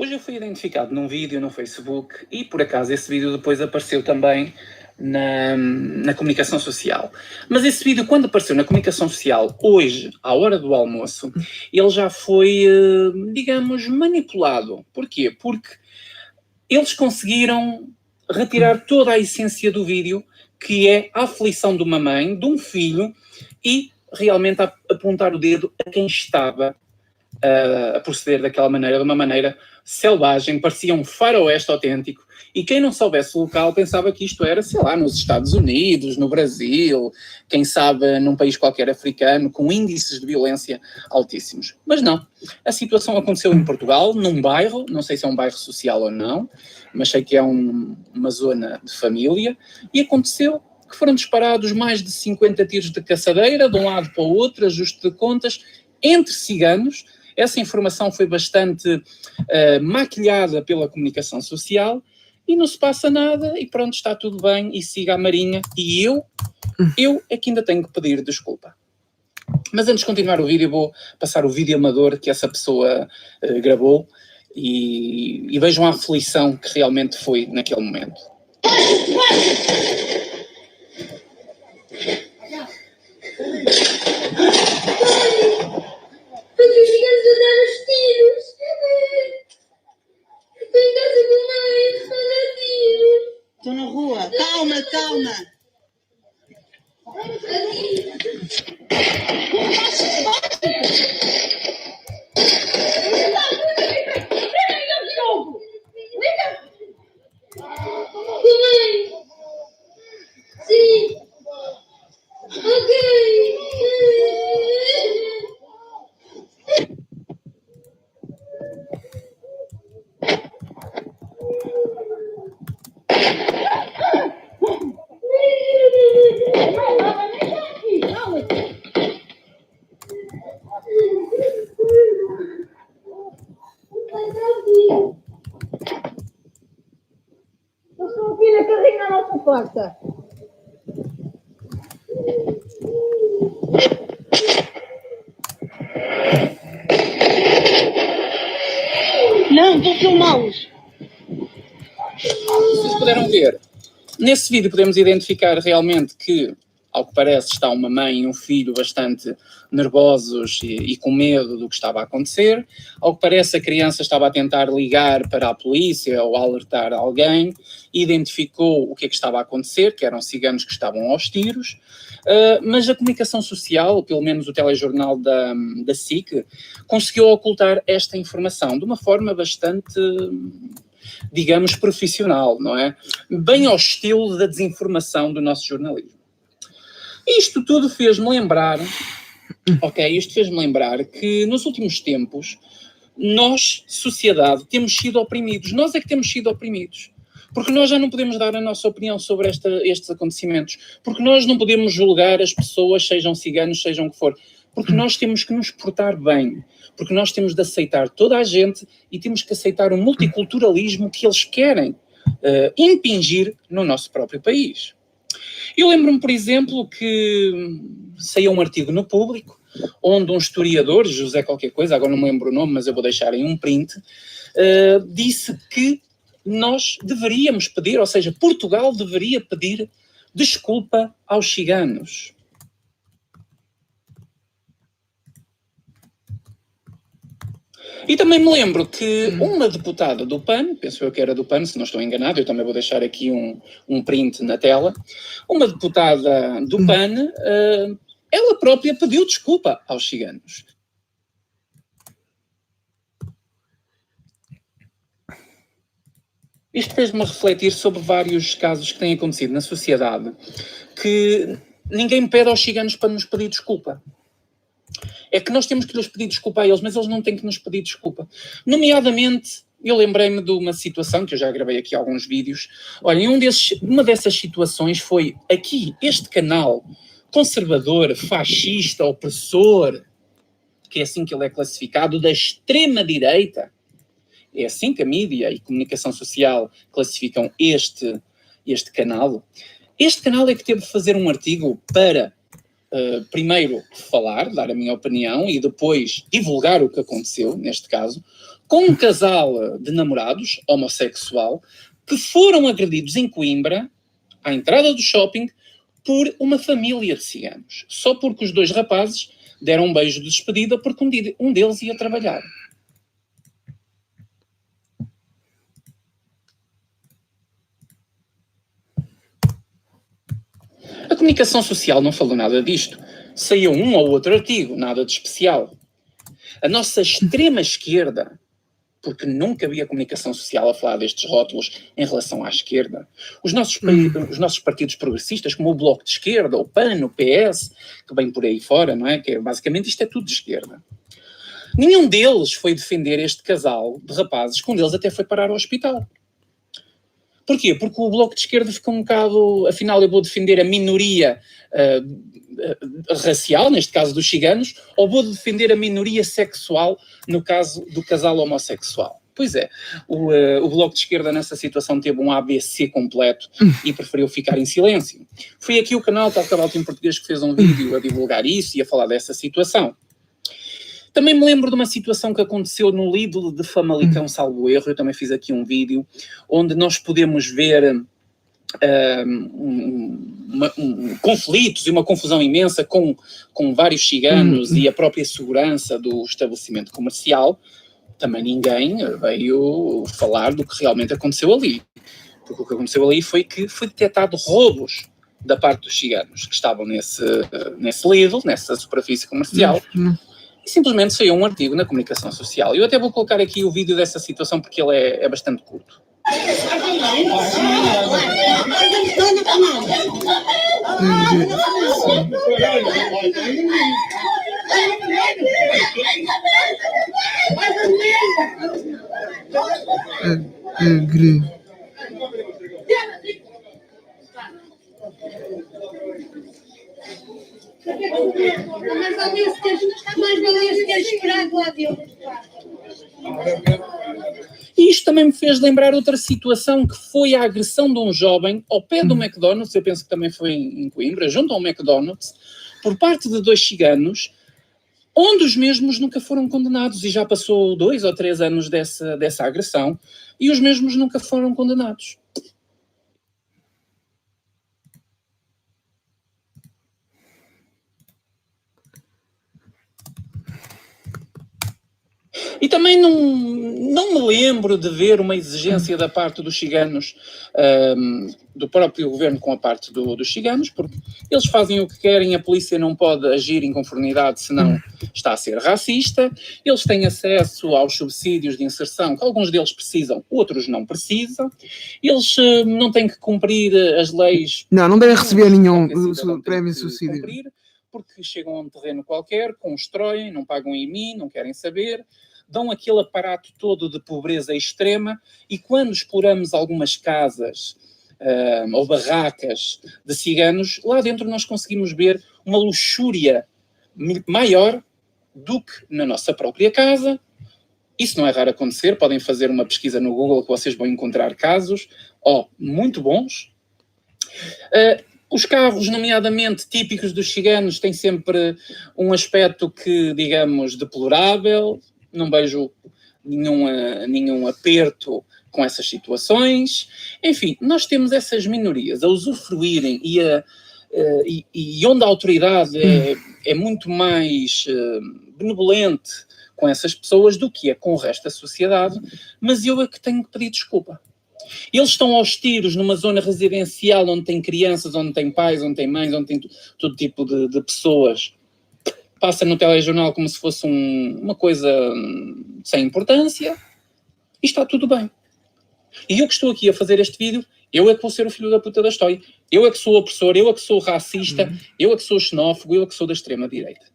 Hoje eu fui identificado num vídeo no Facebook e, por acaso, esse vídeo depois apareceu também na comunicação social. Mas esse vídeo, quando apareceu na comunicação social, hoje, à hora do almoço, ele já foi, digamos, manipulado. Porquê? Porque eles conseguiram retirar toda a essência do vídeo, que é a aflição de uma mãe, de um filho, e realmente apontar o dedo a quem estava a proceder daquela maneira, de uma maneira selvagem, parecia um faroeste autêntico, e quem não soubesse o local pensava que isto era, sei lá, nos Estados Unidos, no Brasil, quem sabe num país qualquer africano, com índices de violência altíssimos. Mas não, a situação aconteceu em Portugal, num bairro, não sei se é um bairro social ou não, mas sei que é uma zona de família, e aconteceu que foram disparados mais de 50 tiros de caçadeira, de um lado para o outro, ajuste de contas, entre ciganos. Essa informação foi bastante maquilhada pela comunicação social e não se passa nada e pronto, está tudo bem e siga a marinha. E eu é que ainda tenho que pedir desculpa. Mas antes de continuar o vídeo, vou passar o vídeo amador que essa pessoa gravou e vejam a aflição que realmente foi naquele momento. Estou na rua. Calma, calma. Sim. Ok. Eu estou aqui na carrinha à nossa porta. Não, vou filmá-los. Vocês puderam ver, nesse vídeo podemos identificar realmente que, ao que parece, está uma mãe e um filho bastante nervosos e com medo do que estava a acontecer. Ao que parece, a criança estava a tentar ligar para a polícia ou alertar alguém, identificou o que é que estava a acontecer, que eram ciganos que estavam aos tiros, mas a comunicação social, pelo menos o telejornal da SIC, conseguiu ocultar esta informação de uma forma bastante, digamos, profissional, não é? Bem ao estilo da desinformação do nosso jornalismo. Isto tudo fez-me lembrar, isto fez-me lembrar que nos últimos tempos nós, sociedade, temos sido oprimidos. Nós é que temos sido oprimidos. Porque nós já não podemos dar a nossa opinião sobre estes acontecimentos. Porque nós não podemos julgar as pessoas, sejam ciganos, sejam o que for. Porque nós temos que nos portar bem. Porque nós temos de aceitar toda a gente e temos que aceitar o multiculturalismo que eles querem impingir no nosso próprio país. Eu lembro-me, por exemplo, que saiu um artigo no Público, onde um historiador, José qualquer coisa, agora não me lembro o nome, mas eu vou deixar em um print, disse que nós deveríamos pedir, ou seja, Portugal deveria pedir desculpa aos ciganos. E também me lembro que uma deputada do PAN, penso eu que era do PAN, se não estou enganado, eu também vou deixar aqui um print na tela, uma deputada do PAN, ela própria pediu desculpa aos ciganos. Isto fez-me refletir sobre vários casos que têm acontecido na sociedade, que ninguém pede aos ciganos para nos pedir desculpa. É que nós temos que lhes pedir desculpa a eles, mas eles não têm que nos pedir desculpa. Nomeadamente, eu lembrei-me de uma situação, que eu já gravei aqui alguns vídeos. Olha, uma dessas situações foi aqui, este canal conservador, fascista, opressor, que é assim que ele é classificado, da extrema-direita. É assim que a mídia e comunicação social classificam este canal. Este canal é que teve de fazer um artigo para primeiro falar, dar a minha opinião e depois divulgar o que aconteceu, neste caso, com um casal de namorados, homossexual, que foram agredidos em Coimbra, à entrada do shopping, por uma família de ciganos. Só porque os dois rapazes deram um beijo de despedida porque um deles ia trabalhar. A comunicação social não falou nada disto. Saiu um ou outro artigo, nada de especial. A nossa extrema-esquerda, porque nunca havia comunicação social a falar destes rótulos em relação à esquerda, os nossos partidos progressistas, como o Bloco de Esquerda, o PAN, o PS, que vem por aí fora, não é? Que basicamente isto é tudo de esquerda. Nenhum deles foi defender este casal de rapazes, que um deles até foi parar ao hospital. Porquê? Porque o Bloco de Esquerda ficou um bocado, afinal eu vou defender a minoria racial, neste caso dos ciganos, ou vou defender a minoria sexual, no caso do casal homossexual. Pois é, o Bloco de Esquerda nessa situação teve um ABC completo e preferiu ficar em silêncio. Foi aqui o canal Tal Cavalo em Português que fez um vídeo a divulgar isso e a falar dessa situação. Também me lembro de uma situação que aconteceu no Lidl de Famalicão, salvo erro. Eu também fiz aqui um vídeo onde nós podemos ver conflitos e uma confusão imensa com vários ciganos e a própria segurança do estabelecimento comercial. Também ninguém veio falar do que realmente aconteceu ali. Porque o que aconteceu ali foi que foi detectado roubos da parte dos ciganos que estavam nesse Lidl, nessa superfície comercial. E simplesmente saiu um artigo na comunicação social. Eu até vou colocar aqui o vídeo dessa situação porque ele é bastante curto. E isto também me fez lembrar outra situação, que foi a agressão de um jovem ao pé do McDonald's, eu penso que também foi em Coimbra, junto ao McDonald's, por parte de 2 ciganos, onde os mesmos nunca foram condenados, e já passou 2 ou 3 anos dessa agressão, e os mesmos nunca foram condenados. E também não me lembro de ver uma exigência da parte dos ciganos, do próprio governo com a parte dos ciganos, porque eles fazem o que querem, a polícia não pode agir em conformidade, senão está a ser racista. Eles têm acesso aos subsídios de inserção, que alguns deles precisam, outros não precisam. Eles não têm que cumprir as leis. Não devem receber nenhum prémio de subsídio. Porque chegam a um terreno qualquer, constroem, não pagam IMI, não querem saber, dão aquele aparato todo de pobreza extrema, e quando exploramos algumas casas ou barracas de ciganos, lá dentro nós conseguimos ver uma luxúria maior do que na nossa própria casa. Isso não é raro acontecer, podem fazer uma pesquisa no Google que vocês vão encontrar casos muito bons. Os carros, nomeadamente típicos dos ciganos, têm sempre um aspecto que, digamos, deplorável. Não vejo nenhum aperto com essas situações. Enfim, nós temos essas minorias a usufruírem e onde a autoridade é muito mais benevolente com essas pessoas do que é com o resto da sociedade, mas eu é que tenho que pedir desculpa. Eles estão aos tiros numa zona residencial onde tem crianças, onde tem pais, onde tem mães, onde tem todo tipo de pessoas. Passa no telejornal como se fosse uma coisa sem importância e está tudo bem. E eu que estou aqui a fazer este vídeo, eu é que vou ser o filho da puta da história. Eu é que sou opressor, eu é que sou racista, eu é que sou xenófobo, eu é que sou da extrema-direita.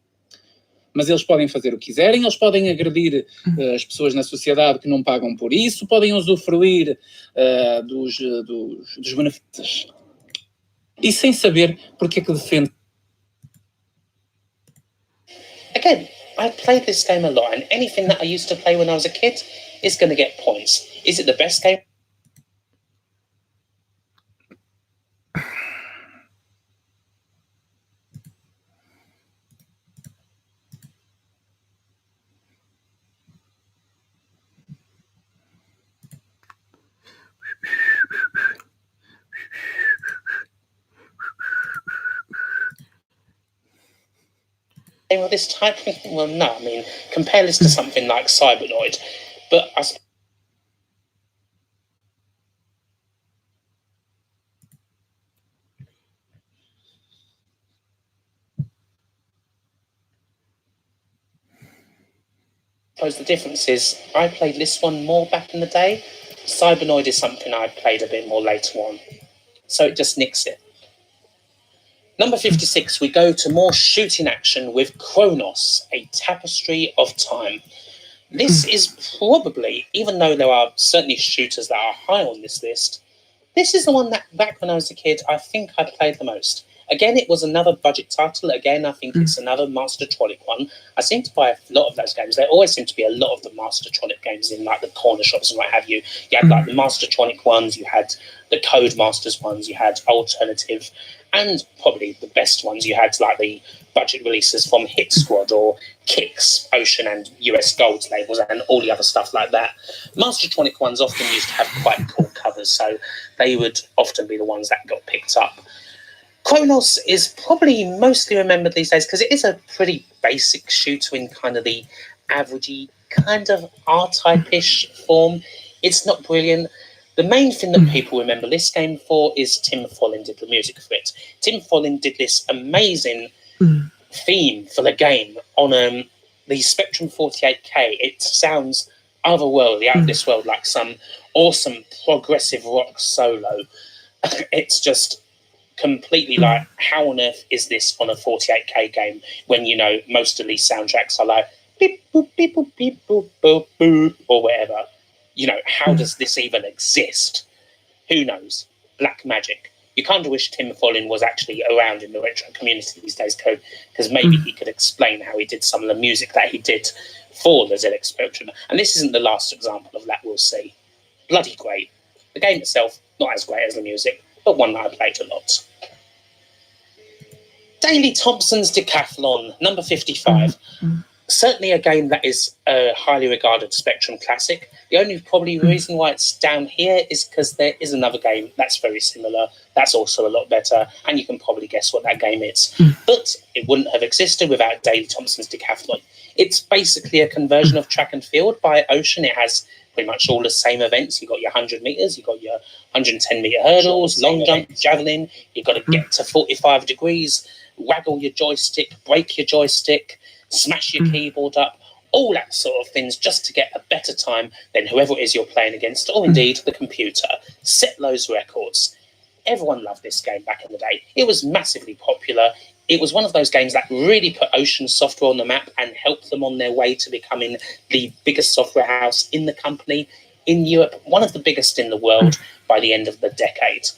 Mas eles podem fazer o que quiserem, eles podem agredir as pessoas na sociedade que não pagam por isso, podem usufruir dos benefícios. E sem saber porque é que defende. Again, I play this game a lot, and anything that I used to play when I was a kid is going to get points. Is it the best game? game of this type? Well, no. I mean, compare this to something like Cybernoid. But I suppose the difference is I played this one more back in the day. Cybernoid is something I played a bit more later on. So it just nicks it. Number 56, we go to more shooting action with Chronos, A Tapestry of Time. This is probably, even though there are certainly shooters that are high on this list, this is the one that back when I was a kid, I think I played the most. Again, it was another budget title. Again, I think it's another Mastertronic one. I seem to buy a lot of those games. There always seem to be a lot of the Mastertronic games in like the corner shops and what have you. You had like the Mastertronic ones, you had the Codemasters ones, you had Alternative, and probably the best ones, you had like the budget releases from Hit Squad or Kicks, Ocean and US Gold labels and all the other stuff like that. Mastertronic ones often used to have quite cool covers, so they would often be the ones that got picked up. Chronos is probably mostly remembered these days because it is a pretty basic shooter in kind of the averagey kind of R-type-ish form. It's not brilliant. The main thing that people remember this game for is Tim Follin did the music for it. Tim Follin did this amazing theme for the game on the Spectrum 48K. It sounds otherworldly, out of this world, like some awesome progressive rock solo. It's just completely like, how on earth is this on a 48K game when, you know, most of these soundtracks are like beep boop beep boop beep boop boop boop or whatever. You know, how does this even exist? Who knows? Black magic. You kind of wish Tim Follin was actually around in the retro community these days, because maybe he could explain how he did some of the music that he did for the ZX Spectrum. And this isn't the last example of that, we'll see. Bloody great. The game itself, not as great as the music, but one that I played a lot. Daley Thompson's Decathlon, number 55. Certainly a game that is a highly regarded Spectrum classic. The only probably reason why it's down here is because there is another game that's very similar, that's also a lot better, and you can probably guess what that game is. But it wouldn't have existed without Daley Thompson's Decathlon. It's basically a conversion of track and field by Ocean. It has pretty much all the same events. You've got your 100 metres, you've got your 110-metre hurdles, long jump, javelin. You've got to get to 45 degrees, waggle your joystick, break your joystick, smash your keyboard up, all that sort of things just to get a better time than whoever it is you're playing against, or indeed the computer. Set those records. Everyone loved this game back in the day. It was massively popular. It was one of those games that really put Ocean Software on the map and helped them on their way to becoming the biggest software house in the company in Europe, one of the biggest in the world by the end of the decade.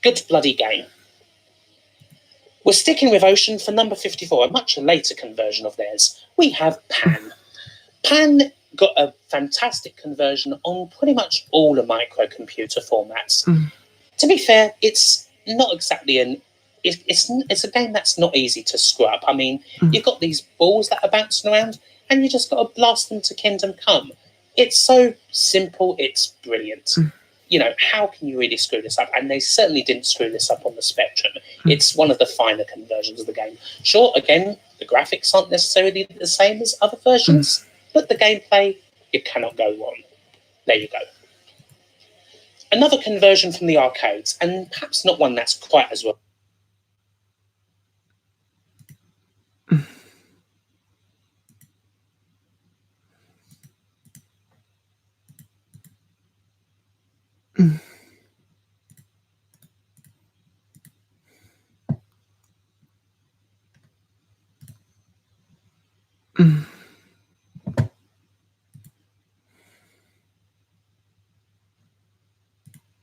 Good bloody game. We're sticking with Ocean for number 54, a much later conversion of theirs. We have Pan. Pan got a fantastic conversion on pretty much all the microcomputer formats. To be fair, it's not exactly it's a game that's not easy to screw up. I mean, you've got these balls that are bouncing around and you just got to blast them to Kingdom Come. It's so simple, it's brilliant. You know, how can you really screw this up? And they certainly didn't screw this up on the Spectrum. It's one of the finer conversions of the game. Sure, again, the graphics aren't necessarily the same as other versions, but the gameplay, you cannot go wrong. There you go. Another conversion from the arcades, and perhaps not one that's quite as well.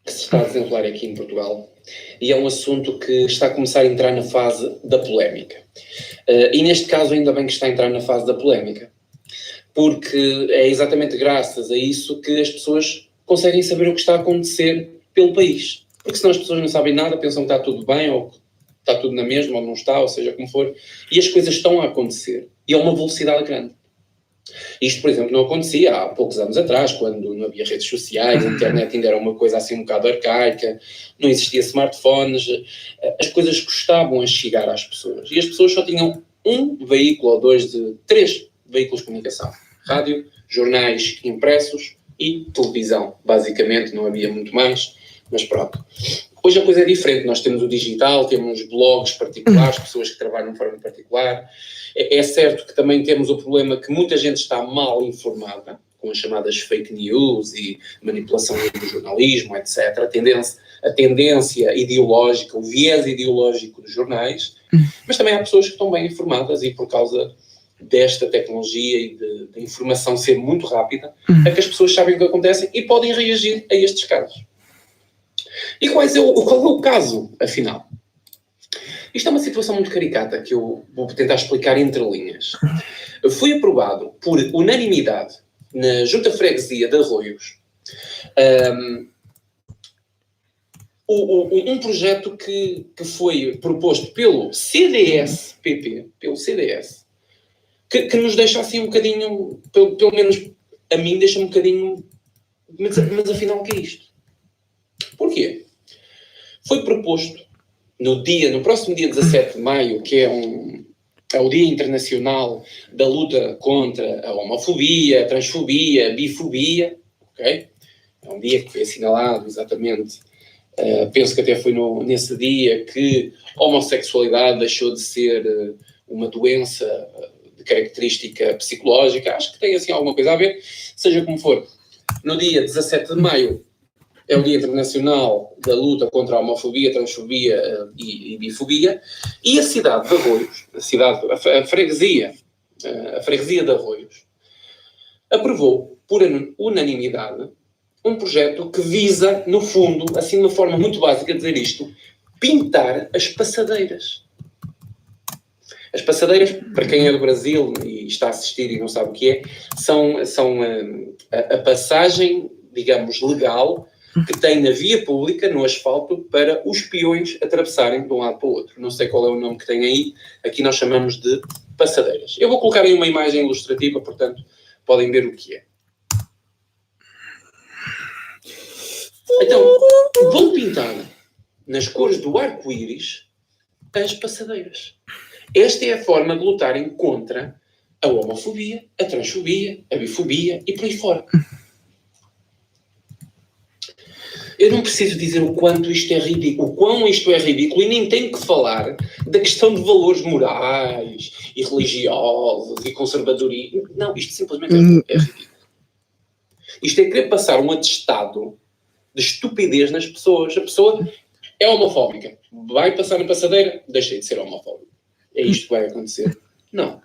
Que se está a desenrolar aqui em Portugal e é um assunto que está a começar a entrar na fase da polémica. E neste caso ainda bem que está a entrar na fase da polémica, porque é exatamente graças a isso que as pessoas conseguem saber o que está a acontecer pelo país. Porque senão as pessoas não sabem nada, pensam que está tudo bem, ou que está tudo na mesma, ou não está, ou seja como for, e as coisas estão a acontecer. E a uma velocidade grande. Isto, por exemplo, não acontecia há poucos anos atrás, quando não havia redes sociais, a internet ainda era uma coisa assim um bocado arcaica, não existia smartphones, as coisas custavam a chegar às pessoas. E as pessoas só tinham um veículo ou dois de 3 veículos de comunicação. Rádio, jornais impressos e televisão. Basicamente, não havia muito mais, mas pronto. Hoje a coisa é diferente. Nós temos o digital, temos blogs particulares, pessoas que trabalham de forma particular. É certo que também temos o problema que muita gente está mal informada, com as chamadas fake news e manipulação do jornalismo, etc. A tendência ideológica, o viés ideológico dos jornais, mas também há pessoas que estão bem informadas e por causa desta tecnologia e de informação ser muito rápida, é que as pessoas sabem o que acontece e podem reagir a estes casos. E qual é o caso, afinal? Isto é uma situação muito caricata que eu vou tentar explicar entre linhas. Foi aprovado por unanimidade na Junta Freguesia de Arroios um projeto que foi proposto pelo CDS-PP, que nos deixa assim um bocadinho, pelo menos a mim deixa um bocadinho, mas afinal o que é isto? Porquê? Foi proposto no próximo dia 17 de maio, que é o Dia Internacional da Luta contra a homofobia, a transfobia, a bifobia, ok? É um dia que foi assinalado exatamente, penso que até foi nesse dia que a homossexualidade deixou de ser uma doença de característica psicológica, acho que tem assim alguma coisa a ver, seja como for. No dia 17 de maio é o Dia Internacional da Luta contra a homofobia, transfobia e bifobia, e a cidade de Arroios, a freguesia de Arroios, aprovou por unanimidade um projeto que visa, no fundo, assim de uma forma muito básica de dizer isto, pintar as passadeiras. As passadeiras, para quem é do Brasil e está a assistir e não sabe o que é, são a passagem, digamos, legal que tem na via pública, no asfalto, para os peões atravessarem de um lado para o outro. Não sei qual é o nome que tem aí, aqui nós chamamos de passadeiras. Eu vou colocar aí uma imagem ilustrativa, portanto, podem ver o que é. Então, vão pintar nas cores do arco-íris as passadeiras. Esta é a forma de lutarem contra a homofobia, a transfobia, a bifobia e por aí fora. Eu não preciso dizer o quanto isto é ridículo, o quão isto é ridículo, e nem tenho que falar da questão de valores morais e religiosos e conservadorismo. Não, isto simplesmente é ridículo. Isto é querer passar um atestado de estupidez nas pessoas. A pessoa é homofóbica, vai passar na passadeira, deixei de ser homofóbico. É isto que vai acontecer? Não.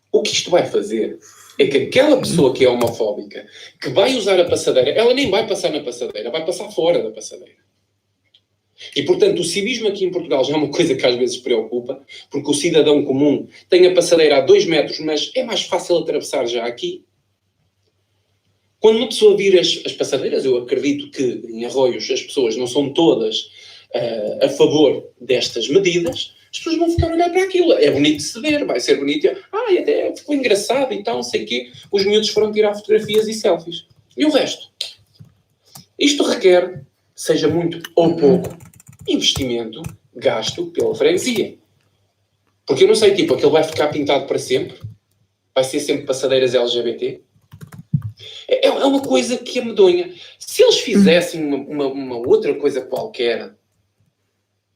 O que isto vai fazer é que aquela pessoa que é homofóbica, que vai usar a passadeira, ela nem vai passar na passadeira, vai passar fora da passadeira. E, portanto, o civismo aqui em Portugal já é uma coisa que às vezes preocupa, porque o cidadão comum tem a passadeira a 2 metros, mas é mais fácil atravessar já aqui. Quando uma pessoa vira as passadeiras, eu acredito que em Arroios as pessoas não são todas a favor destas medidas, as pessoas vão ficar a olhar para aquilo. É bonito de se ver, vai ser bonito. E até ficou engraçado e tal, não sei o quê. Os miúdos foram tirar fotografias e selfies. E o resto? Isto requer, seja muito ou pouco, investimento gasto pela freguesia. Porque eu não sei, aquele vai ficar pintado para sempre? Vai ser sempre passadeiras LGBT? É uma coisa que é medonha. Se eles fizessem uma outra coisa qualquer,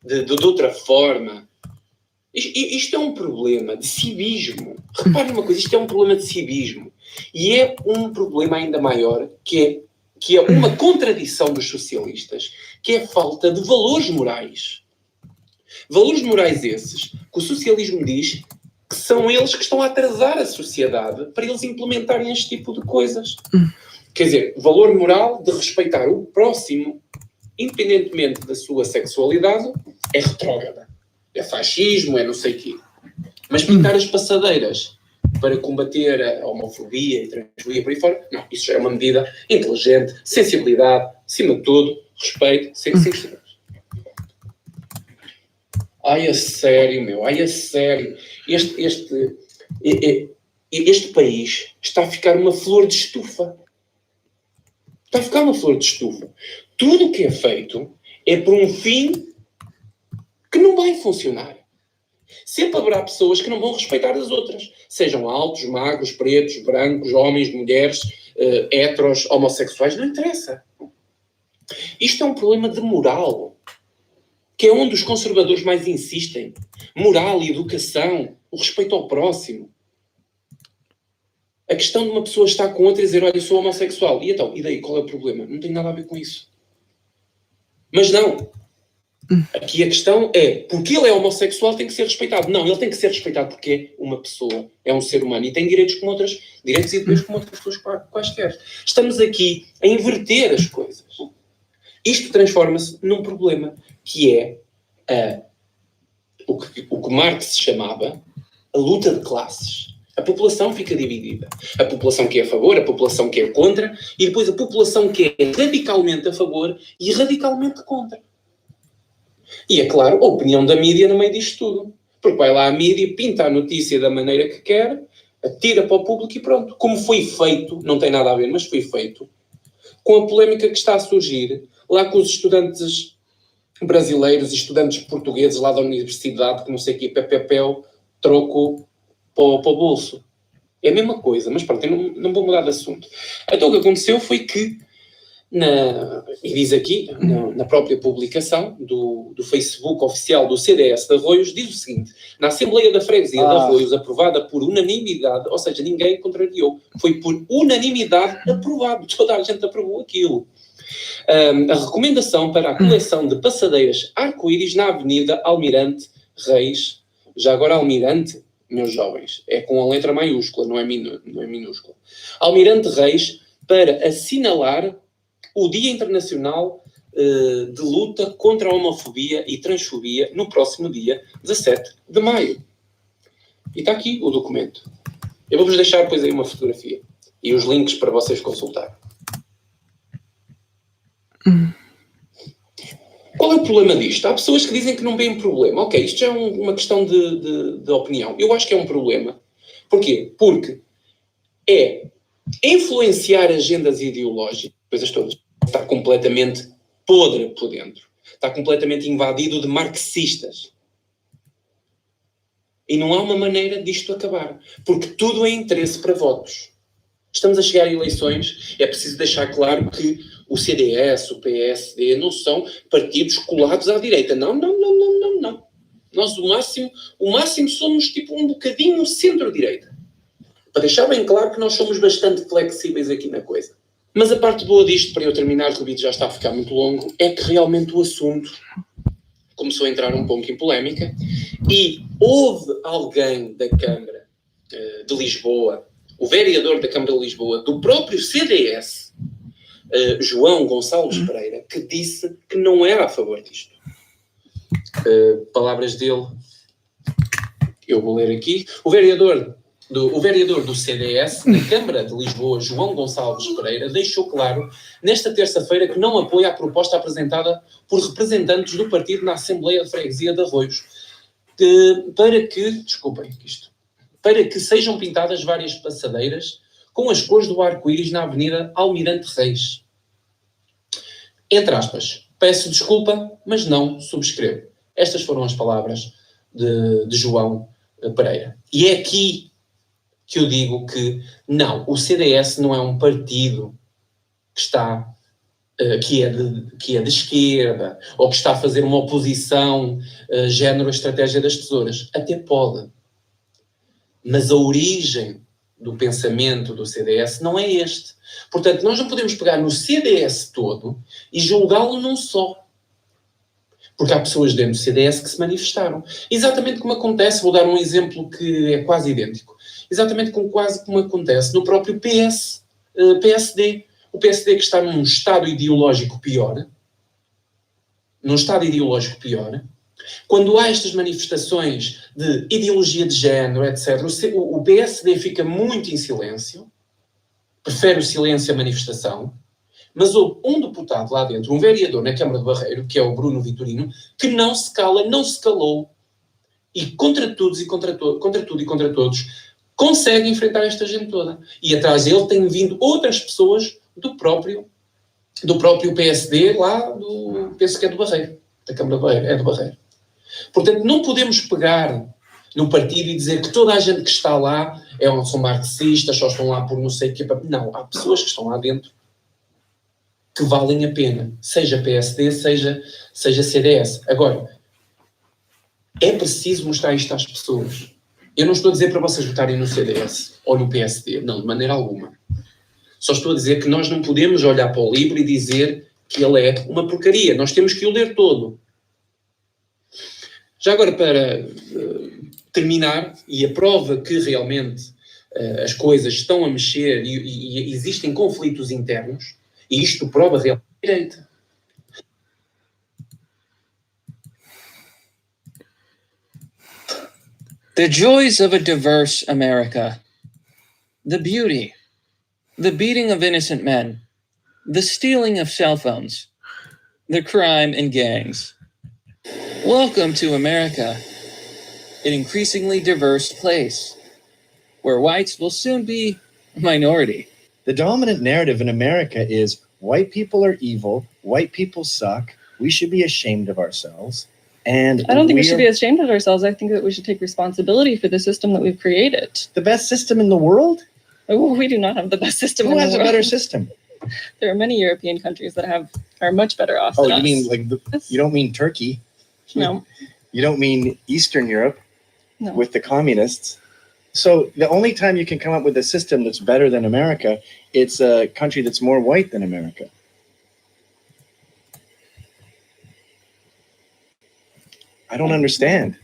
de outra forma, isto é um problema de civismo. Reparem uma coisa, isto é um problema de civismo. E é um problema ainda maior, que é uma contradição dos socialistas, que é a falta de valores morais. Valores morais esses que o socialismo diz que são eles que estão a atrasar a sociedade para eles implementarem este tipo de coisas. Quer dizer, valor moral de respeitar o próximo, independentemente da sua sexualidade, é retrógrada. É fascismo, é não sei o quê. Mas pintar as passadeiras para combater a homofobia e transfobia por aí fora, não, isso já é uma medida inteligente, sensibilidade, acima de tudo, respeito, sem estrelas. A sério, a sério. Este país está a ficar uma flor de estufa. Está a ficar uma flor de estufa. Tudo o que é feito é por um fim que não vai funcionar. Sempre haverá pessoas que não vão respeitar as outras. Sejam altos, magros, pretos, brancos, homens, mulheres, heteros, homossexuais, não interessa. Isto é um problema de moral, que é onde os conservadores mais insistem. Moral e educação, o respeito ao próximo. A questão de uma pessoa estar com outra e dizer, olha, eu sou homossexual. E então, e daí, qual é o problema? Não tem nada a ver com isso. Mas não. Aqui a questão é, porque ele é homossexual, tem que ser respeitado. Não, ele tem que ser respeitado porque é uma pessoa, é um ser humano e tem direitos como outras, direitos e deveres como outras pessoas quaisquer. Estamos aqui a inverter as coisas. Isto transforma-se num problema, que é o que Marx chamava a luta de classes. A população fica dividida. A população que é a favor, a população que é contra, e depois a população que é radicalmente a favor e radicalmente contra. E é claro, a opinião da mídia no meio disto tudo. Porque vai lá a mídia, pinta a notícia da maneira que quer, atira para o público e pronto. Como foi feito, não tem nada a ver, mas foi feito, com a polémica que está a surgir, lá com os estudantes brasileiros e estudantes portugueses lá da universidade, que não sei o que, pepepel, troco para o bolso. É a mesma coisa, mas pronto, eu não vou mudar de assunto. Então o que aconteceu foi que, e diz aqui, na própria publicação do Facebook oficial do CDS de Arroios, diz o seguinte: na Assembleia da Freguesia de Arroios, aprovada por unanimidade, ou seja, ninguém contrariou, foi por unanimidade aprovado, toda a gente aprovou aquilo. A recomendação para a coleção de passadeiras arco-íris na Avenida Almirante Reis, já agora Almirante, meus jovens, é com a letra maiúscula, não é minúscula. Almirante Reis, para assinalar o Dia Internacional de Luta contra a Homofobia e Transfobia no próximo dia 17 de maio. E está aqui o documento. Eu vou-vos deixar depois aí uma fotografia e os links para vocês consultarem. Qual é o problema disto? Há pessoas que dizem que não veem problema. Ok, isto já é uma questão de opinião. Eu acho que é um problema. Porquê? Porque é influenciar agendas ideológicas, coisas todas. Está completamente podre por dentro. Está completamente invadido de marxistas. E não há uma maneira disto acabar. Porque tudo é interesse para votos. Estamos a chegar a eleições, é preciso deixar claro que o CDS, o PSD, não são partidos colados à direita. Não. Nós o máximo somos tipo um bocadinho centro-direita. Para deixar bem claro que nós somos bastante flexíveis aqui na coisa. Mas a parte boa disto, para eu terminar, que o vídeo já está a ficar muito longo, é que realmente o assunto começou a entrar um pouco em polémica e houve alguém da Câmara de Lisboa, o vereador da Câmara de Lisboa, do próprio CDS, João Gonçalves Pereira, que disse que não era a favor disto. Palavras dele, eu vou ler aqui. O vereador do CDS, na Câmara de Lisboa, João Gonçalves Pereira, deixou claro nesta terça-feira que não apoia a proposta apresentada por representantes do partido na Assembleia de Freguesia de Arroios, para que sejam pintadas várias passadeiras com as cores do arco-íris na Avenida Almirante Reis. Entre aspas, peço desculpa, mas não subscrevo. Estas foram as palavras de João Pereira. E é aqui que eu digo que não, o CDS não é um partido que está que é de esquerda, ou que está a fazer uma oposição género à estratégia das tesouras. Até pode. Mas a origem do pensamento do CDS não é este. Portanto, nós não podemos pegar no CDS todo e julgá-lo num só. Porque há pessoas dentro do CDS que se manifestaram. Exatamente como acontece, vou dar um exemplo que é quase idêntico. Exatamente como acontece no próprio PSD. O PSD que está num estado ideológico pior, quando há estas manifestações de ideologia de género, etc., o PSD fica muito em silêncio, prefere o silêncio à manifestação, mas houve um deputado lá dentro, um vereador na Câmara de Barreiro, que é o Bruno Vitorino, que não se calou, e contra tudo e contra todos, consegue enfrentar esta gente toda. E atrás dele têm vindo outras pessoas do próprio PSD lá, penso que é do Barreiro, da Câmara de Barreiro, é do Barreiro. Portanto, não podemos pegar no partido e dizer que toda a gente que está lá são marxistas, só estão lá por não sei o que. Não, há pessoas que estão lá dentro que valem a pena, seja PSD, seja CDS. Agora, é preciso mostrar isto às pessoas. Eu não estou a dizer para vocês votarem no CDS ou no PSD, não, de maneira alguma. Só estou a dizer que nós não podemos olhar para o livro e dizer que ele é uma porcaria. Nós temos que o ler todo. Já agora, para terminar, e a prova que realmente as coisas estão a mexer e existem conflitos internos, e isto prova realmente a direita. The joys of a diverse America. The beauty. The beating of innocent men. The stealing of cell phones. The crime and gangs. Welcome to America, an increasingly diverse place, where whites will soon be a minority. The dominant narrative in America is white people are evil, white people suck, we should be ashamed of ourselves. And I don't think we should be ashamed of ourselves. I think that we should take responsibility for the system that we've created. The best system in the world? Oh, we do not have the best system in the world. Who has a better system? There are many European countries that are much better off than us. You mean you don't mean Turkey? No. You don't mean Eastern Europe? No. With the communists? So the only time you can come up with a system that's better than America, it's a country that's more white than America. I don't understand.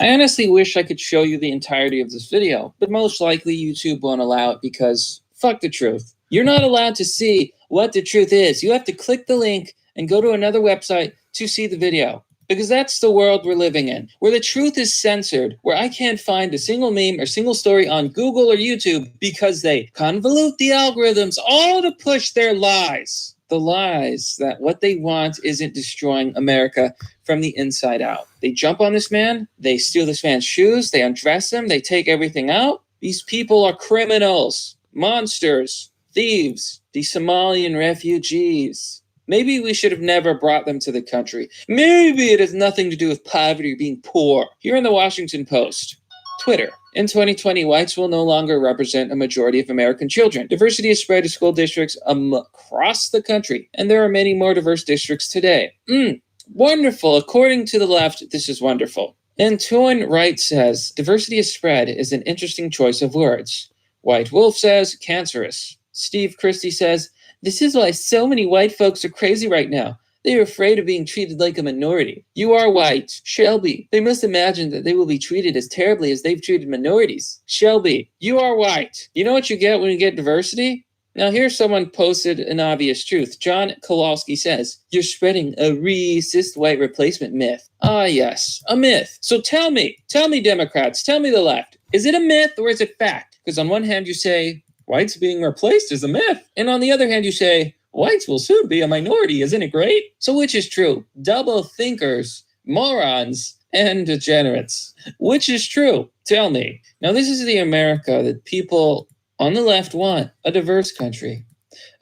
I honestly wish I could show you the entirety of this video, but most likely YouTube won't allow it because fuck the truth. You're not allowed to see what the truth is. You have to click the link and go to another website to see the video. Because that's the world we're living in, where the truth is censored, where I can't find a single meme or single story on Google or YouTube because they convolute the algorithms all to push their lies. The lies that what they want isn't destroying America from the inside out. They jump on this man, they steal this man's shoes, they undress him, they take everything out. These people are criminals, monsters, thieves, the Somalian refugees. Maybe we should have never brought them to the country. Maybe it has nothing to do with poverty or being poor. Here in the Washington Post, Twitter. In 2020, whites will no longer represent a majority of American children. Diversity has spread to school districts across the country, and there are many more diverse districts today. Wonderful. According to the left, this is wonderful. Antoine Wright says, diversity has spread is an interesting choice of words. White Wolf says, cancerous. Steve Christie says, this is why so many white folks are crazy right now. They are afraid of being treated like a minority. You are white. Shelby. They must imagine that they will be treated as terribly as they've treated minorities. Shelby. You are white. You know what you get when you get diversity? Now here's someone posted an obvious truth. John Kowalski says, you're spreading a racist white replacement myth. Ah, yes, a myth. So tell me Democrats, tell me the left. Is it a myth or is it fact? Because on one hand you say, whites being replaced is a myth. And on the other hand, you say, whites will soon be a minority. Isn't it great? So which is true? Double thinkers, morons, and degenerates. Which is true? Tell me. Now, this is the America that people on the left want. A diverse country.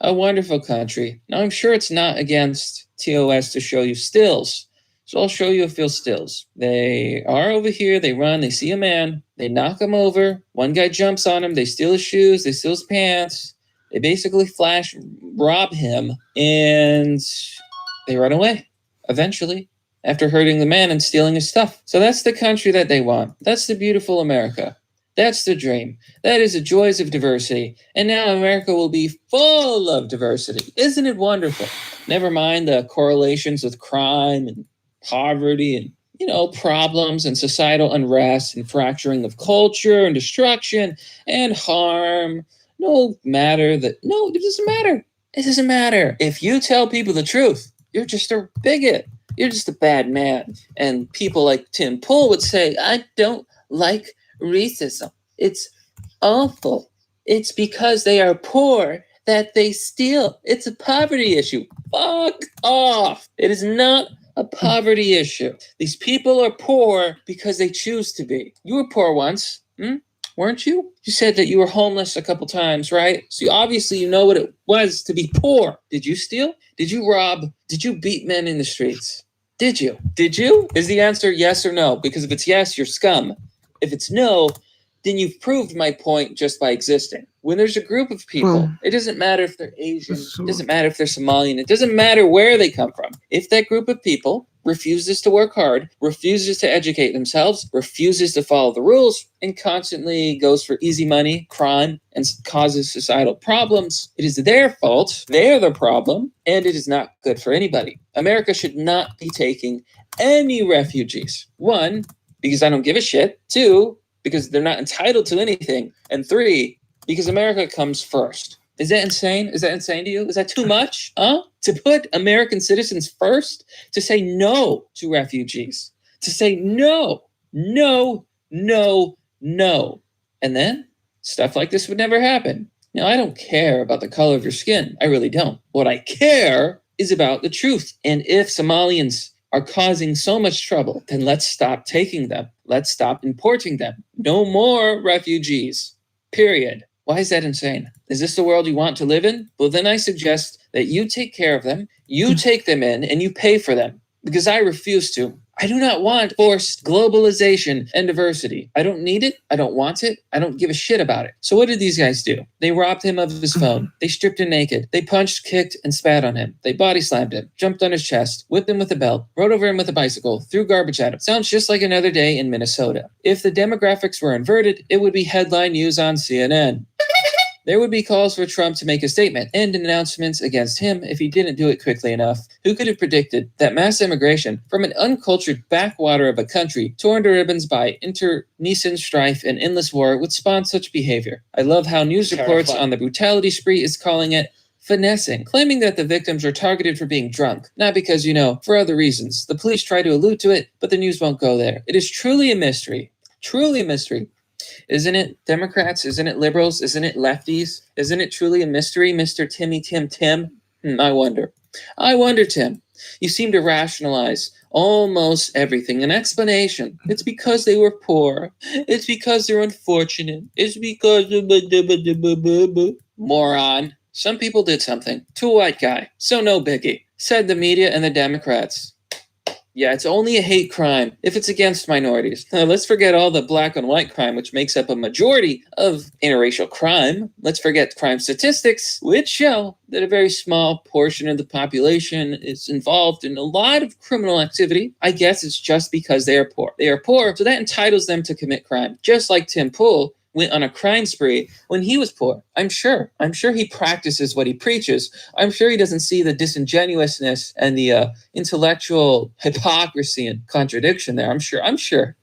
A wonderful country. Now, I'm sure it's not against TOS to show you stills. So I'll show you a few stills. They are over here, they run, they see a man, they knock him over, one guy jumps on him, they steal his shoes, they steal his pants, they basically rob him, and they run away, eventually, after hurting the man and stealing his stuff. So that's the country that they want. That's the beautiful America. That's the dream. That is the joys of diversity. And now America will be full of diversity. Isn't it wonderful? Never mind the correlations with crime and poverty and, problems and societal unrest and fracturing of culture and destruction and harm. It doesn't matter. It doesn't matter. If you tell people the truth, you're just a bigot. You're just a bad man. And people like Tim Pool would say, I don't like racism. It's awful. It's because they are poor that they steal. It's a poverty issue. Fuck off. It is not a poverty issue. These people are poor because they choose to be. You were poor once, weren't you? You said that you were homeless a couple times, right? So obviously you know what it was to be poor. Did you steal? Did you rob? Did you beat men in the streets? Did you? Did you? Is the answer yes or no? Because if it's yes, you're scum. If it's no, then you've proved my point just by existing. When there's a group of people, it doesn't matter if they're Asian, it doesn't matter if they're Somalian, it doesn't matter where they come from. If that group of people refuses to work hard, refuses to educate themselves, refuses to follow the rules, and constantly goes for easy money, crime, and causes societal problems, it is their fault, they're the problem, and it is not good for anybody. America should not be taking any refugees. 1, because I don't give a shit. 2, because they're not entitled to anything. And 3, because America comes first. Is that insane? Is that insane to you? Is that too much? To put American citizens first? To say no to refugees? To say no, no, no, no. And then stuff like this would never happen. Now, I don't care about the color of your skin. I really don't. What I care is about the truth. And if Somalians are causing so much trouble, then let's stop taking them. Let's stop importing them. No more refugees. Period. Why is that insane? Is this the world you want to live in? Well, then I suggest that you take care of them, you take them in, and you pay for them. Because I refuse to. I do not want forced globalization and diversity. I don't need it. I don't want it. I don't give a shit about it. So what did these guys do? They robbed him of his phone. They stripped him naked. They punched, kicked, and spat on him. They body slammed him, jumped on his chest, whipped him with a belt, rode over him with a bicycle, threw garbage at him. Sounds just like another day in Minnesota. If the demographics were inverted, it would be headline news on CNN. There would be calls for Trump to make a statement and announcements against him if he didn't do it quickly enough. Who could have predicted that mass immigration from an uncultured backwater of a country torn to ribbons by internecine strife and endless war would spawn such behavior? I love how news reports on the brutality spree is calling it finessing, claiming that the victims are targeted for being drunk, not because, for other reasons. The police try to allude to it, but the news won't go there. It is truly a mystery. Truly a mystery. Isn't it Democrats? Isn't it liberals? Isn't it lefties? Isn't it truly a mystery, Mr. Timmy Tim? I wonder, Tim. You seem to rationalize almost everything. An explanation. It's because they were poor. It's because they're unfortunate. It's because of moron. Some people did something to a white guy. So no biggie. Said the media and the Democrats. Yeah, it's only a hate crime if it's against minorities. Now, let's forget all the black on white crime, which makes up a majority of interracial crime. Let's forget crime statistics, which show that a very small portion of the population is involved in a lot of criminal activity. I guess it's just because they are poor. They are poor, so that entitles them to commit crime. Just like Tim Pool went on a crime spree when he was poor. I'm sure he practices what he preaches. I'm sure he doesn't see the disingenuousness and the intellectual hypocrisy and contradiction there. I'm sure.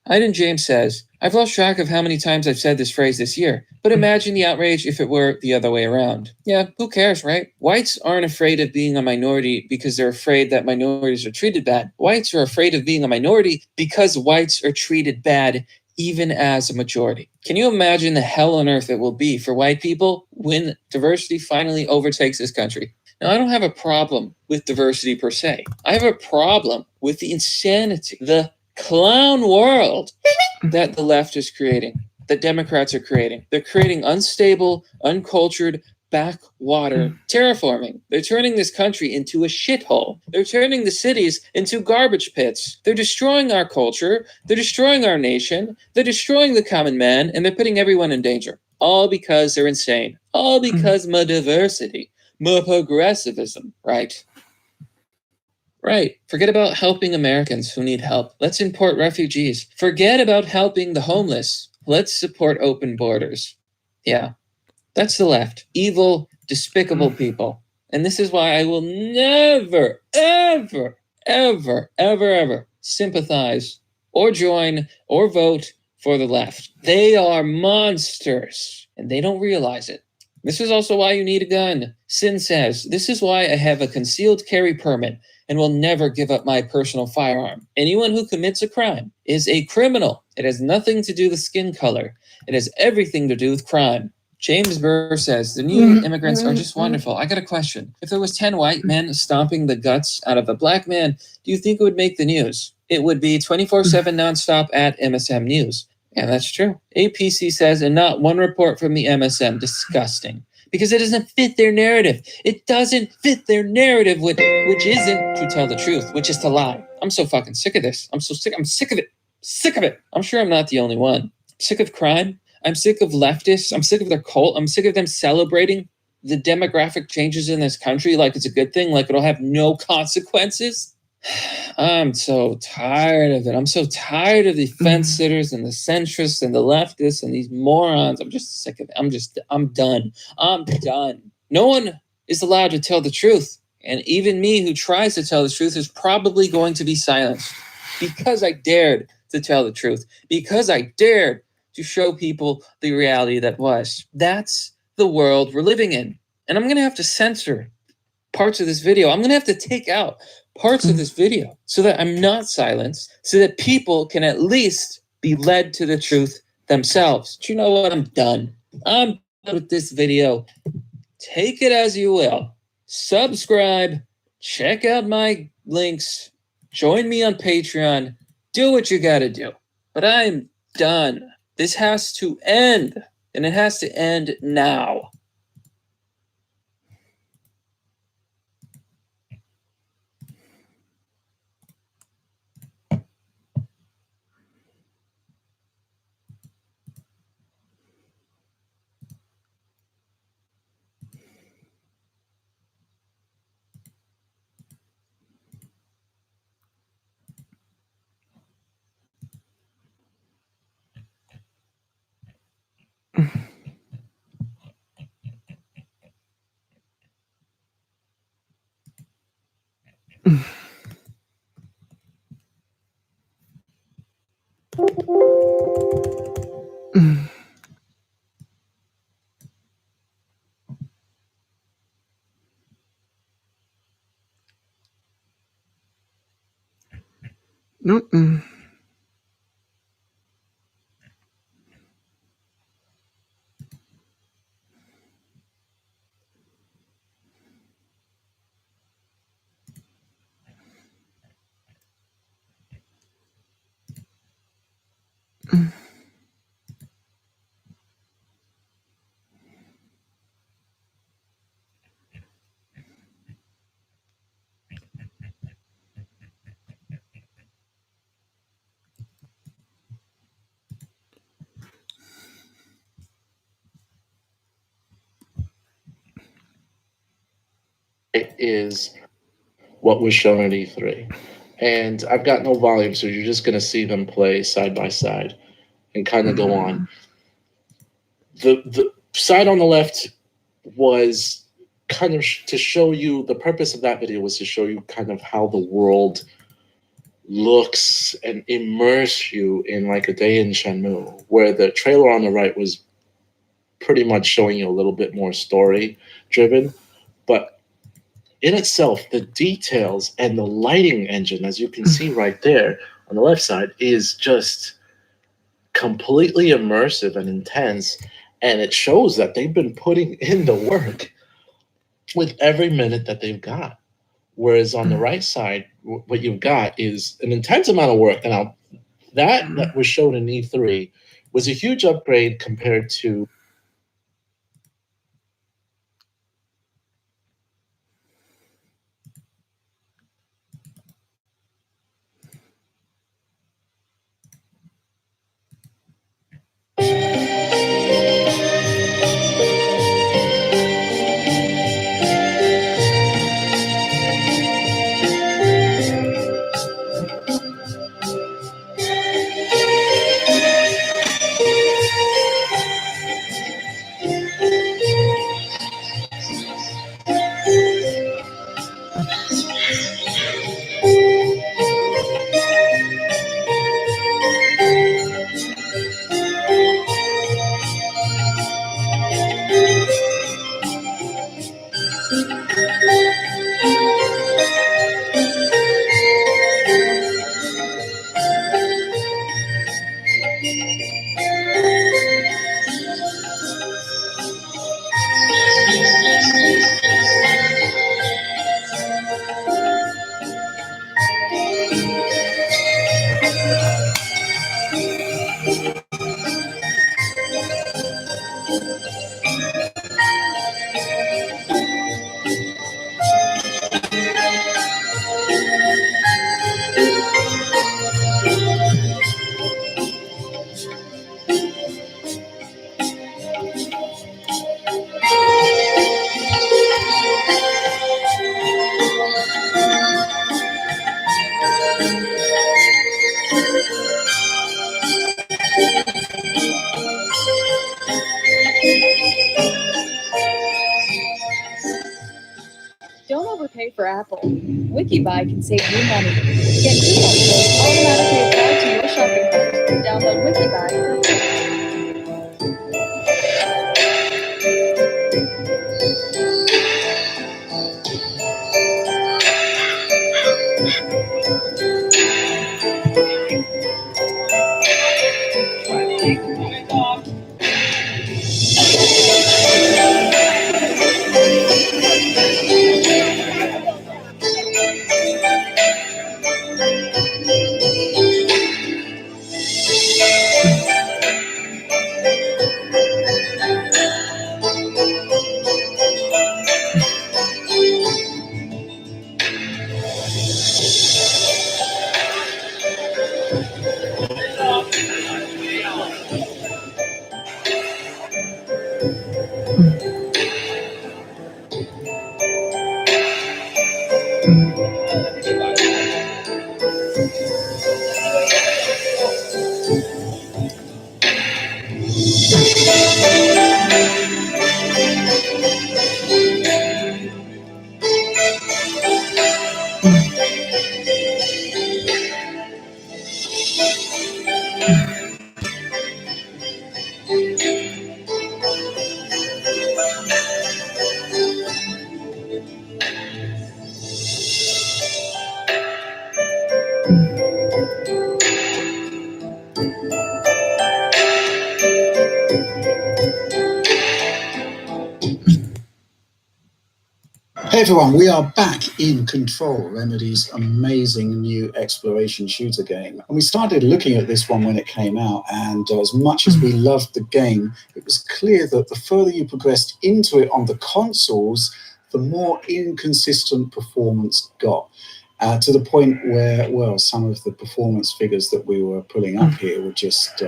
Iden James says, I've lost track of how many times I've said this phrase this year, but imagine the outrage if it were the other way around. Yeah, who cares, right? Whites aren't afraid of being a minority because they're afraid that minorities are treated bad. Whites are afraid of being a minority because whites are treated bad even as a majority. Can you imagine the hell on earth it will be for white people when diversity finally overtakes this country? Now, I don't have a problem with diversity per se. I have a problem with the insanity, the clown world that the left is creating, that Democrats are creating. They're creating unstable, uncultured, backwater terraforming. They're turning this country into a shithole. They're turning the cities into garbage pits. They're destroying our culture. They're destroying our nation. They're destroying the common man, and they're putting everyone in danger. All because they're insane. All because more diversity, more progressivism, right? Right. Forget about helping Americans who need help. Let's import refugees. Forget about helping the homeless. Let's support open borders. Yeah. That's the left. Evil, despicable people. And this is why I will never, ever, ever, ever, ever sympathize or join or vote for the left. They are monsters, and they don't realize it. This is also why you need a gun. Sin says, this is why I have a concealed carry permit and will never give up my personal firearm. Anyone who commits a crime is a criminal. It has nothing to do with skin color. It has everything to do with crime. James Burr says, the new immigrants are just wonderful. I got a question. If there was 10 white men stomping the guts out of a black man, do you think it would make the news? It would be 24/7 nonstop at MSM News. Yeah, that's true. APC says, and not one report from the MSM. Disgusting. Because it doesn't fit their narrative. It doesn't fit their narrative, which isn't to tell the truth, which is to lie. I'm so fucking sick of this. I'm sick of it. Sick of it. I'm sure I'm not the only one. I'm sick of crime. I'm sick of leftists. I'm sick of their cult. I'm sick of them celebrating the demographic changes in this country like it's a good thing, like it'll have no consequences. I'm so tired of it. I'm so tired of the fence sitters and the centrists and the leftists and these morons. I'm just sick of it. I'm done. I'm done. No one is allowed to tell the truth. And even me, who tries to tell the truth, is probably going to be silenced because I dared to tell the truth, because I dared to show people the reality that was. That's the world we're living in. And I'm going to have to censor parts of this video. I'm going to have to take out parts of this video so that I'm not silenced, so that people can at least be led to the truth themselves. But you know what? I'm done. I'm done with this video. Take it as you will. Subscribe. Check out my links. Join me on Patreon. Do what you got to do. But I'm done. This has to end. And it has to end now. Mm-mm. It is what was shown at E3. And I've got no volume, so you're just going to see them play side by side and kind of go on. The side on the left was kind of to show you, the purpose of that video was to show you kind of how the world looks and immerse you in like a day in Shenmue, where the trailer on the right was pretty much showing you a little bit more story driven. But in itself, the details and the lighting engine, as you can see right there on the left side, is just completely immersive and intense. And it shows that they've been putting in the work with every minute that they've got. Whereas on the right side, what you've got is an intense amount of work. Now, that was shown in E3 was a huge upgrade compared to Don't overpay for Apple. Wikibuy can save you money. Get coupon codes automatically applied to your shopping cart. Download Wikibuy for free. Hey everyone, we are back in Control, Remedy's amazing new exploration shooter game. And we started looking at this one when it came out, and as much as we loved the game, it was clear that the further you progressed into it on the consoles, the more inconsistent performance got. To the point where, well, some of the performance figures that we were pulling up here were just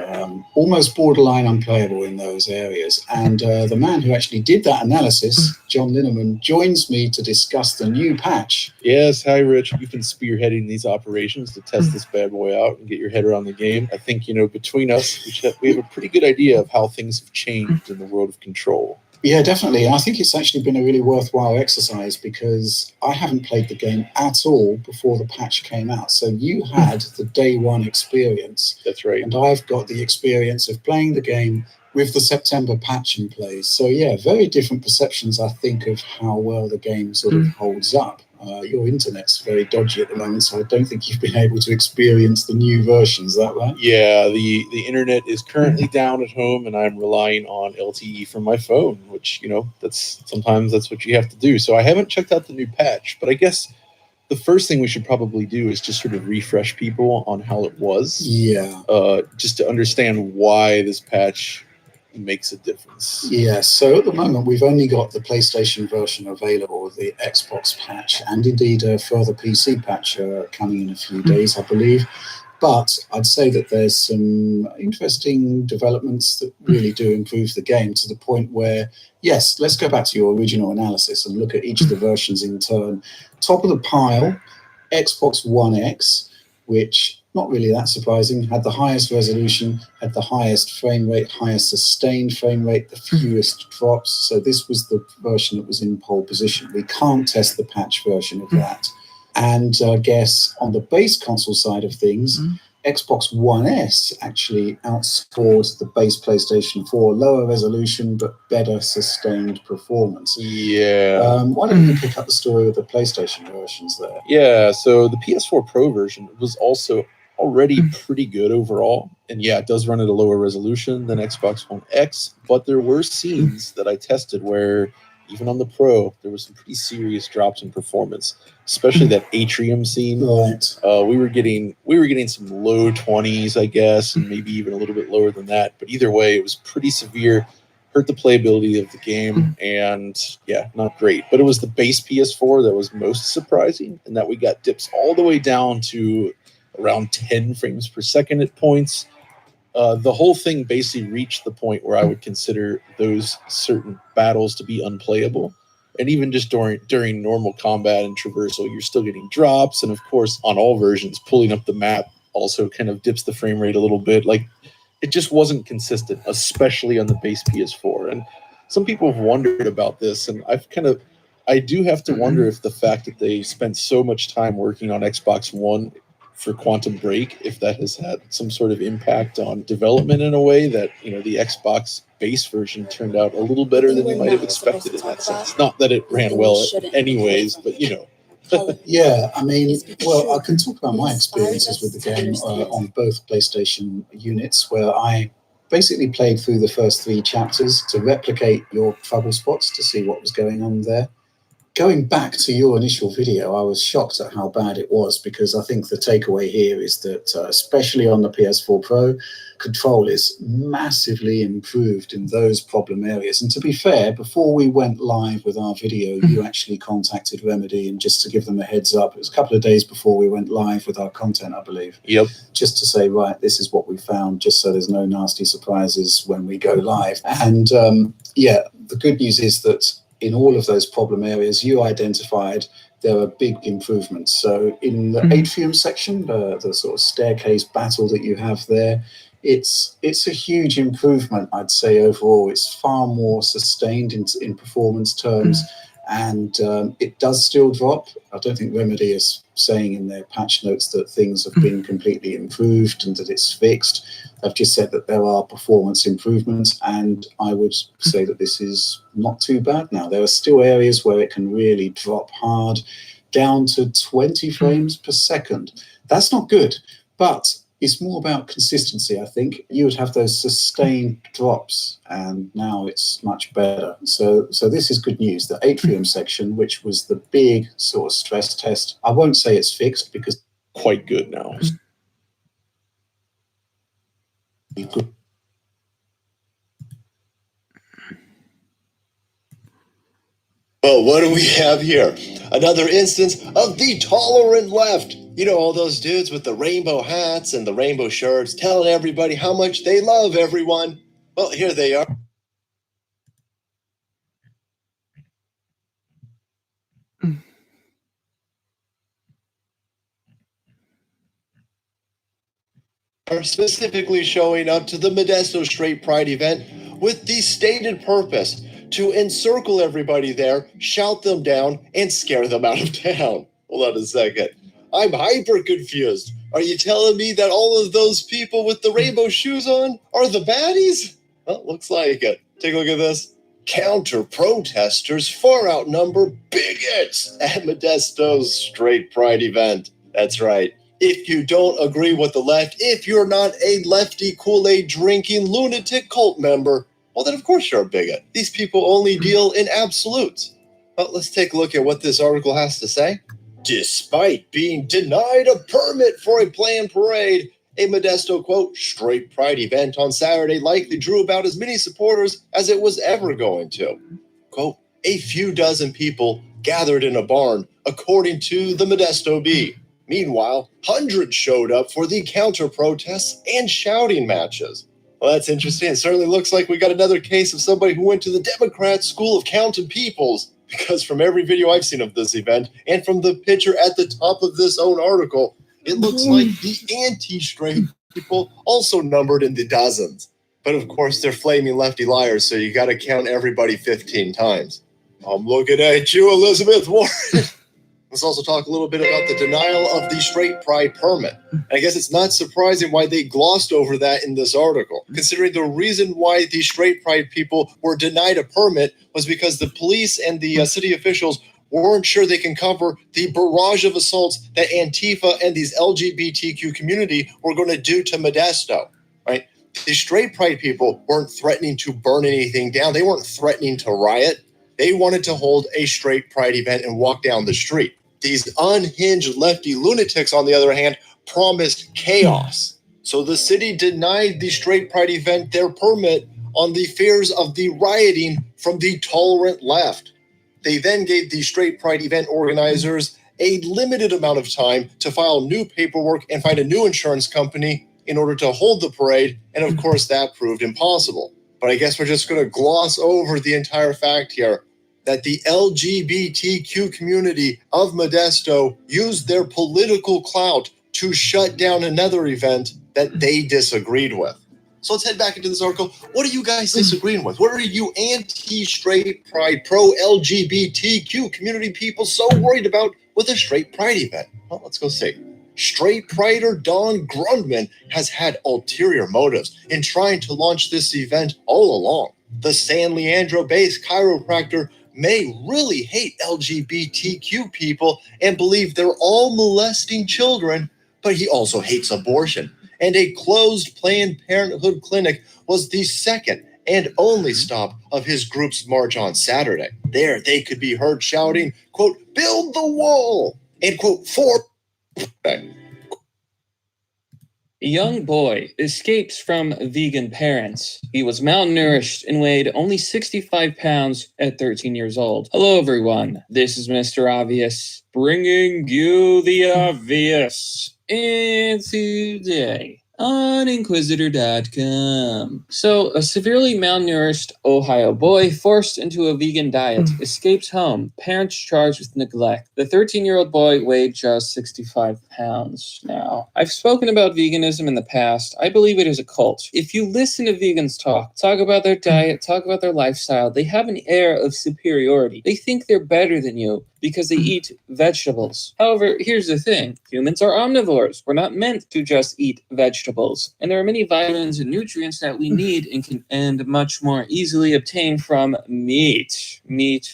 almost borderline unplayable in those areas. And the man who actually did that analysis, John Linneman, joins me to discuss the new patch. Yes, hi Rich. You've been spearheading these operations to test this bad boy out and get your head around the game. I think, between us, we have a pretty good idea of how things have changed in the world of Control. Yeah, definitely. And I think it's actually been a really worthwhile exercise because I haven't played the game at all before the patch came out. So you had the day one experience. That's right. And I've got the experience of playing the game with the September patch in place. So yeah, very different perceptions, I think, of how well the game sort of holds up. Your internet's very dodgy at the moment, so I don't think you've been able to experience the new version. Is that right? Yeah, the internet is currently down at home, and I'm relying on LTE from my phone, which, sometimes that's what you have to do. So I haven't checked out the new patch, but I guess the first thing we should probably do is just sort of refresh people on how it was. Yeah. Just to understand why this patch makes a difference. Yeah, so at the moment we've only got the PlayStation version available, the Xbox patch, and indeed a further PC patch coming in a few days, I believe. But I'd say that there's some interesting developments that really do improve the game to the point where, yes, let's go back to your original analysis and look at each of the versions in turn. Top of the pile, Xbox One X, which, not really that surprising, had the highest resolution, had the highest frame rate, highest sustained frame rate, the fewest drops. So this was the version that was in pole position. We can't test the patch version of that. And I guess on the base console side of things, Xbox One S actually outscored the base PlayStation 4, lower resolution but better sustained performance. Yeah. Why don't you pick up the story with the PlayStation versions there? Yeah, so the PS4 Pro version was also already pretty good overall. And yeah, it does run at a lower resolution than Xbox One X, but there were scenes that I tested where even on the Pro, there was some pretty serious drops in performance, especially that atrium scene. Right. We were getting some low 20s, I guess, and maybe even a little bit lower than that. But either way, it was pretty severe, hurt the playability of the game, and yeah, not great. But it was the base PS4 that was most surprising, and that we got dips all the way down to around 10 frames per second at points. The whole thing basically reached the point where I would consider those certain battles to be unplayable. And even just during normal combat and traversal, you're still getting drops. And of course, on all versions, pulling up the map also kind of dips the frame rate a little bit. Like, it just wasn't consistent, especially on the base PS4. And some people have wondered about this, and I do have to wonder if the fact that they spent so much time working on Xbox One for Quantum Break, if that has had some sort of impact on development in a way that, the Xbox base version turned out a little better than you might have expected in that sense. Not that it ran well anyways, but Yeah, I mean, well, I can talk about my experiences with the game on both PlayStation units, where I basically played through the first 3 chapters to replicate your trouble spots to see what was going on there. Going back to your initial video, I was shocked at how bad it was, because I think the takeaway here is that, especially on the PS4 Pro, control is massively improved in those problem areas. And to be fair, before we went live with our video, you actually contacted Remedy, and just to give them a heads up, it was a couple of days before we went live with our content, I believe. Yep. Just to say, right, this is what we found, just so there's no nasty surprises when we go live. And yeah, the good news is that in all of those problem areas you identified, there are big improvements. So in the atrium section, the sort of staircase battle that you have there, it's a huge improvement, I'd say, overall. It's far more sustained in performance terms, and it does still drop. I don't think Remedy is saying in their patch notes that things have been completely improved and that it's fixed. I've just said that there are performance improvements, and I would say that this is not too bad now. There are still areas where it can really drop hard, down to 20 frames per second. That's not good, but it's more about consistency, I think. You would have those sustained drops, and now it's much better. So this is good news. The atrium section, which was the big sort of stress test, I won't say it's fixed, because quite good now. Well, what do we have here? Another instance of the tolerant left. You know, all those dudes with the rainbow hats and the rainbow shirts telling everybody how much they love everyone. Well, here they are. Are specifically showing up to the Modesto Straight Pride event with the stated purpose to encircle everybody there, shout them down, and scare them out of town. Hold on a second. I'm hyper confused. Are you telling me that all of those people with the rainbow shoes on are the baddies? Well, looks like it. Take a look at this. Counter-protesters far outnumber bigots at Modesto's Straight Pride event. That's right. If you don't agree with the left, if you're not a lefty Kool-Aid drinking lunatic cult member, well, then of course you're a bigot. These people only deal in absolutes. Well, let's take a look at what this article has to say. Despite being denied a permit for a planned parade, a Modesto, quote, Straight Pride event on Saturday likely drew about as many supporters as it was ever going to. Quote, a few dozen people gathered in a barn, according to the Modesto Bee. Meanwhile, hundreds showed up for the counter-protests and shouting matches. Well, that's interesting. It certainly looks like we got another case of somebody who went to the Democrat School of Counting Peoples, because from every video I've seen of this event, and from the picture at the top of this own article, it looks like the anti-straight people also numbered in the dozens. But of course, they're flaming lefty liars, so you got to count everybody 15 times. I'm looking at you, Elizabeth Warren. Let's also talk a little bit about the denial of the Straight Pride permit. And I guess it's not surprising why they glossed over that in this article, considering the reason why the Straight Pride people were denied a permit was because the police and the city officials weren't sure they can cover the barrage of assaults that Antifa and these LGBTQ community were going to do to Modesto, right? The Straight Pride people weren't threatening to burn anything down. They weren't threatening to riot. They wanted to hold a Straight Pride event and walk down the street. These unhinged lefty lunatics, on the other hand, promised chaos. So the city denied the Straight Pride event their permit on the fears of the rioting from the tolerant left. They then gave the Straight Pride event organizers a limited amount of time to file new paperwork and find a new insurance company in order to hold the parade, and of course that proved impossible. But I guess we're just going to gloss over the entire fact here. that the LGBTQ community of Modesto used their political clout to shut down another event that they disagreed with. So let's head back into this article. What are you guys disagreeing with? What are you anti-straight pride, pro-LGBTQ community people so worried about with a straight pride event? Well, let's go see. Straight prider Don Grundman has had ulterior motives in trying to launch this event all along. The San Leandro-based chiropractor may really hate LGBTQ people and believe they're all molesting children, but he also hates abortion. And a closed Planned Parenthood clinic was the second and only stop of his group's march on Saturday. There, they could be heard shouting, quote, "Build the wall," and quote, "For..." A young boy escapes from vegan parents. He was malnourished and weighed only 65 pounds at 13 years old. Hello, everyone. This is Mr. Obvious, bringing you the obvious. And today on Inquisitor.com. So, a severely malnourished Ohio boy forced into a vegan diet escapes home, parents charged with neglect. The 13-year-old boy weighed just 65 pounds. Now, I've spoken about veganism in the past. I believe it is a cult. If you listen to vegans talk about their diet, talk about their lifestyle, they have an air of superiority. They think they're better than you because they eat vegetables. However, here's the thing. Humans are omnivores. We're not meant to just eat vegetables. And there are many vitamins and nutrients that we need and much more easily obtain from meat,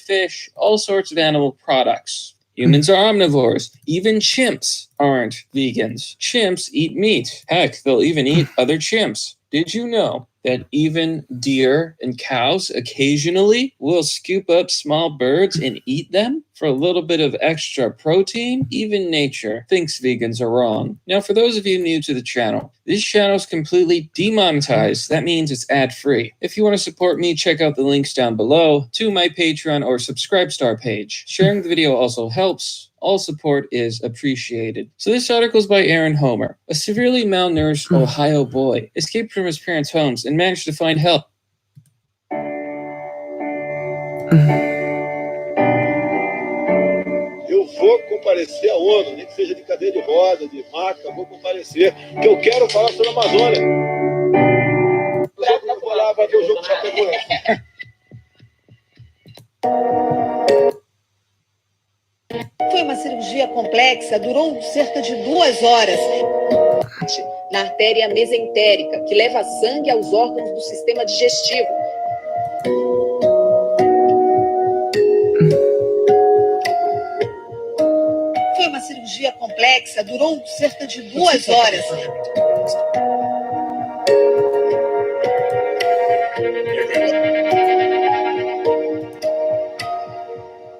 fish, all sorts of animal products. Humans are omnivores. Even chimps aren't vegans. Chimps eat meat. Heck, they'll even eat other chimps. Did you know that even deer and cows occasionally will scoop up small birds and eat them for a little bit of extra protein? Even nature thinks vegans are wrong. Now, for those of you new to the channel, this channel is completely demonetized. That means it's ad-free. If you want to support me, check out the links down below to my Patreon or Subscribestar page. Sharing the video also helps. All support is appreciated. So this article is by Aaron Homer. A severely malnourished Ohio boy escaped from his parents' homes and managed to find help. Eu vou comparecer à ONU, nem que seja de cadeira de roda, de maca, vou comparecer, que eu quero falar sobre a Amazônia. Eu vou lá para ver o jogo de Chapecoense. Foi uma cirurgia complexa, durou cerca de 2 horas. Na artéria mesentérica, que leva sangue aos órgãos do sistema digestivo. Foi uma cirurgia complexa, durou cerca de 2 horas.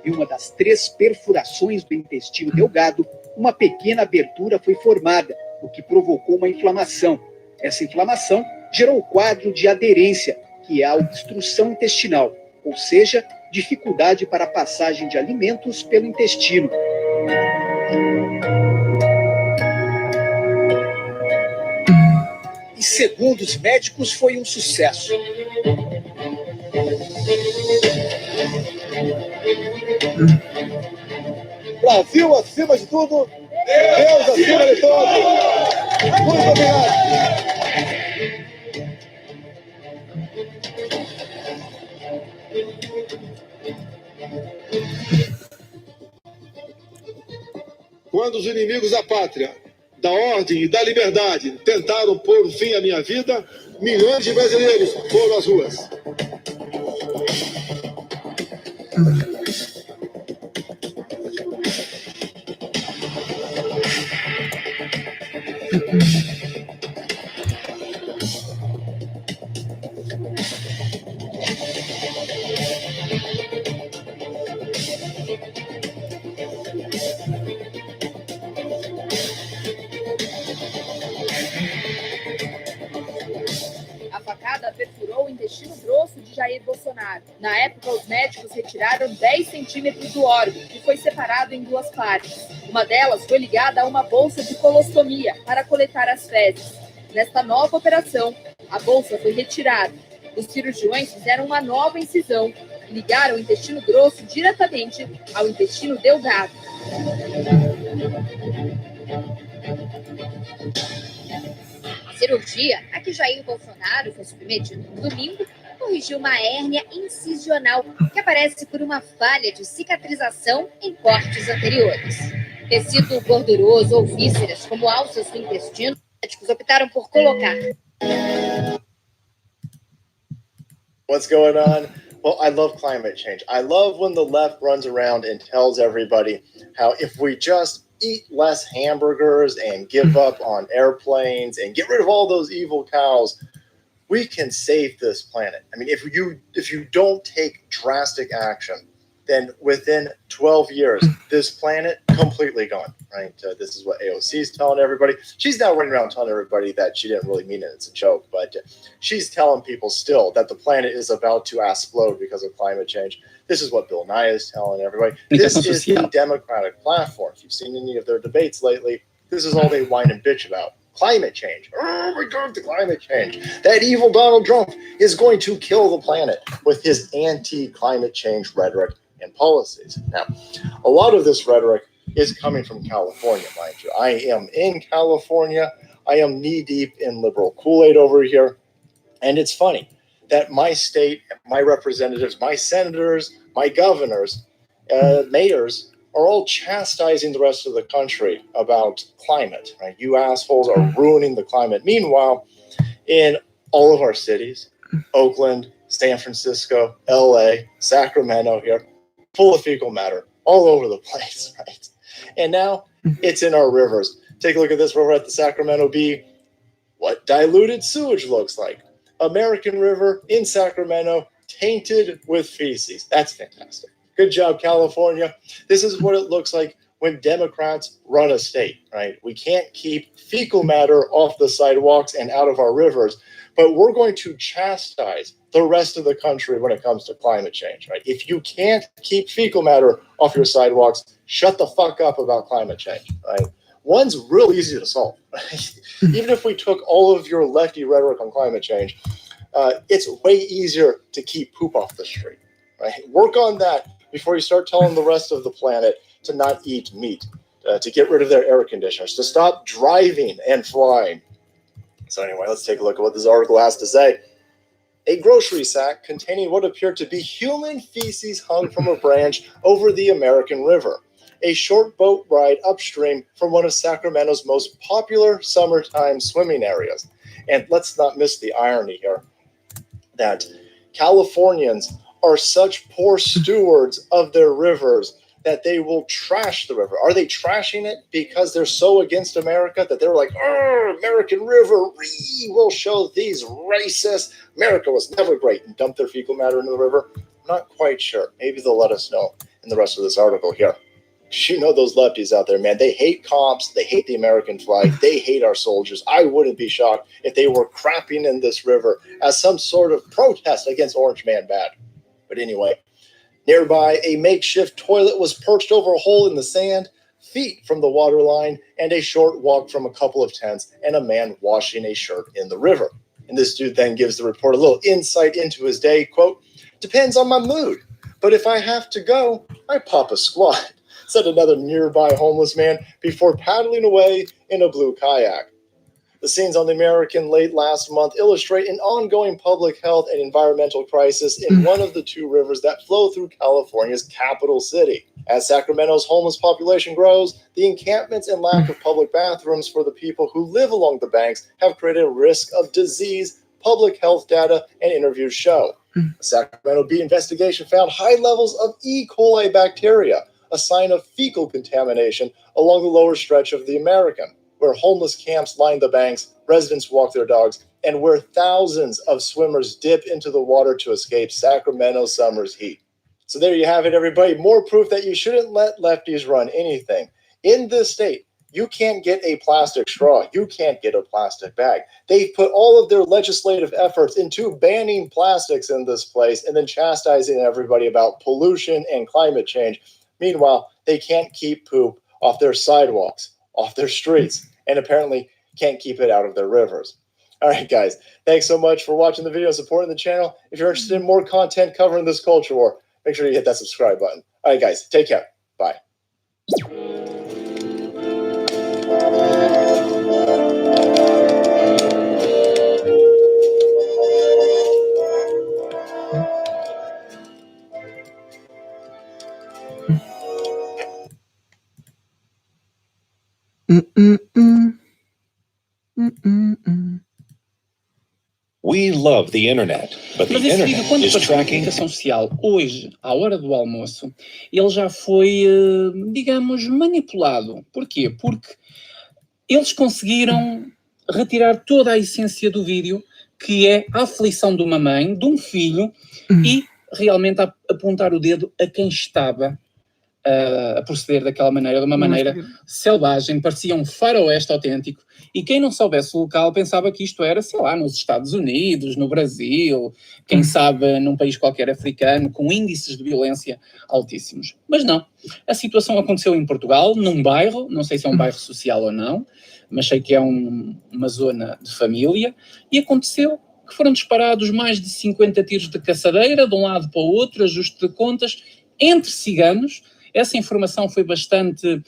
Em uma das 3 perfurações do intestino delgado, uma pequena abertura foi formada, o que provocou uma inflamação. Essa inflamação gerou o quadro de aderência, que é a obstrução intestinal, ou seja, dificuldade para a passagem de alimentos pelo intestino. E segundo os médicos, foi um sucesso. Brasil acima de tudo, Deus acima de todos. Muito obrigado. Quando os inimigos da pátria, da ordem e da liberdade tentaram pôr fim à minha vida, milhões de brasileiros foram às ruas. A facada perfurou o intestino grosso de Jair Bolsonaro. Na época, os médicos retiraram 10 centímetros do órgão, que foi separado em 2 partes. Uma delas foi ligada a uma bolsa de colostomia para coletar as fezes. Nesta nova operação, a bolsa foi retirada. Os cirurgiões fizeram uma nova incisão ligar o intestino grosso diretamente ao intestino delgado. A cirurgia a que Jair Bolsonaro foi submetido no domingo corrigiu uma hérnia incisional que aparece por uma falha de cicatrização em cortes anteriores. Tecido gorduroso ou vísceras, como alças do intestino, os médicos optaram por colocar. What's going on? Well, I love climate change. I love when the left runs around and tells everybody how if we just eat less hamburgers and give up on airplanes and get rid of all those evil cows, we can save this planet. I mean, if you don't take drastic action, then within 12 years, this planet completely gone, right? This is what AOC is telling everybody. She's now running around telling everybody that she didn't really mean it. It's a joke, but she's telling people still that the planet is about to explode because of climate change. This is what Bill Nye is telling everybody. This is the Democratic platform. If you've seen any of their debates lately, this is all they whine and bitch about. Climate change. Oh my God, the climate change. That evil Donald Trump is going to kill the planet with his anti-climate change rhetoric and policies. Now, a lot of this rhetoric is coming from California, mind you. I am in California. I am knee-deep in liberal Kool-Aid over here. And it's funny that my state, my representatives, my senators, my governors, mayors, are all chastising the rest of the country about climate, right? You assholes are ruining the climate. Meanwhile, in all of our cities, Oakland, San Francisco, LA, Sacramento here, full of fecal matter all over the place, right? And now it's in our rivers. Take a look at this river at the Sacramento Bee. What diluted sewage looks like. American River in Sacramento, tainted with feces. That's fantastic. Good job, California. This is what it looks like when Democrats run a state, right? We can't keep fecal matter off the sidewalks and out of our rivers, but we're going to chastise the rest of the country when it comes to climate change, right? If you can't keep fecal matter off your sidewalks, shut the fuck up about climate change, right? One's real easy to solve, right? Even if we took all of your lefty rhetoric on climate change, it's way easier to keep poop off the street, right? Work on that before you start telling the rest of the planet to not eat meat, to get rid of their air conditioners, to stop driving and flying. So anyway, let's take a look at what this article has to say. A grocery sack containing what appeared to be human feces hung from a branch over the American River, a short boat ride upstream from one of Sacramento's most popular summertime swimming areas. And let's not miss the irony here that Californians are such poor stewards of their rivers that they will trash the river. Are they trashing it because they're so against America that they're like, oh, American River, we will show these racists. America was never great, and dump their fecal matter into the river? I'm not quite sure. Maybe they'll let us know in the rest of this article here. You know those lefties out there, man. They hate cops. They hate the American flag. They hate our soldiers. I wouldn't be shocked if they were crapping in this river as some sort of protest against Orange Man Bad. But anyway, nearby, a makeshift toilet was perched over a hole in the sand, feet from the water line, and a short walk from a couple of tents, and a man washing a shirt in the river. And this dude then gives the report a little insight into his day. Quote, depends on my mood, but if I have to go, I pop a squat, said another nearby homeless man before paddling away in a blue kayak. The scenes on the American late last month illustrate an ongoing public health and environmental crisis in one of the two rivers that flow through California's capital city. As Sacramento's homeless population grows, the encampments and lack of public bathrooms for the people who live along the banks have created a risk of disease, public health data and interviews show. A Sacramento Bee investigation found high levels of E. coli bacteria, a sign of fecal contamination along the lower stretch of the American, where homeless camps line the banks, residents walk their dogs, and where thousands of swimmers dip into the water to escape Sacramento's summer's heat. So there you have it, everybody. More proof that you shouldn't let lefties run anything. In this state, you can't get a plastic straw. You can't get a plastic bag. They've put all of their legislative efforts into banning plastics in this place and then chastising everybody about pollution and climate change. Meanwhile, they can't keep poop off their sidewalks, off their streets, and apparently can't keep it out of their rivers. All right, guys. Thanks so much for watching the video, supporting the channel. If you're interested in more content covering this culture war, make sure you hit that subscribe button. All right, guys. Take care. Bye. We love the internet, but the Mas esse vídeo, internet quando is apareceu a tracking. comunicação social, hoje, à hora do almoço, ele já foi, digamos, manipulado. Porquê? Porque eles conseguiram retirar toda a essência do vídeo, que é a aflição de uma mãe, de um filho, e realmente apontar o dedo a quem estava a proceder daquela maneira, de uma maneira selvagem, parecia um faroeste autêntico, e quem não soubesse o local pensava que isto era, sei lá, nos Estados Unidos, no Brasil, quem sabe num país qualquer africano, com índices de violência altíssimos. Mas não, a situação aconteceu em Portugal, num bairro, não sei se é um bairro social ou não, mas sei que é uma zona de família, e aconteceu que foram disparados mais de 50 tiros de caçadeira, de um lado para o outro, ajuste de contas, entre ciganos. Essa informação foi bastante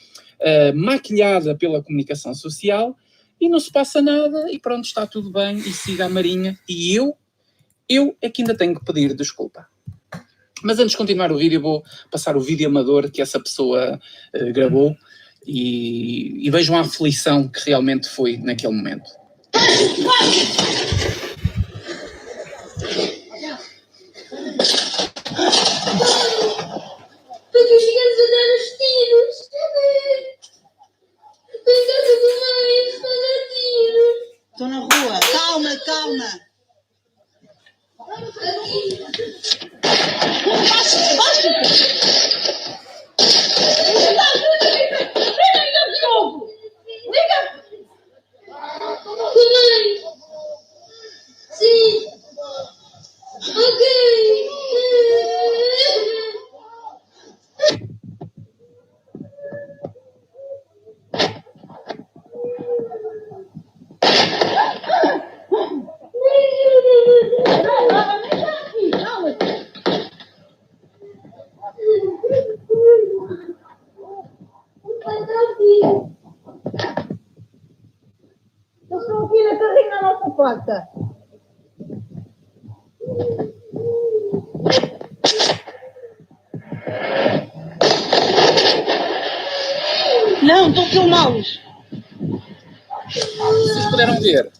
maquilhada pela comunicação social e não se passa nada e pronto, está tudo bem e siga a marinha. E eu é que ainda tenho que pedir desculpa. Mas antes de continuar o vídeo, vou passar o vídeo amador que essa pessoa gravou e vejam a aflição que realmente foi naquele momento. Porque os gigantes a dar os tiros. Em casa do meio, estão a dar tiros. Estou na rua. Calma, calma. Sim. Ok. Eles estão aqui na carrinha na nossa porta. Não, estão filmá-los. Vocês puderam ver,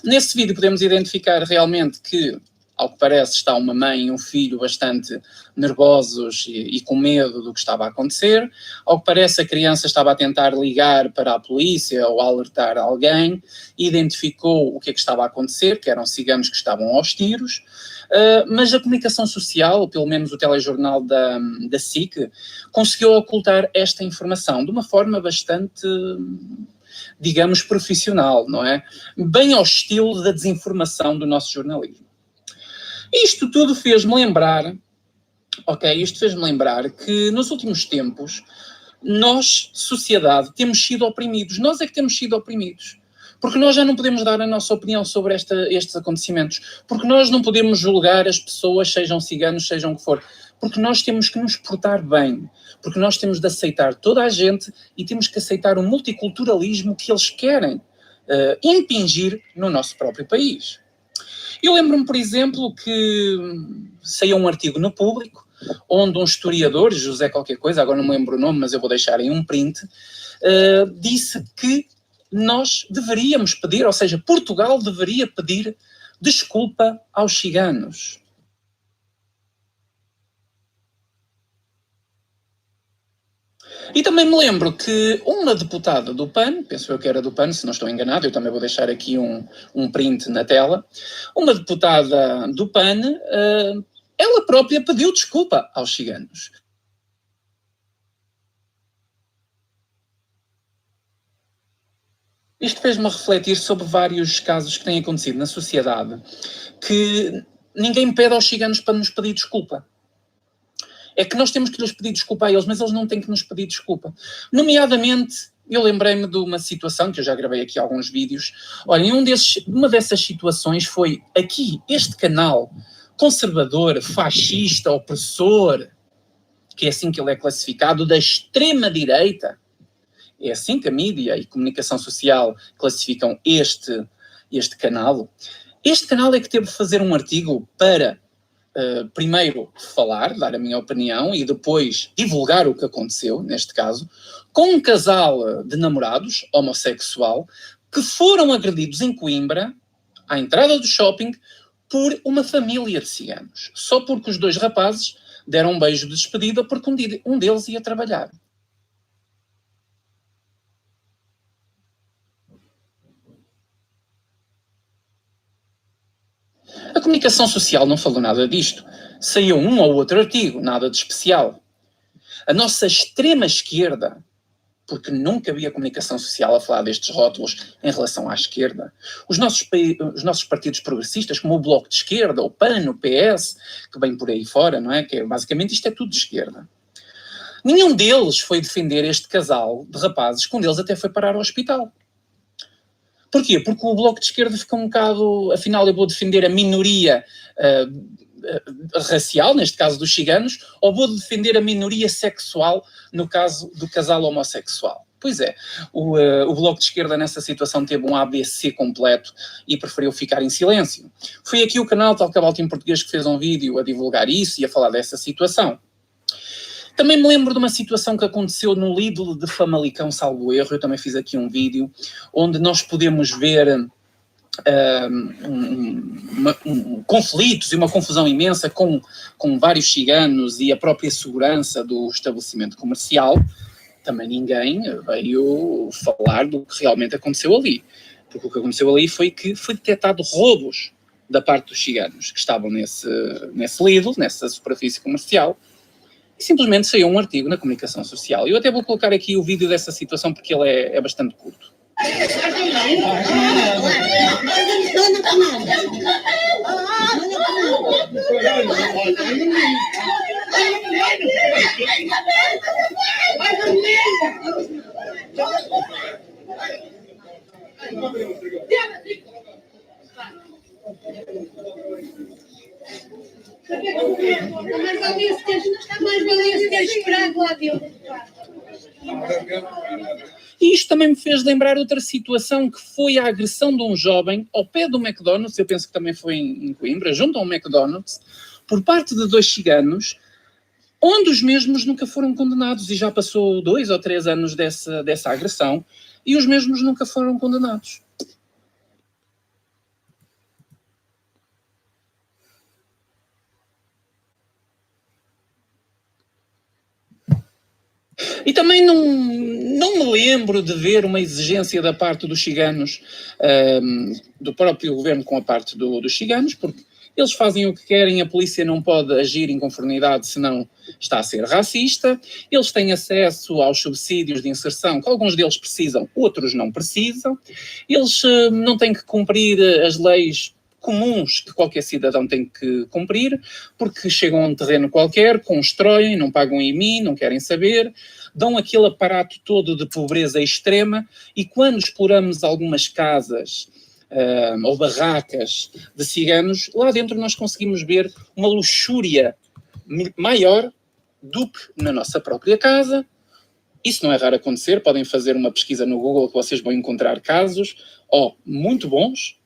nesse vídeo podemos identificar realmente que, ao que parece, está uma mãe e um filho bastante nervosos e com medo do que estava a acontecer. Ao que parece, a criança estava a tentar ligar para a polícia ou alertar alguém, identificou o que é que estava a acontecer, que eram ciganos que estavam aos tiros, mas a comunicação social, pelo menos o telejornal da SIC, conseguiu ocultar esta informação de uma forma bastante, digamos, profissional, não é? Bem ao estilo da desinformação do nosso jornalismo. Isto tudo fez-me lembrar, que nos últimos tempos, nós, sociedade, temos sido oprimidos. Nós é que temos sido oprimidos. Porque nós já não podemos dar a nossa opinião sobre estes acontecimentos. Porque nós não podemos julgar as pessoas, sejam ciganos, sejam o que for. Porque nós temos que nos portar bem. Porque nós temos de aceitar toda a gente e temos que aceitar o multiculturalismo que eles querem impingir no nosso próprio país. Eu lembro-me, por exemplo, que saiu um artigo no Público, onde um historiador, José qualquer coisa, agora não me lembro o nome, mas eu vou deixar em um print, disse que nós deveríamos pedir, ou seja, Portugal deveria pedir desculpa aos ciganos. E também me lembro que uma deputada do PAN, penso eu que era do PAN, se não estou enganado, eu também vou deixar aqui um print na tela, uma deputada do PAN, ela própria pediu desculpa aos ciganos. Isto fez-me refletir sobre vários casos que têm acontecido na sociedade, que ninguém pede aos ciganos para nos pedir desculpa. É que nós temos que lhes pedir desculpa a eles, mas eles não têm que nos pedir desculpa. Nomeadamente eu lembrei-me de uma situação, que eu já gravei aqui alguns vídeos. Olha, uma dessas situações foi aqui, este canal conservador, fascista, opressor, que é assim que ele é classificado, da extrema-direita. É assim que a mídia e comunicação social classificam este canal. Este canal é que teve de fazer um artigo para, primeiro, dar a minha opinião e depois divulgar o que aconteceu, neste caso, com um casal de namorados, homossexual, que foram agredidos em Coimbra, à entrada do shopping, por uma família de ciganos. Só porque os dois rapazes deram um beijo de despedida porque um deles ia trabalhar. A comunicação social não falou nada disto. Saiu um ou outro artigo, nada de especial. A nossa extrema-esquerda, porque nunca havia comunicação social a falar destes rótulos em relação à esquerda, os nossos partidos progressistas, como o Bloco de Esquerda, o PAN, o PS, que vem por aí fora, não é? Que basicamente isto é tudo de esquerda. Nenhum deles foi defender este casal de rapazes, que um deles até foi parar ao hospital. Porquê? Porque o Bloco de Esquerda fica um bocado, afinal eu vou defender a minoria racial, neste caso dos ciganos, ou vou defender a minoria sexual, no caso do casal homossexual. Pois é, o Bloco de Esquerda nessa situação teve um ABC completo e preferiu ficar em silêncio. Foi aqui o canal Tal Cabalto em Português que fez um vídeo a divulgar isso e a falar dessa situação. Também me lembro de uma situação que aconteceu no Lidl de Famalicão, salvo erro. Eu também fiz aqui um vídeo onde nós podemos ver conflitos e uma confusão imensa com vários ciganos e a própria segurança do estabelecimento comercial. Também ninguém veio falar do que realmente aconteceu ali. Porque o que aconteceu ali foi que foi detectado roubos da parte dos ciganos que estavam nesse Lidl, nessa superfície comercial. E simplesmente saiu um artigo na comunicação social. Eu até vou colocar aqui o vídeo dessa situação porque ele é bastante curto. E isto também me fez lembrar outra situação, que foi a agressão de um jovem ao pé do McDonald's, eu penso que também foi em Coimbra, junto ao McDonald's, por parte de 2 ciganos, onde os mesmos nunca foram condenados, e já passou 2 ou 3 anos dessa agressão, e os mesmos nunca foram condenados. E também não me lembro de ver uma exigência da parte dos ciganos, do próprio governo com a parte dos ciganos, porque eles fazem o que querem, a polícia não pode agir em conformidade, senão está a ser racista. Eles têm acesso aos subsídios de inserção, que alguns deles precisam, outros não precisam. Eles não têm que cumprir as leis comuns que qualquer cidadão tem que cumprir, porque chegam a um terreno qualquer, constroem, não pagam IMI, não querem saber, dão aquele aparato todo de pobreza extrema, e quando exploramos algumas casas ou barracas de ciganos, lá dentro nós conseguimos ver uma luxúria maior do que na nossa própria casa. Isso não é raro acontecer, podem fazer uma pesquisa no Google que vocês vão encontrar casos muito bons.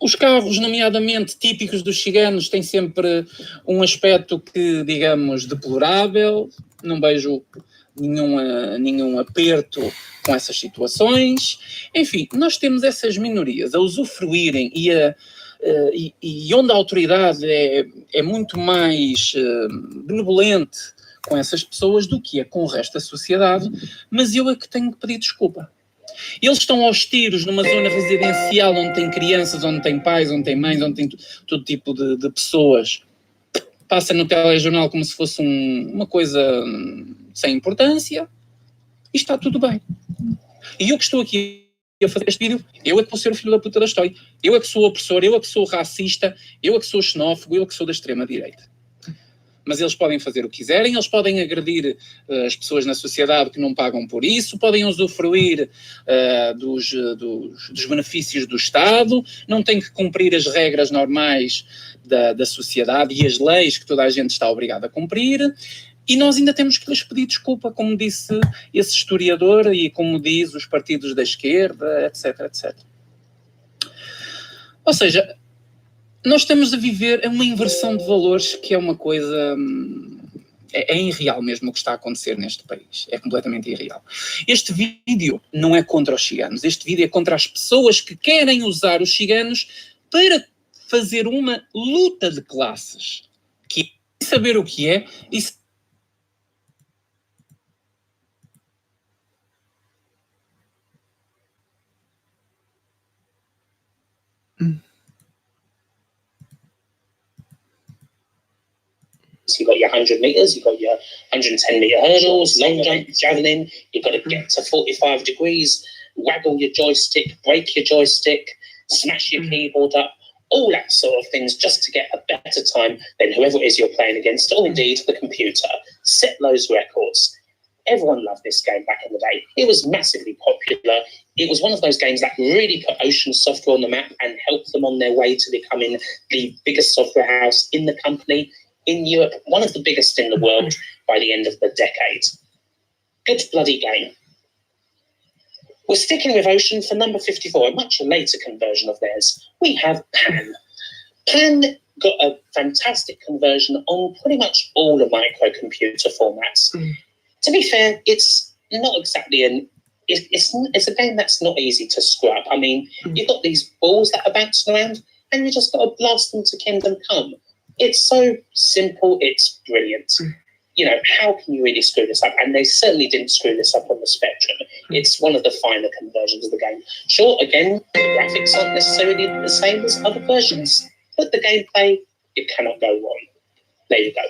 Os carros, nomeadamente típicos dos ciganos, têm sempre um aspecto que, digamos, deplorável. Não vejo nenhum aperto com essas situações. Enfim, nós temos essas minorias a usufruírem e onde a autoridade é muito mais benevolente com essas pessoas do que é com o resto da sociedade, mas eu é que tenho que pedir desculpa. Eles estão aos tiros numa zona residencial onde tem crianças, onde tem pais, onde tem mães, onde tem todo tipo de pessoas. Passa no telejornal como se fosse uma coisa sem importância e está tudo bem. E eu que estou aqui a fazer este vídeo, eu é que vou ser o filho da puta da história. Eu é que sou opressor, eu é que sou racista, eu é que sou xenófobo, eu é que sou da extrema-direita. mas eles podem fazer o que quiserem, eles podem agredir as pessoas na sociedade que não pagam por isso, podem usufruir dos benefícios do Estado, não têm que cumprir as regras normais da sociedade e as leis que toda a gente está obrigada a cumprir, e nós ainda temos que lhes pedir desculpa, como disse esse historiador e como diz os partidos da esquerda, etc, etc. Ou seja, nós estamos a viver uma inversão de valores que é uma coisa... É irreal mesmo o que está a acontecer neste país. É completamente irreal. Este vídeo não é contra os ciganos. Este vídeo é contra as pessoas que querem usar os ciganos para fazer uma luta de classes. Que é saber o que é e So you've got your 100 metres, you've got your 110 metre hurdles, long jump, javelin, you've got to get to 45 degrees, waggle your joystick, break your joystick, smash your keyboard up, all that sort of things just to get a better time than whoever it is you're playing against, or indeed the computer. Set those records. Everyone loved this game back in the day. It was massively popular. It was one of those games that really put Ocean Software on the map and helped them on their way to becoming the biggest software house in the company. In Europe, one of the biggest in the world by the end of the decade. Good bloody game. We're sticking with Ocean for number 54, a much later conversion of theirs. We have Pan. Pan got a fantastic conversion on pretty much all the microcomputer formats. To be fair, it's not exactly it's a game that's not easy to scrub. I mean, you've got these balls that are bouncing around, and you just got to blast them to Kingdom Come. It's so simple, it's brilliant. You know, how can you really screw this up? And they certainly didn't screw this up on the Spectrum. It's one of the finer conversions of the game. Sure, again, the graphics aren't necessarily the same as other versions, but the gameplay, it cannot go wrong. There you go.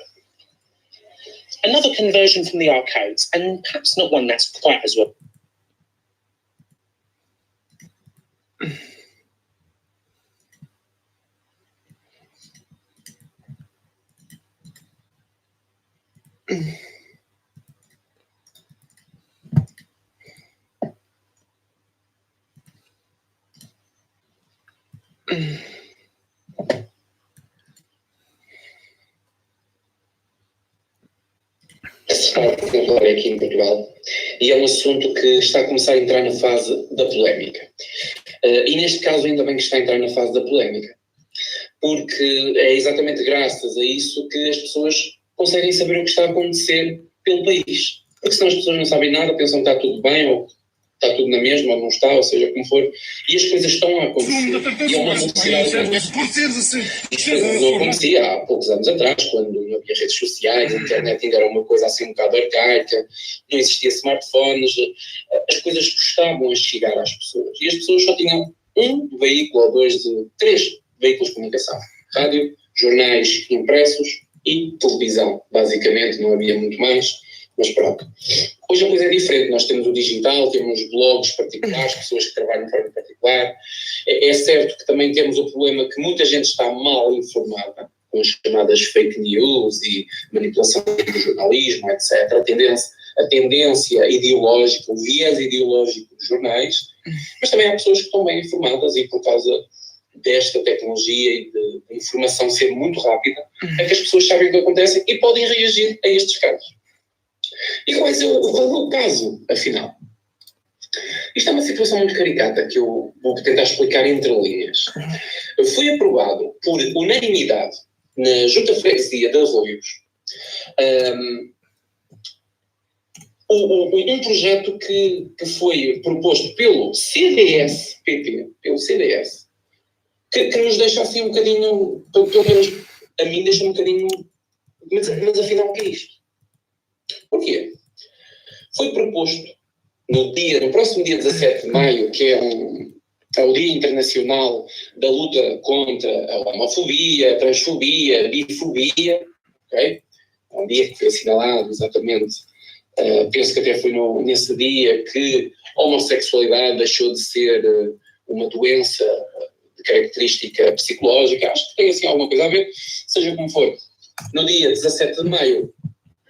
Another conversion from the arcades, and perhaps not one that's quite as well. Aqui em Portugal, e é um assunto que está a começar a entrar na fase da polémica. E neste caso ainda bem que está a entrar na fase da polémica, porque é exatamente graças a isso que as pessoas conseguem saber o que está a acontecer pelo país. Porque senão as pessoas não sabem nada, pensam que está tudo bem, ou está tudo na mesma, ou não está, ou seja, como for, e as coisas estão a acontecer. E é uma velocidade não acontecia há poucos anos atrás, quando não havia redes sociais, a internet ainda era uma coisa assim um bocado arcaica, não existia smartphones, as coisas custavam a chegar às pessoas. E as pessoas só tinham um veículo ou três veículos de comunicação: rádio, jornais impressos e televisão. Basicamente, não havia muito mais. Mas pronto, hoje a coisa é diferente, nós temos o digital, temos blogs particulares, pessoas que trabalham de forma particular. É certo que também temos o problema que muita gente está mal informada, com as chamadas fake news e manipulação do jornalismo, etc. A tendência ideológica, o viés ideológico dos jornais, mas também há pessoas que estão bem informadas e por causa desta tecnologia e de informação ser muito rápida, é que as pessoas sabem o que acontece e podem reagir a estes casos. E qual é o caso, afinal? Isto é uma situação muito caricata que eu vou tentar explicar entre linhas. Foi aprovado por unanimidade na Junta Freguesia de Arroios um projeto que foi proposto pelo CDS-PP, que nos deixa assim um bocadinho, pelo menos a mim deixa um bocadinho, mas afinal o que é isto? Porquê? Foi proposto no próximo dia 17 de maio, que é o Dia Internacional da Luta contra a Homofobia, a Transfobia, a Bifobia, ok? É um dia que foi assinalado, exatamente. Penso que até foi nesse dia que a homossexualidade deixou de ser uma doença de característica psicológica. Acho que tem assim alguma coisa a ver, seja como for. No dia 17 de maio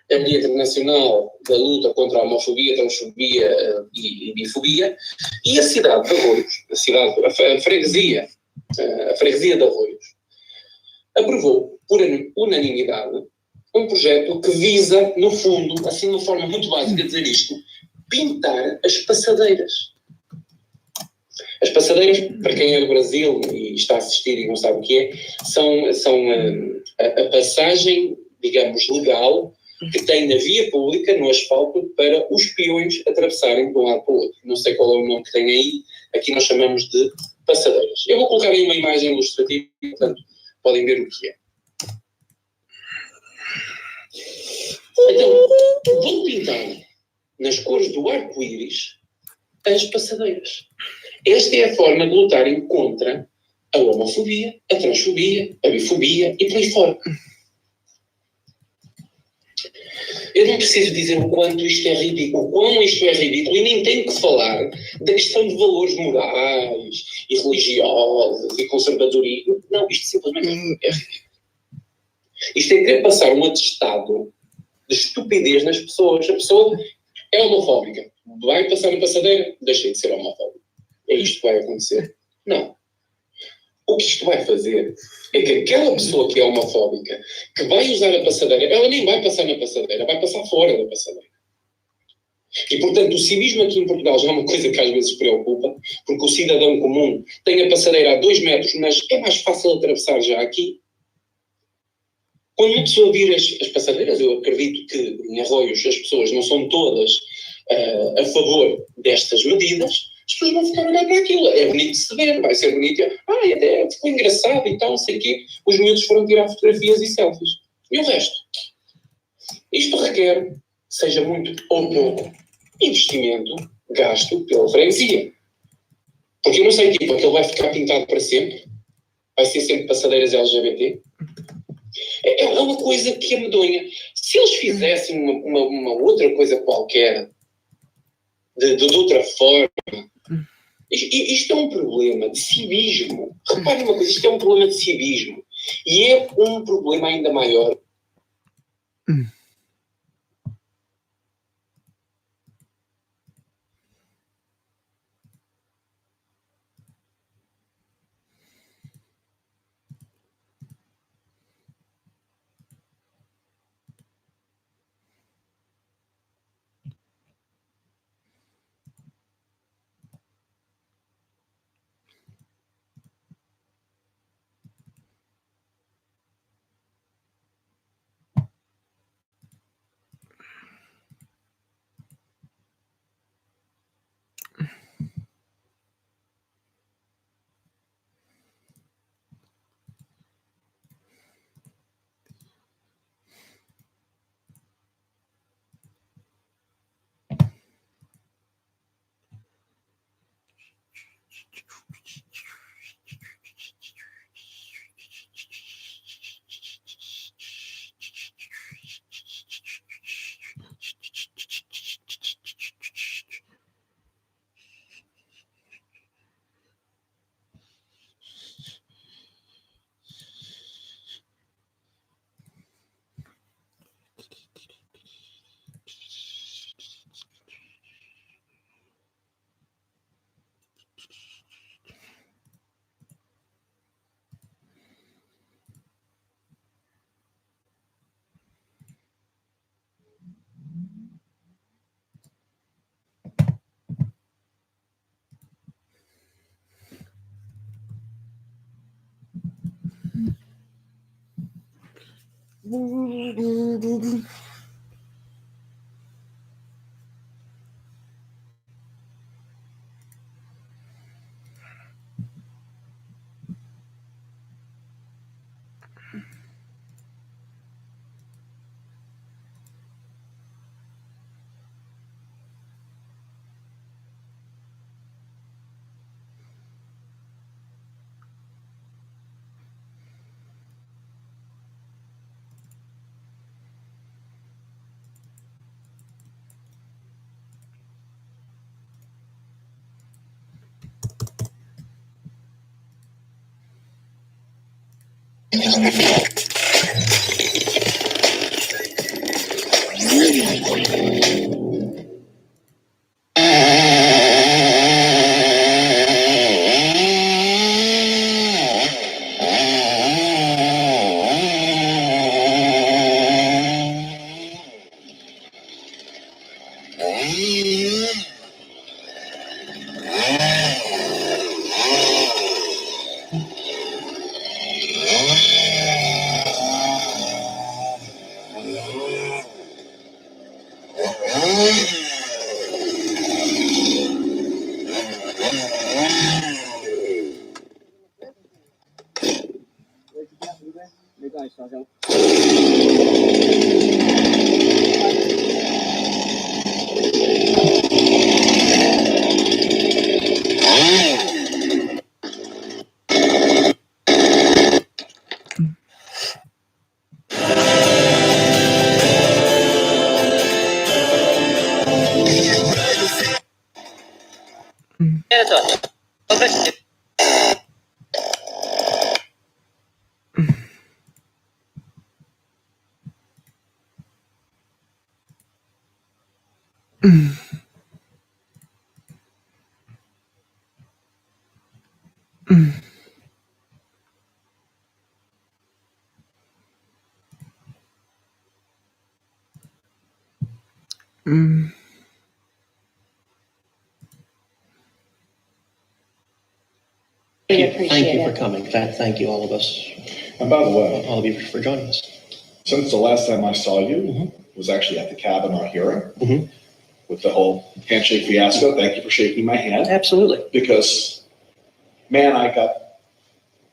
é o Dia Internacional da Luta contra a Homofobia, Transfobia e Bifobia, e a cidade de Arroios, a freguesia de Arroios, aprovou por unanimidade um projeto que visa, no fundo, assim de uma forma muito básica de dizer isto, pintar as passadeiras. As passadeiras, para quem é do Brasil e está a assistir e não sabe o que é, são a passagem, digamos, legal que tem na via pública, no asfalto, para os peões atravessarem de um lado para o outro. Não sei qual é o nome que tem aí, aqui nós chamamos de passadeiras. Eu vou colocar aí uma imagem ilustrativa, portanto, podem ver o que é. Então, vou pintar nas cores do arco-íris as passadeiras. Esta é a forma de lutarem contra a homofobia, a transfobia, a bifobia e por aí fora. Eu não preciso dizer o quanto isto é ridículo, o quão isto é ridículo, e nem tenho que falar da questão de valores morais e religiosos e conservadorismo. Não, isto simplesmente é ridículo. Isto é querer passar um atestado de estupidez nas pessoas. A pessoa é homofóbica. Vai passar na passadeira, deixa de ser homofóbica. É isto que vai acontecer? Não. O que isto vai fazer é que aquela pessoa que é homofóbica, que vai usar a passadeira, ela nem vai passar na passadeira, vai passar fora da passadeira. E, portanto, o civismo aqui em Portugal já é uma coisa que às vezes preocupa, porque o cidadão comum tem a passadeira a 2 metros, mas é mais fácil atravessar já aqui. Quando uma pessoa vir as passadeiras, eu acredito que em Arroios as pessoas não são todas a favor destas medidas, as pessoas vão ficar a olhar para aquilo. É bonito de se ver, vai ser bonito. Até ficou engraçado e tal, não sei o quê. Os miúdos foram tirar fotografias e selfies. E o resto? Isto requer, seja muito ou pouco, investimento gasto pela freguesia. Porque eu não sei, tipo, aquilo vai ficar pintado para sempre? Vai ser sempre passadeiras LGBT? É uma coisa que é medonha. Se eles fizessem uma outra coisa qualquer, de outra forma, isto é um problema de civismo. Reparem uma coisa, isto é um problema de civismo. E é um problema ainda maior. Thank you for coming. Thank you, all of us. And by the way, all of you for joining us. Since the last time I saw you was actually at the Kavanaugh hearing with the whole handshake fiasco. Thank you for shaking my hand. Absolutely. Because, man, I got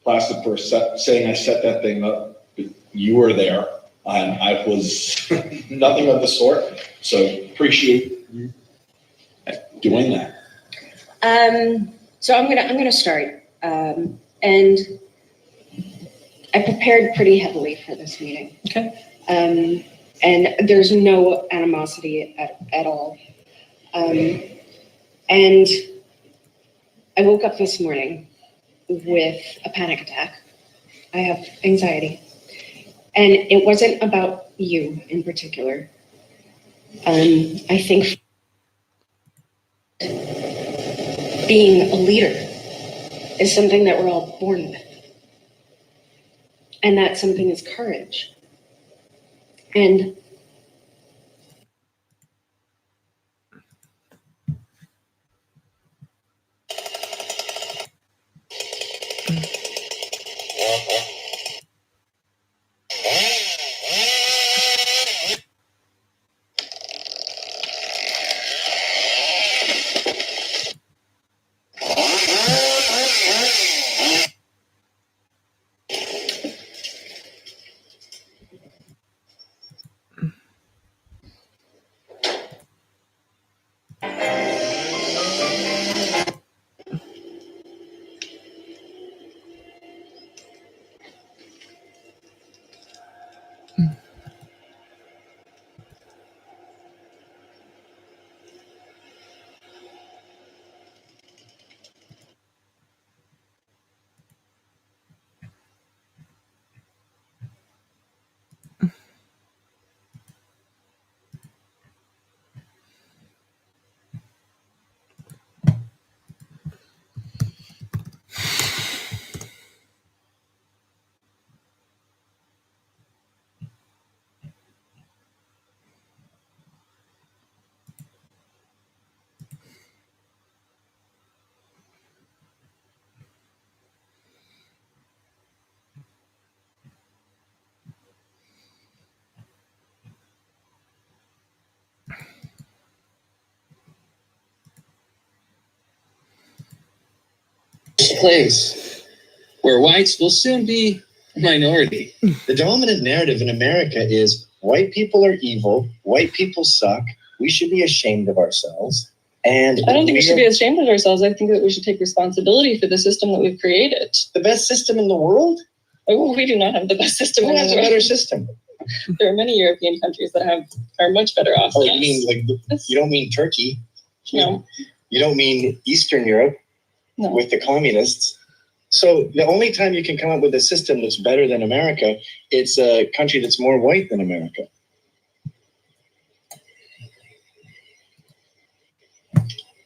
blasted for saying I set that thing up. You were there, and I was nothing of the sort. So appreciate you doing that. So I'm gonna start, and I prepared pretty heavily for this meeting. Okay. And there's no animosity at all. And I woke up this morning with a panic attack. I have anxiety, and it wasn't about you in particular. I think being a leader is something that we're all born with. And that something is courage. And Place where whites will soon be a minority. The dominant narrative in America is white people are evil, white people suck, we should be ashamed of ourselves. And I don't think we should be ashamed of ourselves. I think that we should take responsibility for the system that we've created. The best system in the world? Oh, we do not have the best system. Who has a better system? There are many European countries that are much better off. Oh, you mean you don't mean Turkey? No. You don't mean Eastern Europe? No. With the communists. So the only time you can come up with a system that's better than America, it's a country that's more white than America.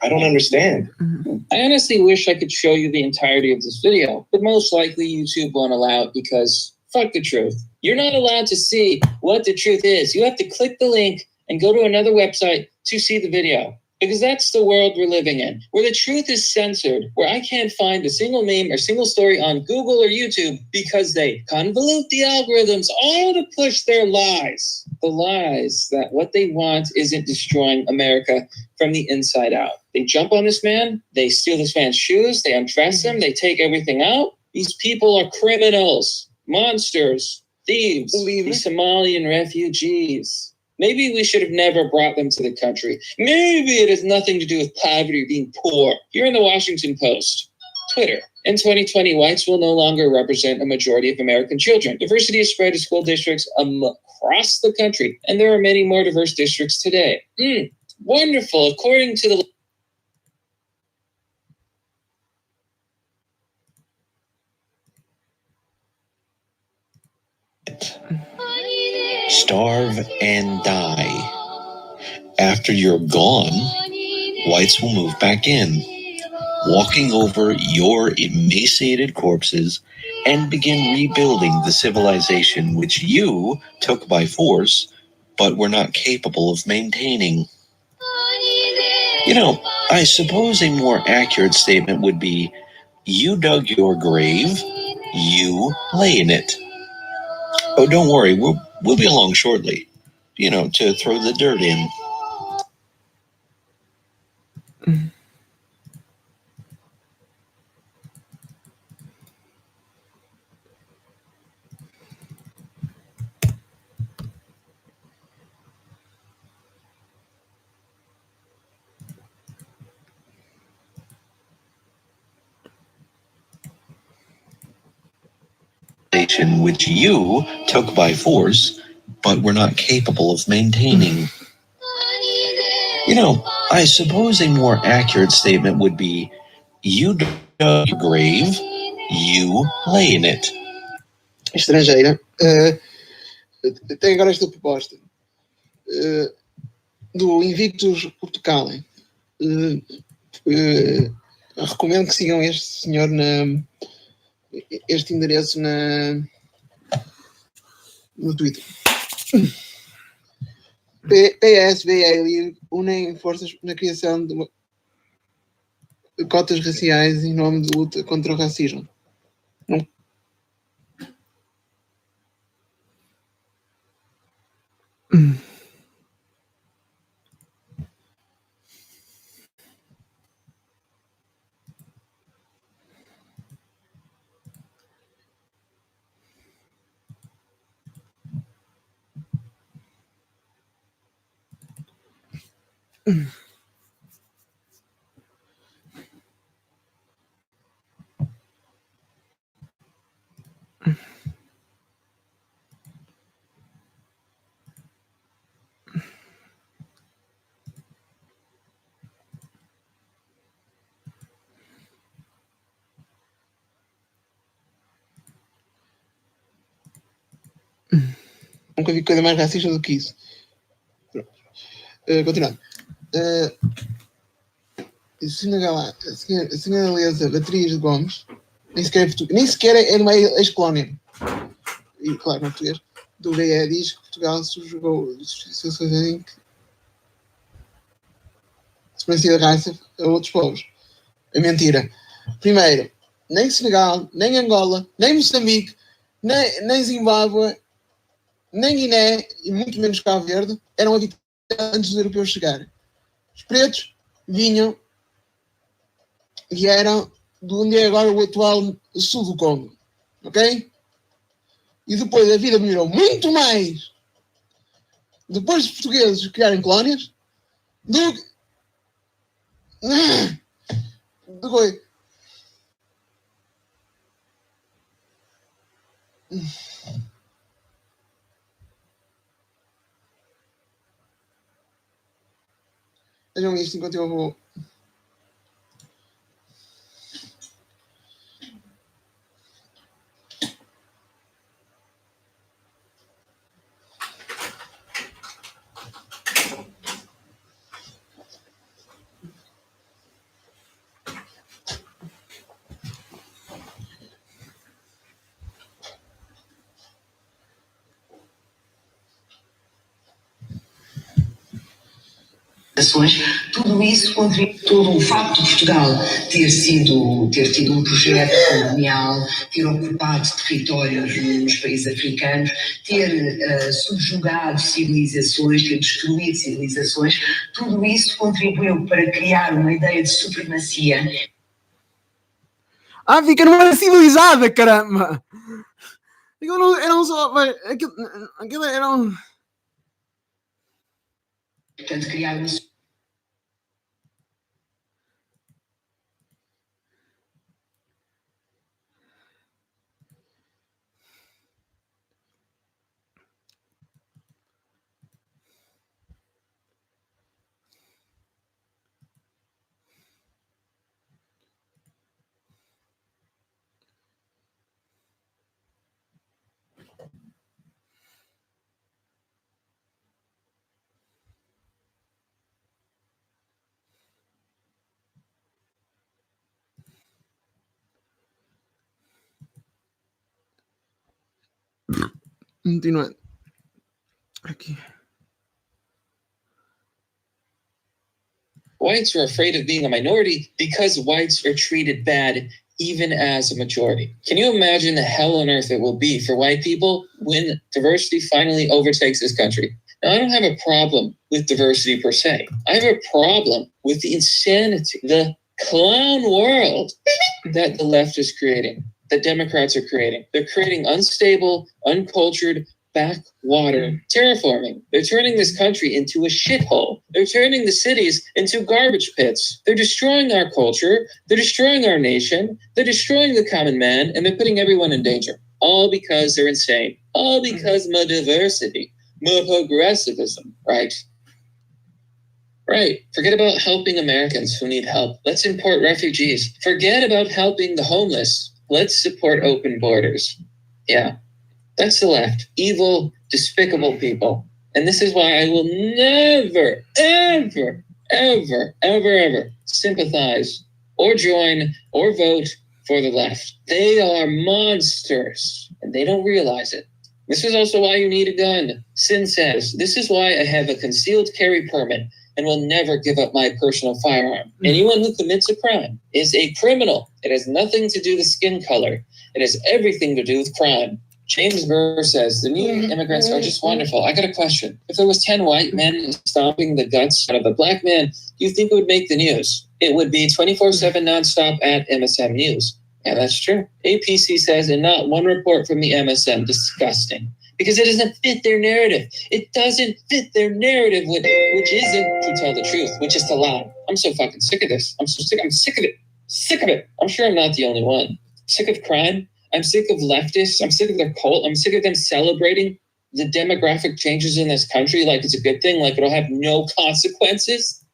I don't understand. I honestly wish I could show you the entirety of this video, but most likely YouTube won't allow it because fuck the truth. You're not allowed to see what the truth is. You have to click the link and go to another website to see the video. Because that's the world we're living in, where the truth is censored, where I can't find a single meme or single story on Google or YouTube because they convolute the algorithms all to push their lies. The lies that what they want isn't destroying America from the inside out. They jump on this man, they steal this man's shoes, they undress him, they take everything out. These people are criminals, monsters, Thieves, the Somalian refugees. Maybe we should have never brought them to the country. Maybe it has nothing to do with poverty or being poor. Here in the Washington Post, Twitter. In 2020, whites will no longer represent a majority of American children. Diversity has spread to school districts across the country, and there are many more diverse districts today. Wonderful. According to the starve and die. After you're gone, whites will move back in, walking over your emaciated corpses and begin rebuilding the civilization which you took by force, but were not capable of maintaining. You know, I suppose a more accurate statement would be, you dug your grave, you lay in it. Oh, don't worry, we'll be along shortly, to throw the dirt in. Which you took by force, but were not capable of maintaining. You know, I suppose a more accurate statement would be, you dug your grave, you lay in it. Estrangeira. Tem agora esta proposta do Invictus Portugal. Recomendo que sigam este senhor este endereço no Twitter. PSVL unem forças na criação de cotas raciais em nome de luta contra o racismo. Nunca vi coisa mais racista do que isso. Continuando. A senhora Elisa Beatriz de Gomes nem sequer é de uma ex-colónia. E, claro, no português, do GE diz que Portugal subjugou em supremacia da raça a outros povos. É mentira. Primeiro, nem Senegal, nem Angola, nem Moçambique, nem Zimbábue, nem Guiné, e muito menos Cabo Verde, eram habitados antes dos europeus chegarem. Os pretos vieram de onde é agora o atual sul do Congo. Ok? E depois a vida melhorou muito mais depois dos portugueses criarem colónias do que... Vejam isto enquanto eu vou... Tudo isso contribui, todo o facto de Portugal ter tido um projeto colonial, ter ocupado territórios nos países africanos, ter subjugado civilizações, ter destruído civilizações, tudo isso contribuiu para criar uma ideia de supremacia. Fica numa civilizada, caramba! não só, mas aquilo era um... Portanto, criar uma... Continuando. Aqui. Whites are afraid of being a minority because whites are treated bad even as a majority. Can you imagine the hell on earth it will be for white people when diversity finally overtakes this country? Now, I don't have a problem with diversity per se. I have a problem with the insanity, the clown world that the left is creating, that Democrats are creating. They're creating unstable, uncultured, backwater terraforming. They're turning this country into a shithole. They're turning the cities into garbage pits. They're destroying our culture. They're destroying our nation. They're destroying the common man, and they're putting everyone in danger. All because they're insane. All because more diversity, more progressivism, right? Right. Forget about helping Americans who need help. Let's import refugees. Forget about helping the homeless. Let's support open borders. Yeah. That's the left. Evil, despicable people. And this is why I will never, ever, ever, ever, ever sympathize or join or vote for the left. They are monsters, and they don't realize it. This is also why you need a gun. Sin says, this is why I have a concealed carry permit and will never give up my personal firearm. Anyone who commits a crime is a criminal. It has nothing to do with skin color. It has everything to do with crime. James Burr says, the new immigrants are just wonderful. I got a question. If there was 10 white men stomping the guts out of a black man, do you think it would make the news? It would be 24/7 nonstop at MSM News. Yeah, that's true. APC says, and not one report from the MSM. Disgusting. Because it doesn't fit their narrative. It doesn't fit their narrative, which isn't to tell the truth, which is to lie. I'm so fucking sick of this. I'm so sick. I'm sick of it. Sick of it. I'm sure I'm not the only one. Sick of crime. I'm sick of leftists. I'm sick of their cult. I'm sick of them celebrating the demographic changes in this country like it's a good thing, like it'll have no consequences.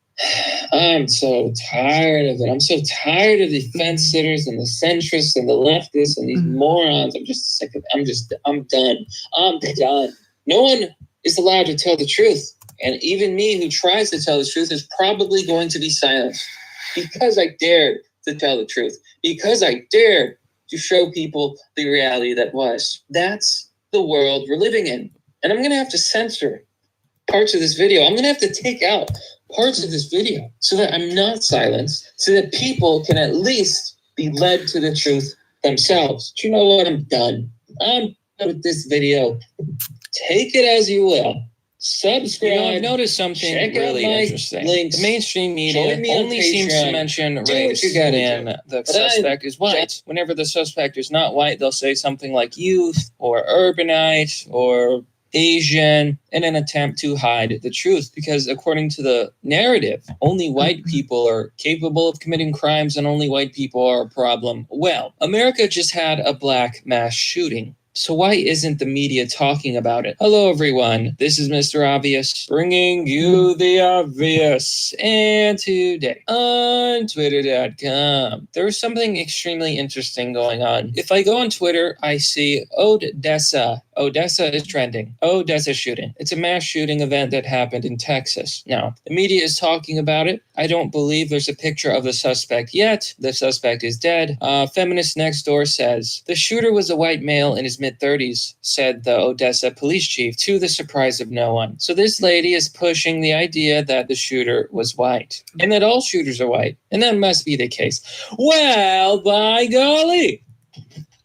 I'm so tired of it. I'm so tired of the fence sitters and the centrists and the leftists and these morons. I'm just sick of it. I'm done. I'm done. No one is allowed to tell the truth. And even me, who tries to tell the truth, is probably going to be silenced because I dared to tell the truth, because I dared to show people the reality that was. That's the world we're living in. And I'm going to have to censor parts of this video. I'm going to have to take out parts of this video so that I'm not silenced, so that people can at least be led to the truth themselves. But you know what? I'm done. I'm done with this video. Take it as you will. Subscribe. You know, I've noticed something really interesting. Links. The mainstream media only seems to mention race when the suspect is white. Whenever the suspect is not white, they'll say something like youth or urbanite or Asian in an attempt to hide the truth. Because according to the narrative, only white people are capable of committing crimes and only white people are a problem. Well, America just had a black mass shooting. So why isn't the media talking about it? Hello, everyone. This is Mr. Obvious, bringing you the obvious. And today on Twitter.com, there's something extremely interesting going on. If I go on Twitter, I see Odessa. Odessa is trending. Odessa shooting. It's a mass shooting event that happened in Texas. Now, the media is talking about it. I don't believe there's a picture of the suspect yet. The suspect is dead. Feminist Next Door says, the shooter was a white male in his mid-30s, said the Odessa police chief, to the surprise of no one. So this lady is pushing the idea that the shooter was white, and that all shooters are white, and that must be the case. Well, by golly,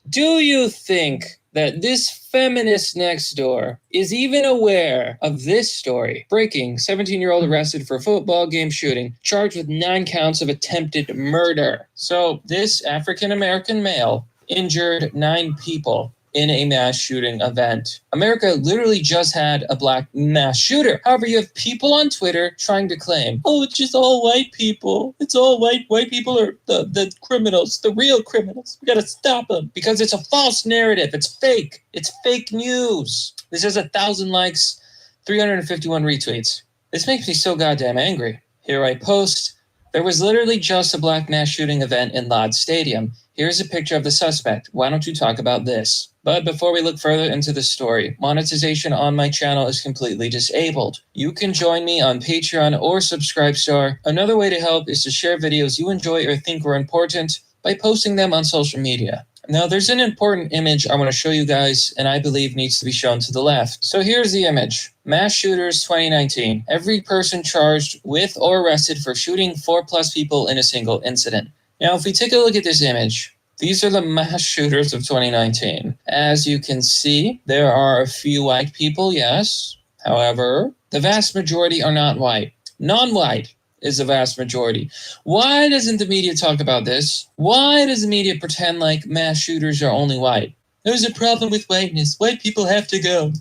do you think that this feminist next door is even aware of this story? Breaking, 17-year-old arrested for a football game shooting, charged with 9 counts of attempted murder. So this African-American male injured 9 people in a mass shooting event. America literally just had a black mass shooter. However, you have people on Twitter trying to claim, oh, it's just all white people. It's all white. White people are the criminals, the real criminals. We gotta stop them because it's a false narrative. It's fake. It's fake news. This has 1,000 likes, 351 retweets. This makes me so goddamn angry. Here I post, there was literally just a black mass shooting event in Lod Stadium. Here's a picture of the suspect. Why don't you talk about this? But before we look further into the story, monetization on my channel is completely disabled. You can join me on Patreon or Subscribestar. Another way to help is to share videos you enjoy or think are important by posting them on social media. Now, there's an important image I want to show you guys, and I believe needs to be shown to the left. So here's the image. Mass shooters 2019. Every person charged with or arrested for shooting 4+ people in a single incident. Now, if we take a look at this image, these are the mass shooters of 2019. As you can see, there are a few white people, yes. However, the vast majority are not white. Non-white is the vast majority. Why doesn't the media talk about this? Why does the media pretend like mass shooters are only white? There's a problem with whiteness. White people have to go.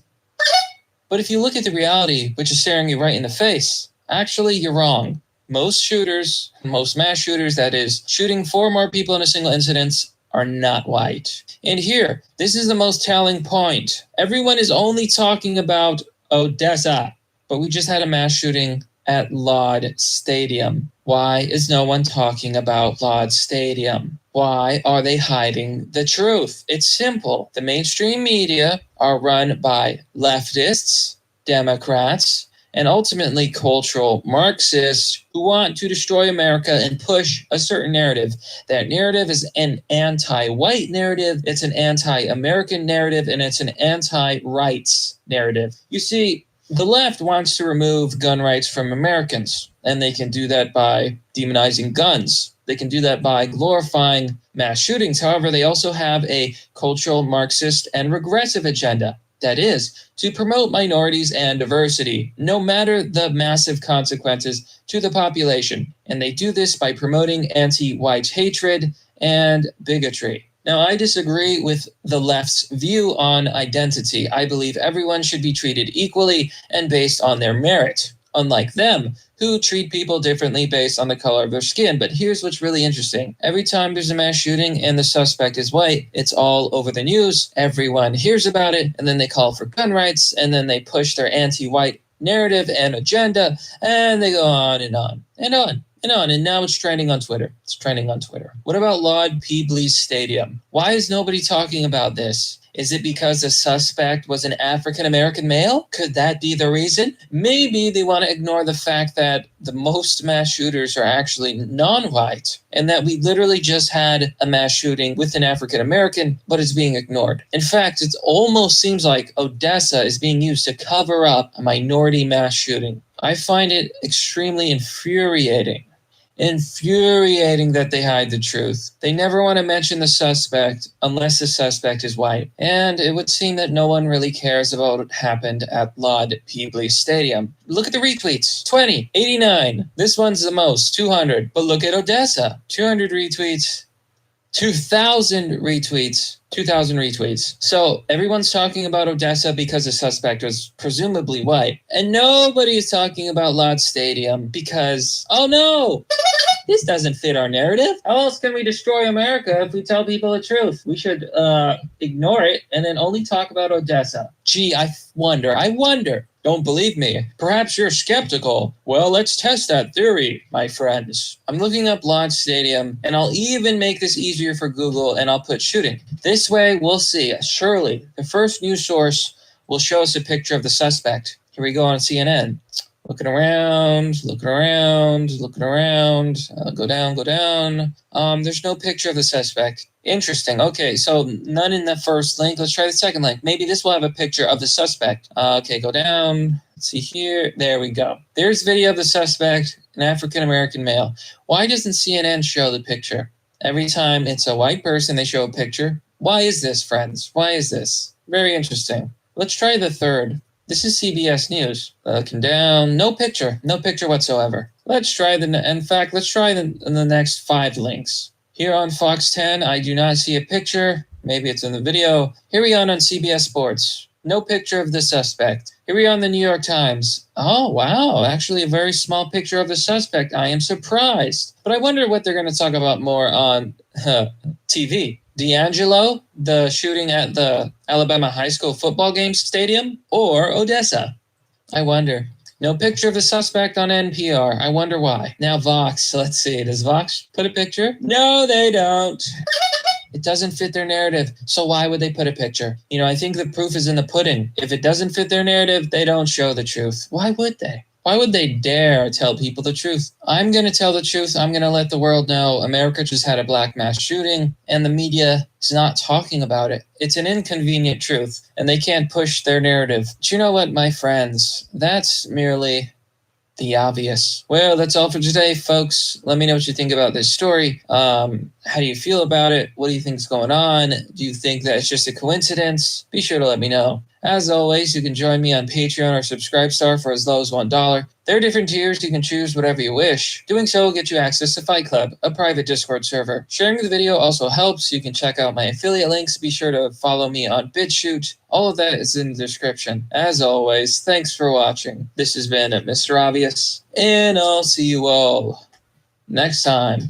But if you look at the reality, which is staring you right in the face, actually you're wrong. Most shooters, most mass shooters, that is, shooting 4 or more people in a single incident, are not white. And here, this is the most telling point. Everyone is only talking about Odessa, but we just had a mass shooting at Lod Stadium. Why is no one talking about Lod Stadium? Why are they hiding the truth? It's simple. The mainstream media are run by leftists, Democrats, and ultimately cultural Marxists who want to destroy America and push a certain narrative. That narrative is an anti-white narrative, it's an anti-American narrative, and it's an anti-rights narrative. You see, the left wants to remove gun rights from Americans, and they can do that by demonizing guns. They can do that by glorifying mass shootings. However, they also have a cultural Marxist and regressive agenda. That is, to promote minorities and diversity, no matter the massive consequences to the population. And they do this by promoting anti-white hatred and bigotry. Now, I disagree with the left's view on identity. I believe everyone should be treated equally and based on their merit, unlike them, who treat people differently based on the color of their skin. But here's what's really interesting. Every time there's a mass shooting and the suspect is white, it's all over the news. Everyone hears about it, and then they call for gun rights, and then they push their anti-white narrative and agenda, and they go on and on and on. And now it's trending on Twitter. It's trending on Twitter. What about Lod Peebles Stadium? Why is nobody talking about this? Is it because the suspect was an African-American male? Could that be the reason? Maybe they want to ignore the fact that the most mass shooters are actually non-white, and that we literally just had a mass shooting with an African-American, but it's being ignored. In fact, it almost seems like Odessa is being used to cover up a minority mass shooting. I find it extremely infuriating that they hide the truth. They never want to mention the suspect unless the suspect is white. And it would seem that no one really cares about what happened at Lod Peebles Stadium. Look at the retweets. 20, 89. This one's the most, 200. But look at Odessa. 200 retweets. 2,000 retweets. 2,000 retweets. So everyone's talking about Odessa because the suspect was presumably white. And nobody is talking about Lod Stadium because, oh no, this doesn't fit our narrative. How else can we destroy America if we tell people the truth? We should ignore it and then only talk about Odessa. Gee, I wonder. Don't believe me? Perhaps you're skeptical. Well, let's test that theory, my friends. I'm looking up Lod Stadium, and I'll even make this easier for Google, and I'll put shooting. This way, we'll see. Surely, the first news source will show us a picture of the suspect. Here we go on CNN. Looking around. Go down. There's no picture of the suspect. Interesting. Okay, so none in the first link. Let's try the second link. Maybe this will have a picture of the suspect. Okay, go down. Let's see here. There we go. There's video of the suspect, an African-American male. Why doesn't CNN show the picture? Every time it's a white person, they show a picture. Why is this, friends? Why is this? Very interesting. Let's try the third. This is CBS News. Looking down, no picture whatsoever. Let's try the next 5 links. Here on Fox 10, I do not see a picture. Maybe it's in the video. Here we are on CBS Sports. No picture of the suspect. Here we are on the New York Times. Oh, wow. Actually, a very small picture of the suspect. I am surprised. But I wonder what they're going to talk about more on TV. D'Angelo, the shooting at the Alabama high school football game stadium, or Odessa? I wonder. No picture of the suspect on NPR. I wonder why. Now Vox. Let's see. Does Vox put a picture? No, they don't. It doesn't fit their narrative, so why would they put a picture? You know, I think the proof is in the pudding. If it doesn't fit their narrative, they don't show the truth. Why would they? Why would they dare tell people the truth? I'm going to tell the truth. I'm going to let the world know America just had a black mass shooting, and the media is not talking about it. It's an inconvenient truth, and they can't push their narrative. But you know what, my friends? That's merely the obvious. Well, that's all for today, folks. Let me know what you think about this story. How do you feel about it? What do you think's going on? Do you think that it's just a coincidence? Be sure to let me know. As always, you can join me on Patreon or Subscribestar for as low as $1. There are different tiers. You can choose whatever you wish. Doing so will get you access to Fight Club, a private Discord server. Sharing the video also helps. You can check out my affiliate links. Be sure to follow me on BitChute. All of that is in the description. As always, thanks for watching. This has been Mr. Obvious, and I'll see you all next time.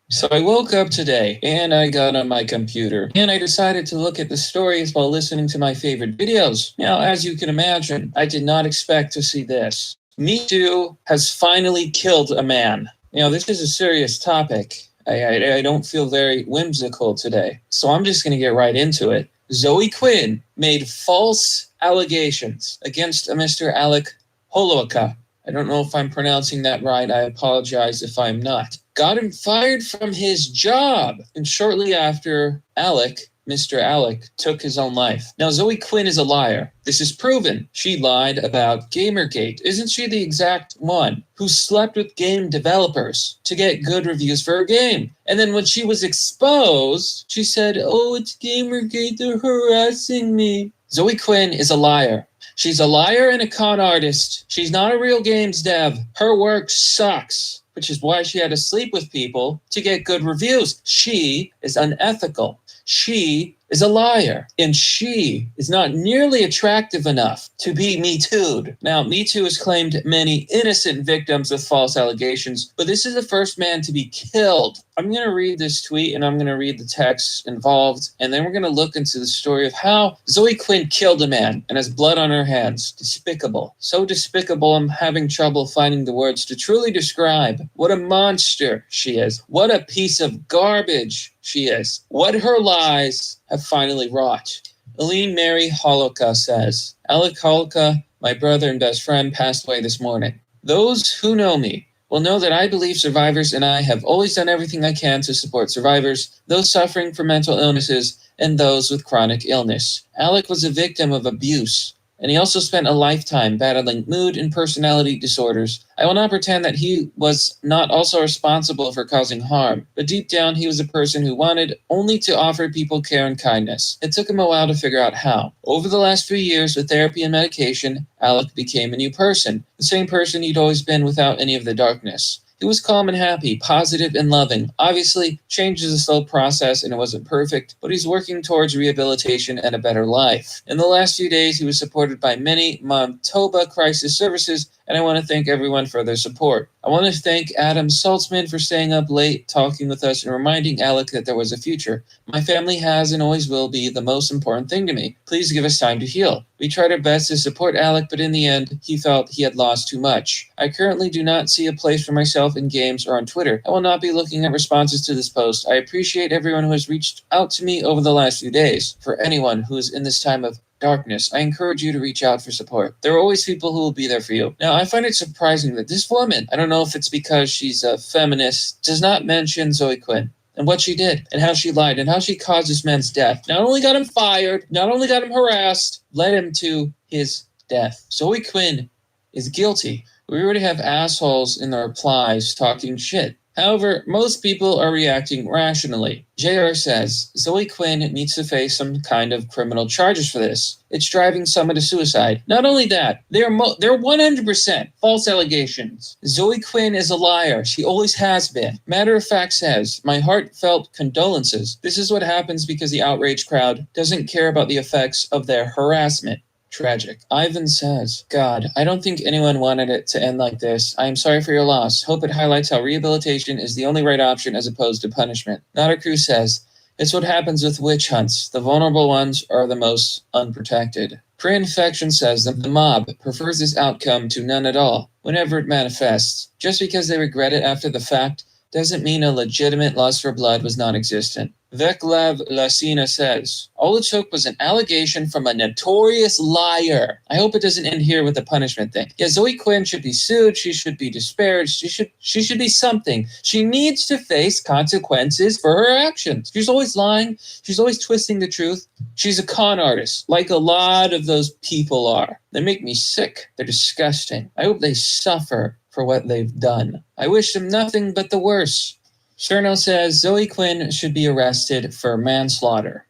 So I woke up today and I got on my computer and I decided to look at the stories while listening to my favorite videos. Now, as you can imagine, I did not expect to see this. Me Too has finally killed a man. You know, this is a serious topic. I don't feel very whimsical today. So I'm just going to get right into it. Zoe Quinn made false allegations against Mr. Alec Holowka. I don't know if I'm pronouncing that right. I apologize if I'm not. Got him fired from his job. And shortly after, Mr. Alec, took his own life. Now, Zoe Quinn is a liar. This is proven. She lied about Gamergate. Isn't she the exact one who slept with game developers to get good reviews for her game? And then when she was exposed, she said, "Oh, it's Gamergate, they're harassing me." Zoe Quinn is a liar. She's a liar and a con artist. She's not a real games dev. Her work sucks, which is why she had to sleep with people to get good reviews. She is unethical. She is a liar, and she is not nearly attractive enough to be Me Too'd. Now, Me Too has claimed many innocent victims with false allegations, but this is the first man to be killed. I'm going to read this tweet, and I'm going to read the text involved, and then we're going to look into the story of how Zoe Quinn killed a man and has blood on her hands. Despicable. So despicable, I'm having trouble finding the words to truly describe what a monster she is. What a piece of garbage she is. What her lies have finally wrought. Eileen Mary Holowka says, Alec Holowka, my brother and best friend, passed away this morning. Those who know me will know that I believe survivors and I have always done everything I can to support survivors, those suffering from mental illnesses, and those with chronic illness. Alec was a victim of abuse, and he also spent a lifetime battling mood and personality disorders. I will not pretend that he was not also responsible for causing harm, but deep down he was a person who wanted only to offer people care and kindness. It took him a while to figure out how. Over the last few years with therapy and medication, Alec became a new person, the same person he'd always been without any of the darkness. He was calm and happy, positive and loving. Obviously, change is a slow process and it wasn't perfect, but he's working towards rehabilitation and a better life. In the last few days, he was supported by many Manitoba crisis services, and I want to thank everyone for their support. I want to thank Adam Saltzman for staying up late, talking with us, and reminding Alec that there was a future. My family has and always will be the most important thing to me. Please give us time to heal. We tried our best to support Alec, but in the end, he felt he had lost too much. I currently do not see a place for myself in games or on Twitter. I will not be looking at responses to this post. I appreciate everyone who has reached out to me over the last few days. For anyone who is in this time of darkness, I encourage you to reach out for support. There are always people who will be there for you. Now, I find it surprising that this woman, I don't know if it's because she's a feminist, does not mention Zoe Quinn and what she did and how she lied and how she caused this man's death. Not only got him fired, not only got him harassed, led him to his death. Zoe Quinn is guilty. We already have assholes in the replies talking shit. However, most people are reacting rationally. JR says, Zoe Quinn needs to face some kind of criminal charges for this. It's driving someone to suicide. Not only that, they're 100% false allegations. Zoe Quinn is a liar. She always has been. Matter of fact says, my heartfelt condolences. This is what happens because the outraged crowd doesn't care about the effects of their harassment. Tragic. Ivan says, God, I don't think anyone wanted it to end like this. I am sorry for your loss. Hope it highlights how rehabilitation is the only right option as opposed to punishment. Nada Cruz says, it's what happens with witch hunts. The vulnerable ones are the most unprotected. Pre-infection says that the mob prefers this outcome to none at all, whenever it manifests. Just because they regret it after the fact doesn't mean a legitimate lust for blood was non-existent. Veclav Lasina says, all it took was an allegation from a notorious liar. I hope it doesn't end here with the punishment thing. Yeah, Zoe Quinn should be sued. She should be disparaged. She should be something. She needs to face consequences for her actions. She's always lying. She's always twisting the truth. She's a con artist, like a lot of those people are. They make me sick. They're disgusting. I hope they suffer for what they've done. I wish them nothing but the worst. Cherno says Zoe Quinn should be arrested for manslaughter.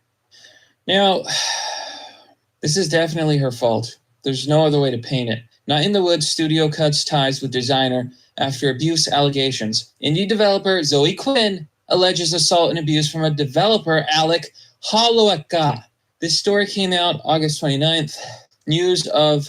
Now, this is definitely her fault. There's no other way to paint it. Not in the Woods studio cuts ties with designer after abuse allegations. Indie developer Zoe Quinn alleges assault and abuse from a developer, Alec Holowaka. This story came out August 29th. News of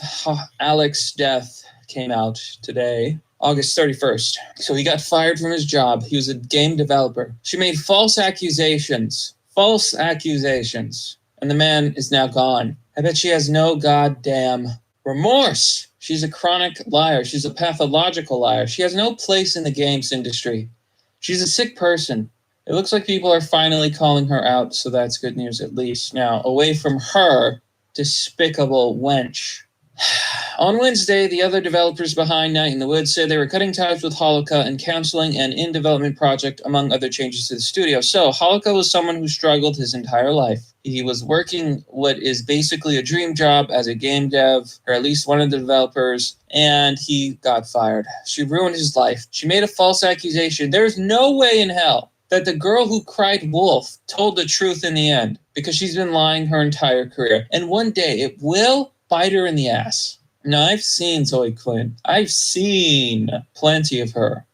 Alec's death came out today. August 31st. So he got fired from his job. He was a game developer. She made false accusations. And the man is now gone. I bet she has no goddamn remorse. She's a chronic liar. She's a pathological liar. She has no place in the games industry. She's a sick person. It looks like people are finally calling her out, so that's good news at least. Now, away from her, despicable wench. On Wednesday, the other developers behind Night in the Woods said they were cutting ties with Holowka and canceling an in-development project, among other changes to the studio. So, Holowka was someone who struggled his entire life. He was working what is basically a dream job as a game dev, or at least one of the developers, and he got fired. She ruined his life. She made a false accusation. There's no way in hell that the girl who cried wolf told the truth in the end, because she's been lying her entire career. And one day, it will bite her in the ass. Now, I've seen Zoe Quinn. I've seen plenty of her.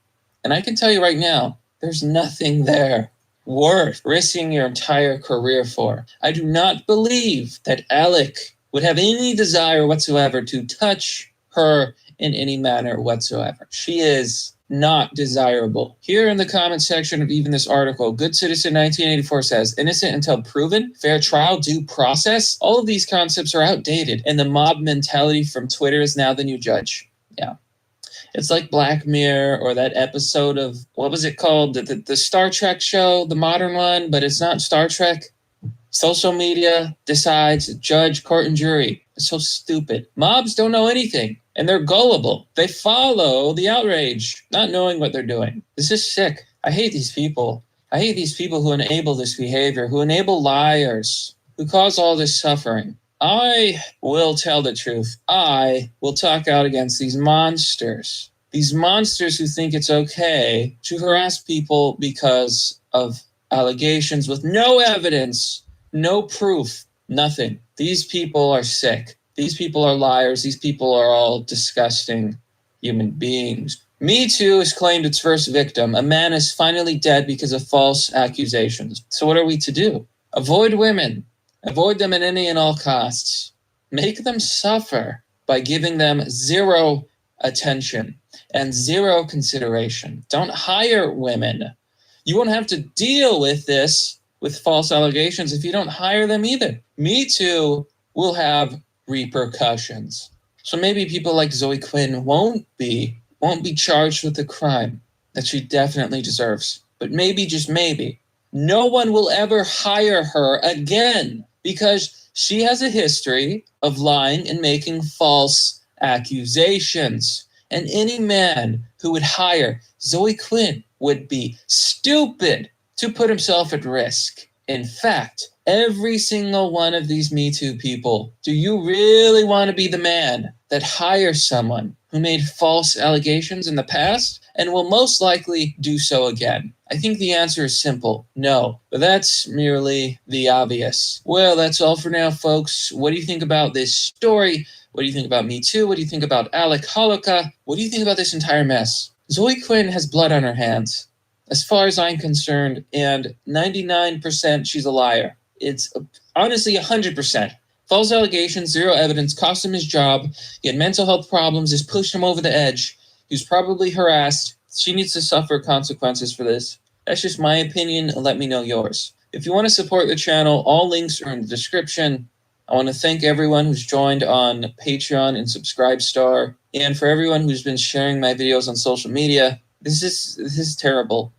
And I can tell you right now, there's nothing there worth risking your entire career for. I do not believe that Alec would have any desire whatsoever to touch her in any manner whatsoever. She is not desirable. Here in the comment section of even this article, Good Citizen 1984 says, innocent until proven, fair trial, due process. All of these concepts are outdated, and the mob mentality from Twitter is now the new judge. Yeah. It's like Black Mirror or that episode of, what was it called? The Star Trek show, the modern one, but it's not Star Trek. Social media decides, judge, court, and jury. It's so stupid. Mobs don't know anything, and they're gullible. They follow the outrage, not knowing what they're doing. This is sick. I hate these people. I hate these people who enable this behavior, who enable liars, who cause all this suffering. I will tell the truth. I will talk out against these monsters. These monsters who think it's okay to harass people because of allegations with no evidence, no proof, nothing. These people are sick. These people are liars. These people are all disgusting human beings. Me Too has claimed its first victim. A man is finally dead because of false accusations. So what are we to do? Avoid women. Avoid them at any and all costs. Make them suffer by giving them zero attention and zero consideration. Don't hire women. You won't have to deal with this, with false allegations, if you don't hire them either. Me Too will have repercussions. So maybe people like Zoe Quinn won't be charged with the crime that she definitely deserves. But maybe, just maybe, no one will ever hire her again because she has a history of lying and making false accusations. And any man who would hire Zoe Quinn would be stupid to put himself at risk. In fact, every single one of these Me Too people, do you really want to be the man that hire someone who made false allegations in the past and will most likely do so again? I think the answer is simple, no. But that's merely the obvious. Well, that's all for now, folks. What do you think about this story? What do you think about Me Too? What do you think about Alec Holika? What do you think about this entire mess? Zoe Quinn has blood on her hands, as far as I'm concerned, and 99% she's a liar. It's honestly 100%. False allegations, zero evidence, cost him his job. He had mental health problems, has pushed him over the edge. He was probably harassed. She needs to suffer consequences for this. That's just my opinion, and let me know yours. If you want to support the channel, all links are in the description. I want to thank everyone who's joined on Patreon and Subscribestar, and for everyone who's been sharing my videos on social media. This is terrible.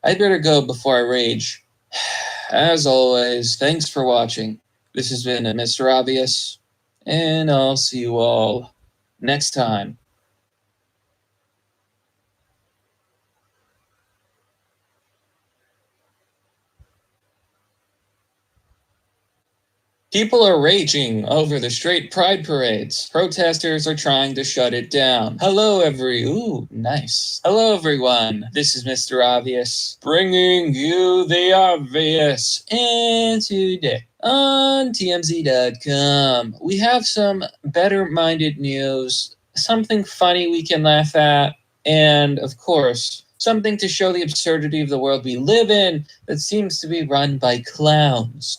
I'd better go before I rage. As always, thanks for watching. This has been Mr. Obvious, and I'll see you all next time. People are raging over the straight pride parades. Protesters are trying to shut it down. Hello, nice. Hello, everyone. This is Mr. Obvious, bringing you the obvious. And today on TMZ.com, we have some better-minded news, something funny we can laugh at, and, of course, something to show the absurdity of the world we live in that seems to be run by clowns.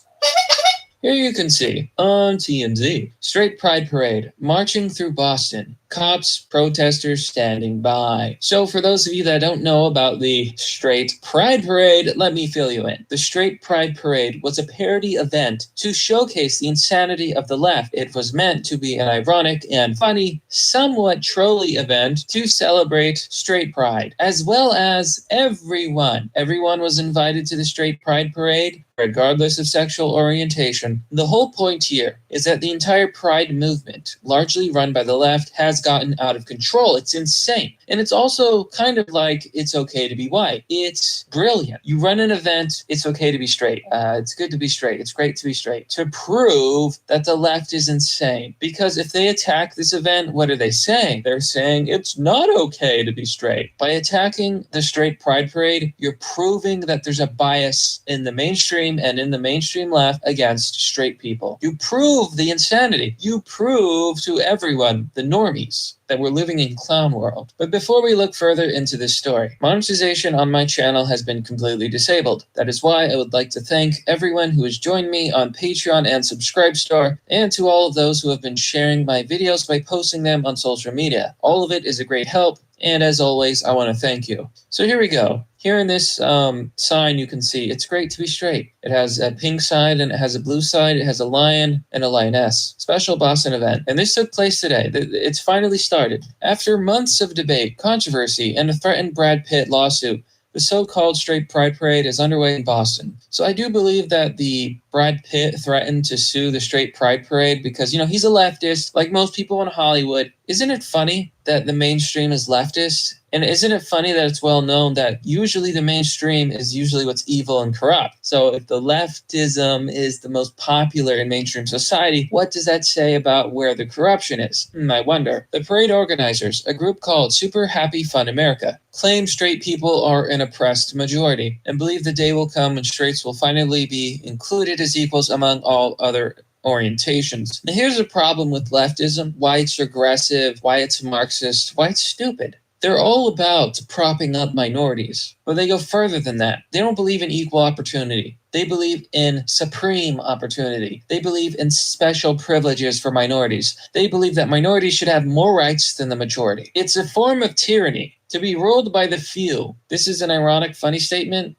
Here you can see, on TMZ, straight pride parade, marching through Boston, cops, protesters standing by. So for those of you that don't know about the straight pride parade, let me fill you in. The straight pride parade was a parody event to showcase the insanity of the left. It was meant to be an ironic and funny, somewhat trolly event to celebrate straight pride, as well as everyone. Everyone was invited to the straight pride parade, regardless of sexual orientation. The whole point here is that the entire pride movement, largely run by the left, has gotten out of control. It's insane. And it's also kind of like it's okay to be white. It's brilliant. You run an event, it's okay to be straight. It's good to be straight. It's great to be straight. To prove that the left is insane. Because if they attack this event, what are they saying? They're saying it's not okay to be straight. By attacking the straight pride parade, you're proving that there's a bias in the mainstream and in the mainstream left against straight people. You prove the insanity. You prove to everyone, the normies, that we're living in clown world. But before we look further into this story, monetization on my channel has been completely disabled. That is why I would like to thank everyone who has joined me on Patreon and Subscribestar, and to all of those who have been sharing my videos by posting them on social media. All of it is a great help, and as always, I want to thank you. So here we go. Here in this sign, you can see it's great to be straight. It has a pink side and it has a blue side. It has a lion and a lioness. Special Boston event. And this took place today. It's finally started. After months of debate, controversy, and a threatened Brad Pitt lawsuit, the so-called straight pride parade is underway in Boston. So I do believe that the Brad Pitt threatened to sue the straight pride parade because, he's a leftist, like most people in Hollywood. Isn't it funny that the mainstream is leftist? And isn't it funny that it's well known that usually the mainstream is usually what's evil and corrupt? So if the leftism is the most popular in mainstream society, what does that say about where the corruption is? I wonder. The parade organizers, a group called Super Happy Fun America, claim straight people are an oppressed majority and believe the day will come when straights will finally be included as equals among all other orientations. Now here's a problem with leftism, why it's regressive, why it's Marxist, why it's stupid. They're all about propping up minorities, but they go further than that. They don't believe in equal opportunity. They believe in supreme opportunity. They believe in special privileges for minorities. They believe that minorities should have more rights than the majority. It's a form of tyranny to be ruled by the few. This is an ironic, funny statement.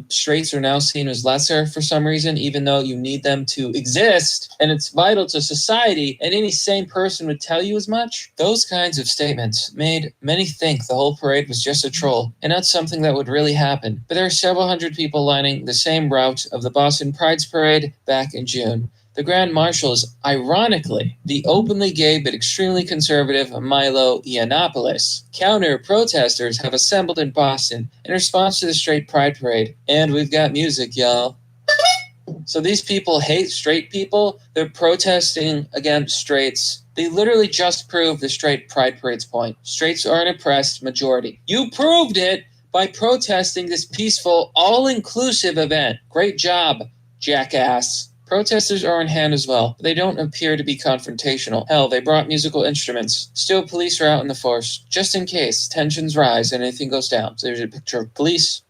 Straights are now seen as lesser for some reason, even though you need them to exist and it's vital to society, and any sane person would tell you as much. Those kinds of statements made many think the whole parade was just a troll and not something that would really happen. But there are several hundred people lining the same route of the Boston Pride's parade back in June. The Grand Marshal is, ironically, the openly gay but extremely conservative Milo Yiannopoulos. Counter-protesters have assembled in Boston in response to the straight pride parade. And we've got music, y'all. So these people hate straight people. They're protesting against straights They literally just proved the straight pride parade's point. Straights are an oppressed majority. You proved it by protesting this peaceful, all-inclusive event. Great job, jackass. Protesters are on hand as well, but they don't appear to be confrontational. Hell, they brought musical instruments. Still, police are out in the force, just in case tensions rise and anything goes down. So there's a picture of police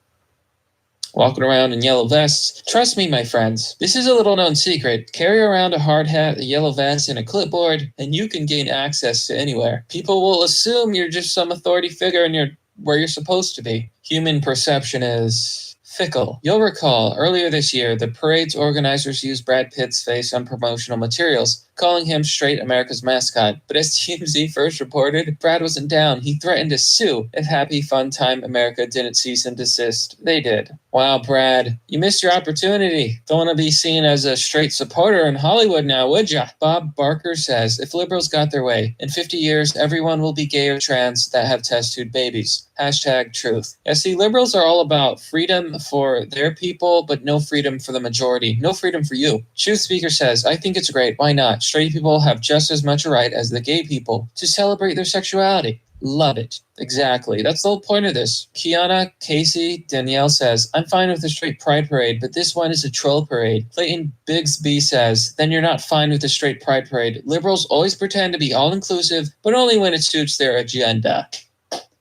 walking around in yellow vests. Trust me, my friends, this is a little-known secret. Carry around a hard hat, a yellow vest, and a clipboard, and you can gain access to anywhere. People will assume you're just some authority figure and you're where you're supposed to be. Human perception is fickle. You'll recall, earlier this year, the parade's organizers used Brad Pitt's face on promotional materials, calling him straight America's mascot. But as TMZ first reported, Brad wasn't down. He threatened to sue if Happy Fun Time America didn't cease and desist. They did. Wow, Brad, you missed your opportunity. Don't want to be seen as a straight supporter in Hollywood now, would ya? Bob Barker says, if liberals got their way, in 50 years, everyone will be gay or trans that have test tube babies. Hashtag truth. Yeah, see, liberals are all about freedom for their people, but no freedom for the majority. No freedom for you. Truth Speaker says, I think it's great. Why not? Straight people have just as much a right as the gay people to celebrate their sexuality. Love it. Exactly. That's the whole point of this. Kiana, Casey, Danielle says, I'm fine with the straight pride parade, but this one is a troll parade. Clayton Bigsby says, then you're not fine with the straight pride parade. Liberals always pretend to be all-inclusive, but only when it suits their agenda.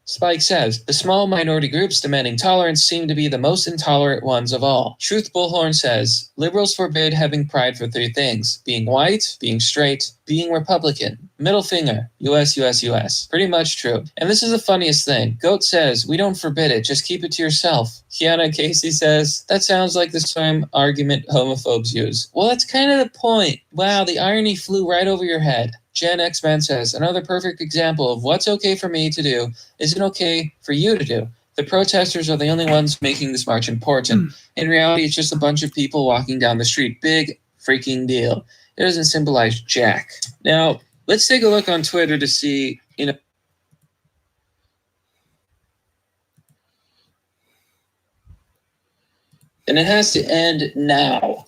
Spike says, the small minority groups demanding tolerance seem to be the most intolerant ones of all. Truth Bullhorn says, liberals forbid having pride for 3 things: being white, being straight, being Republican. Middle finger, US, US, US. Pretty much true. And this is the funniest thing. Goat says, we don't forbid it, just keep it to yourself. Kiana Casey says, that sounds like the same argument homophobes use. Well, that's kind of the point. Wow, the irony flew right over your head. Jen X-Man says, another perfect example of what's okay for me to do isn't okay for you to do. The protesters are the only ones making this march important. In reality, it's just a bunch of people walking down the street. Big freaking deal. It doesn't symbolize jack. Now, let's take a look on Twitter to see, and it has to end now.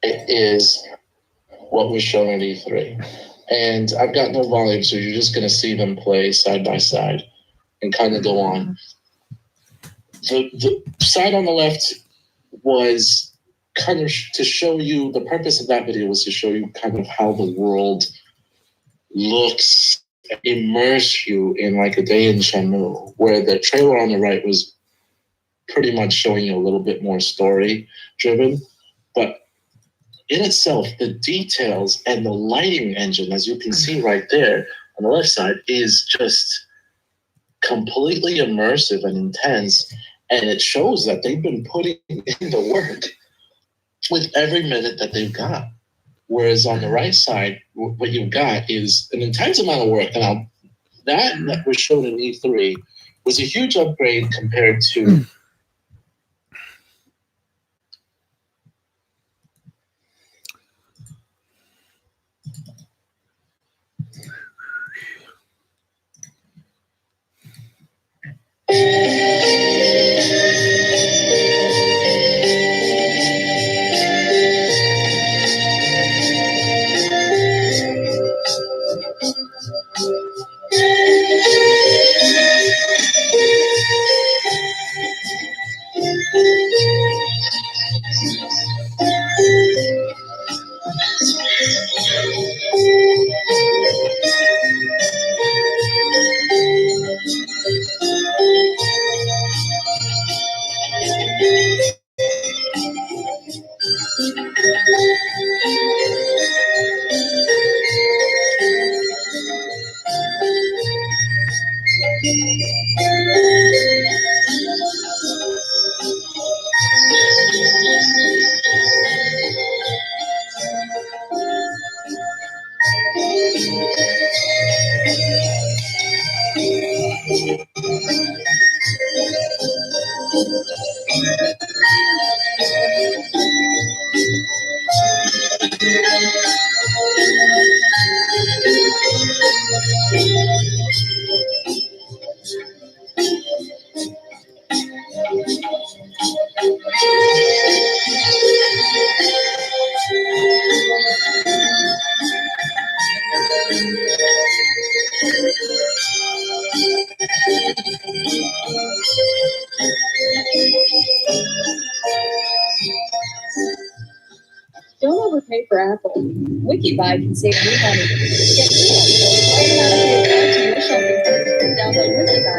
It is what was shown at E3. And I've got no volume, so you're just going to see them play side by side and kind of go on. The side on the left was kind of to show you, the purpose of that video was to show you kind of how the world looks, immerse you in like a day in Shamu, where the trailer on the right was pretty much showing you a little bit more story driven. But in itself, the details and the lighting engine, as you can see right there on the left side, is just completely immersive and intense. And it shows that they've been putting in the work with every minute that they've got. Whereas on the right side, what you've got is an intense amount of work. Now, that was shown in E3 was a huge upgrade compared to Don't overpay for Apple. WikiBuy can save you money. Get free automatically applied to your shopping cart. Download WikiBuy.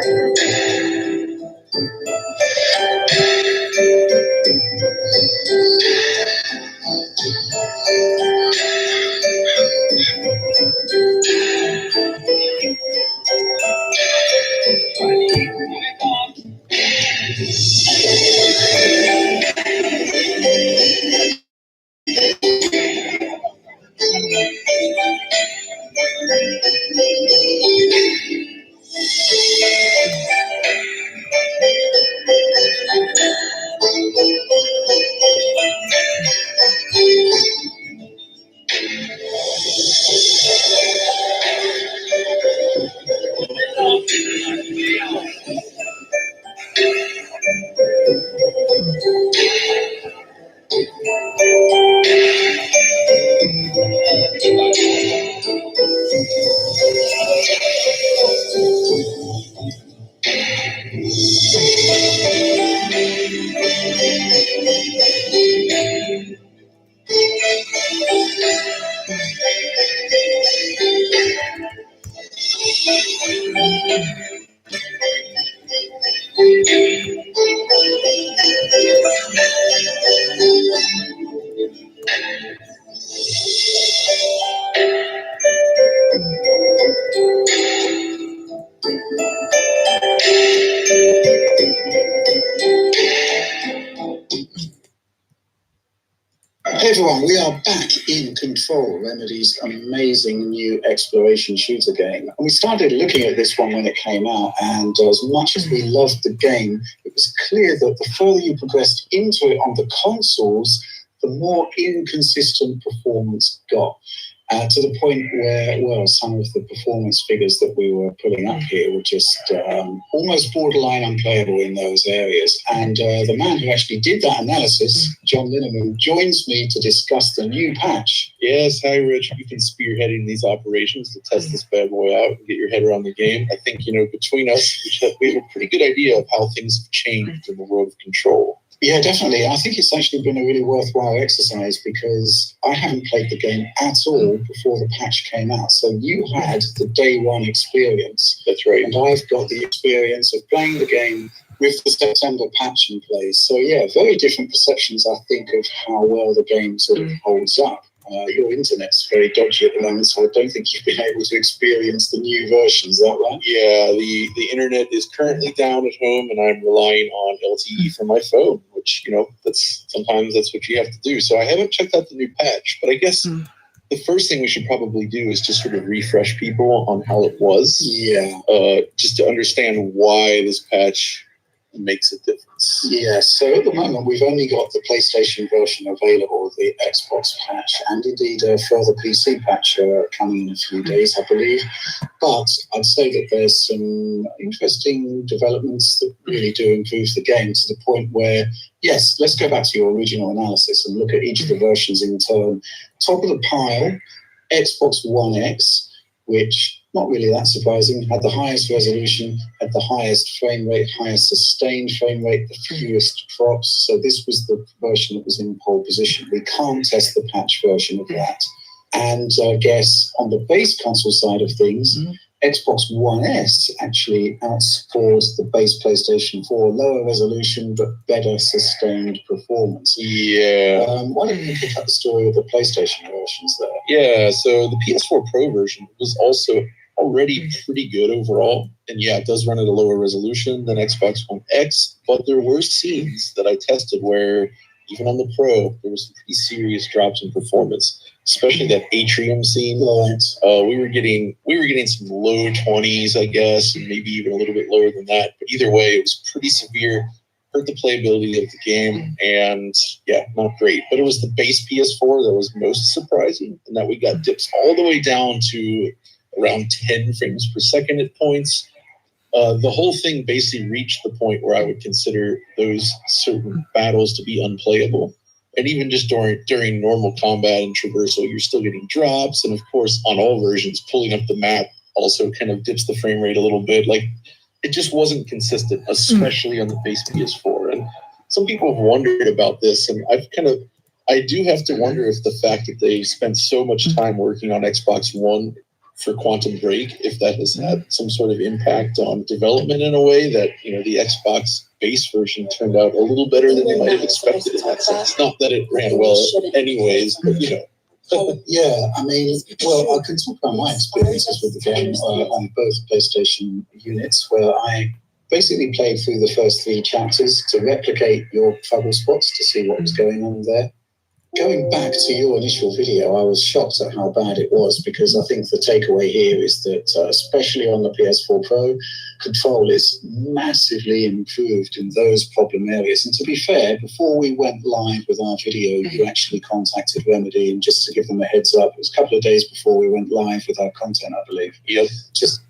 Hey everyone, we are back in Control, Remedy's amazing new exploration shooter game. And we started looking at this one when it came out, and as much as we loved the game, it was clear that the further you progressed into it on the consoles, the more inconsistent performance got. To the point where, well, some of the performance figures that we were pulling up here were just almost borderline unplayable in those areas. And the man who actually did that analysis, John Linneman, joins me to discuss the new patch. Yes, hi Rich. You've been spearheading these operations to test this bad boy out and get your head around the game. I think, between us, we have a pretty good idea of how things have changed in the world of Control. Yeah, definitely. I think it's actually been a really worthwhile exercise because I haven't played the game at all before the patch came out. So you had the day one experience. That's right. And I've got the experience of playing the game with the September patch in place. So yeah, very different perceptions, I think, of how well the game sort of holds up. Your internet's very dodgy at the moment, so I don't think you've been able to experience the new version. Is that right? Yeah, the internet is currently down at home, and I'm relying on LTE for my phone, which, sometimes that's what you have to do. So I haven't checked out the new patch, but I guess the first thing we should probably do is just sort of refresh people on how it was. Yeah. Just to understand why this patch makes a difference. Yeah, so at the moment we've only got the PlayStation version available, the Xbox patch, and indeed a further PC patch coming in a few days, I believe. But I'd say that there's some interesting developments that really do improve the game to the point where, yes, let's go back to your original analysis and look at each of the versions in turn. Top of the pile, Xbox One X, which, not really that surprising, had the highest resolution, had the highest frame rate, highest sustained frame rate, the fewest drops. So this was the version that was in pole position. We can't test the patch version of that. And I guess on the base console side of things, Xbox One S actually outscores the base PlayStation 4, lower resolution but better sustained performance. Yeah. Why don't you pick up the story of the PlayStation versions there? Yeah, so the PS4 Pro version was also already pretty good overall. And yeah, it does run at a lower resolution than Xbox One X, but there were scenes that I tested where even on the Pro, there was some pretty serious drops in performance. especially that atrium scene. We were getting some low 20s, I guess, and maybe even a little bit lower than that. But either way, it was pretty severe. Hurt the playability of the game, and yeah, not great. But it was the base PS4 that was most surprising, and that we got dips all the way down to around 10 frames per second at points. The whole thing basically reached the point where I would consider those certain battles to be unplayable. And even just during normal combat and traversal, you're still getting drops. And of course, on all versions, pulling up the map also kind of dips the frame rate a little bit. Like, it just wasn't consistent, especially on the base PS4. And some people have wondered about this, and I do have to wonder if the fact that they spent so much time working on Xbox One for Quantum Break, if that has had some sort of impact on development in a way that, the Xbox base version turned out a little better than they might have expected in that sense. Not that it ran well anyways, but Yeah, I mean, well, I can talk about my experiences with the game on both PlayStation units, where I basically played through the first 3 chapters to replicate your trouble spots to see what was going on there. Going back to your initial video, I was shocked at how bad it was, because I think the takeaway here is that, especially on the PS4 Pro, control is massively improved in those problem areas. And to be fair, before we went live with our video, you actually contacted Remedy, and just to give them a heads up, it was a couple of days before we went live with our content, I believe. Yep. Just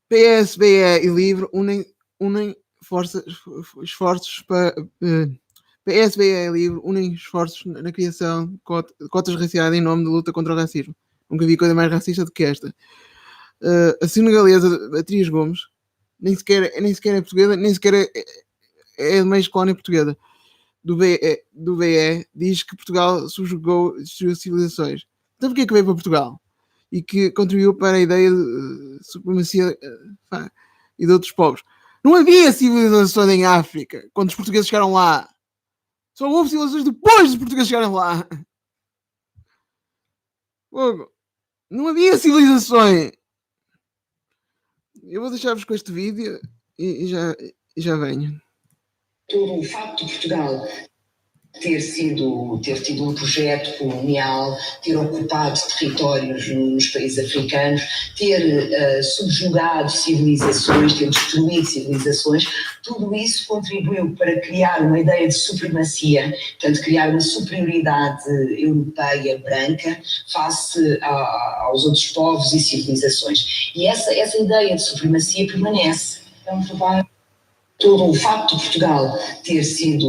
PSVE e LIVRE unem esforços para PSVE e LIVRE unem esforços na criação de cotas raciais em nome da luta contra o racismo. Nunca vi coisa mais racista do que esta. A senegalesa Beatriz Gomes nem sequer é portuguesa, nem sequer é de meio colónia portuguesa. Do BE diz que Portugal subjugou as suas civilizações. Então porquê que veio para Portugal? E que contribuiu para a ideia de supremacia e de outros povos. Não havia civilizações em África quando os portugueses chegaram lá. Só houve civilizações depois dos portugueses chegarem lá. Não havia civilizações. Eu vou deixar-vos com este vídeo e já venho. Todo o facto de Portugal ter tido um projeto colonial, ter ocupado territórios nos países africanos, ter subjugado civilizações, ter destruído civilizações, tudo isso contribuiu para criar uma ideia de supremacia, portanto, criar uma superioridade europeia branca face aos outros povos e civilizações. E essa ideia de supremacia permanece. Todo o facto de Portugal ter tido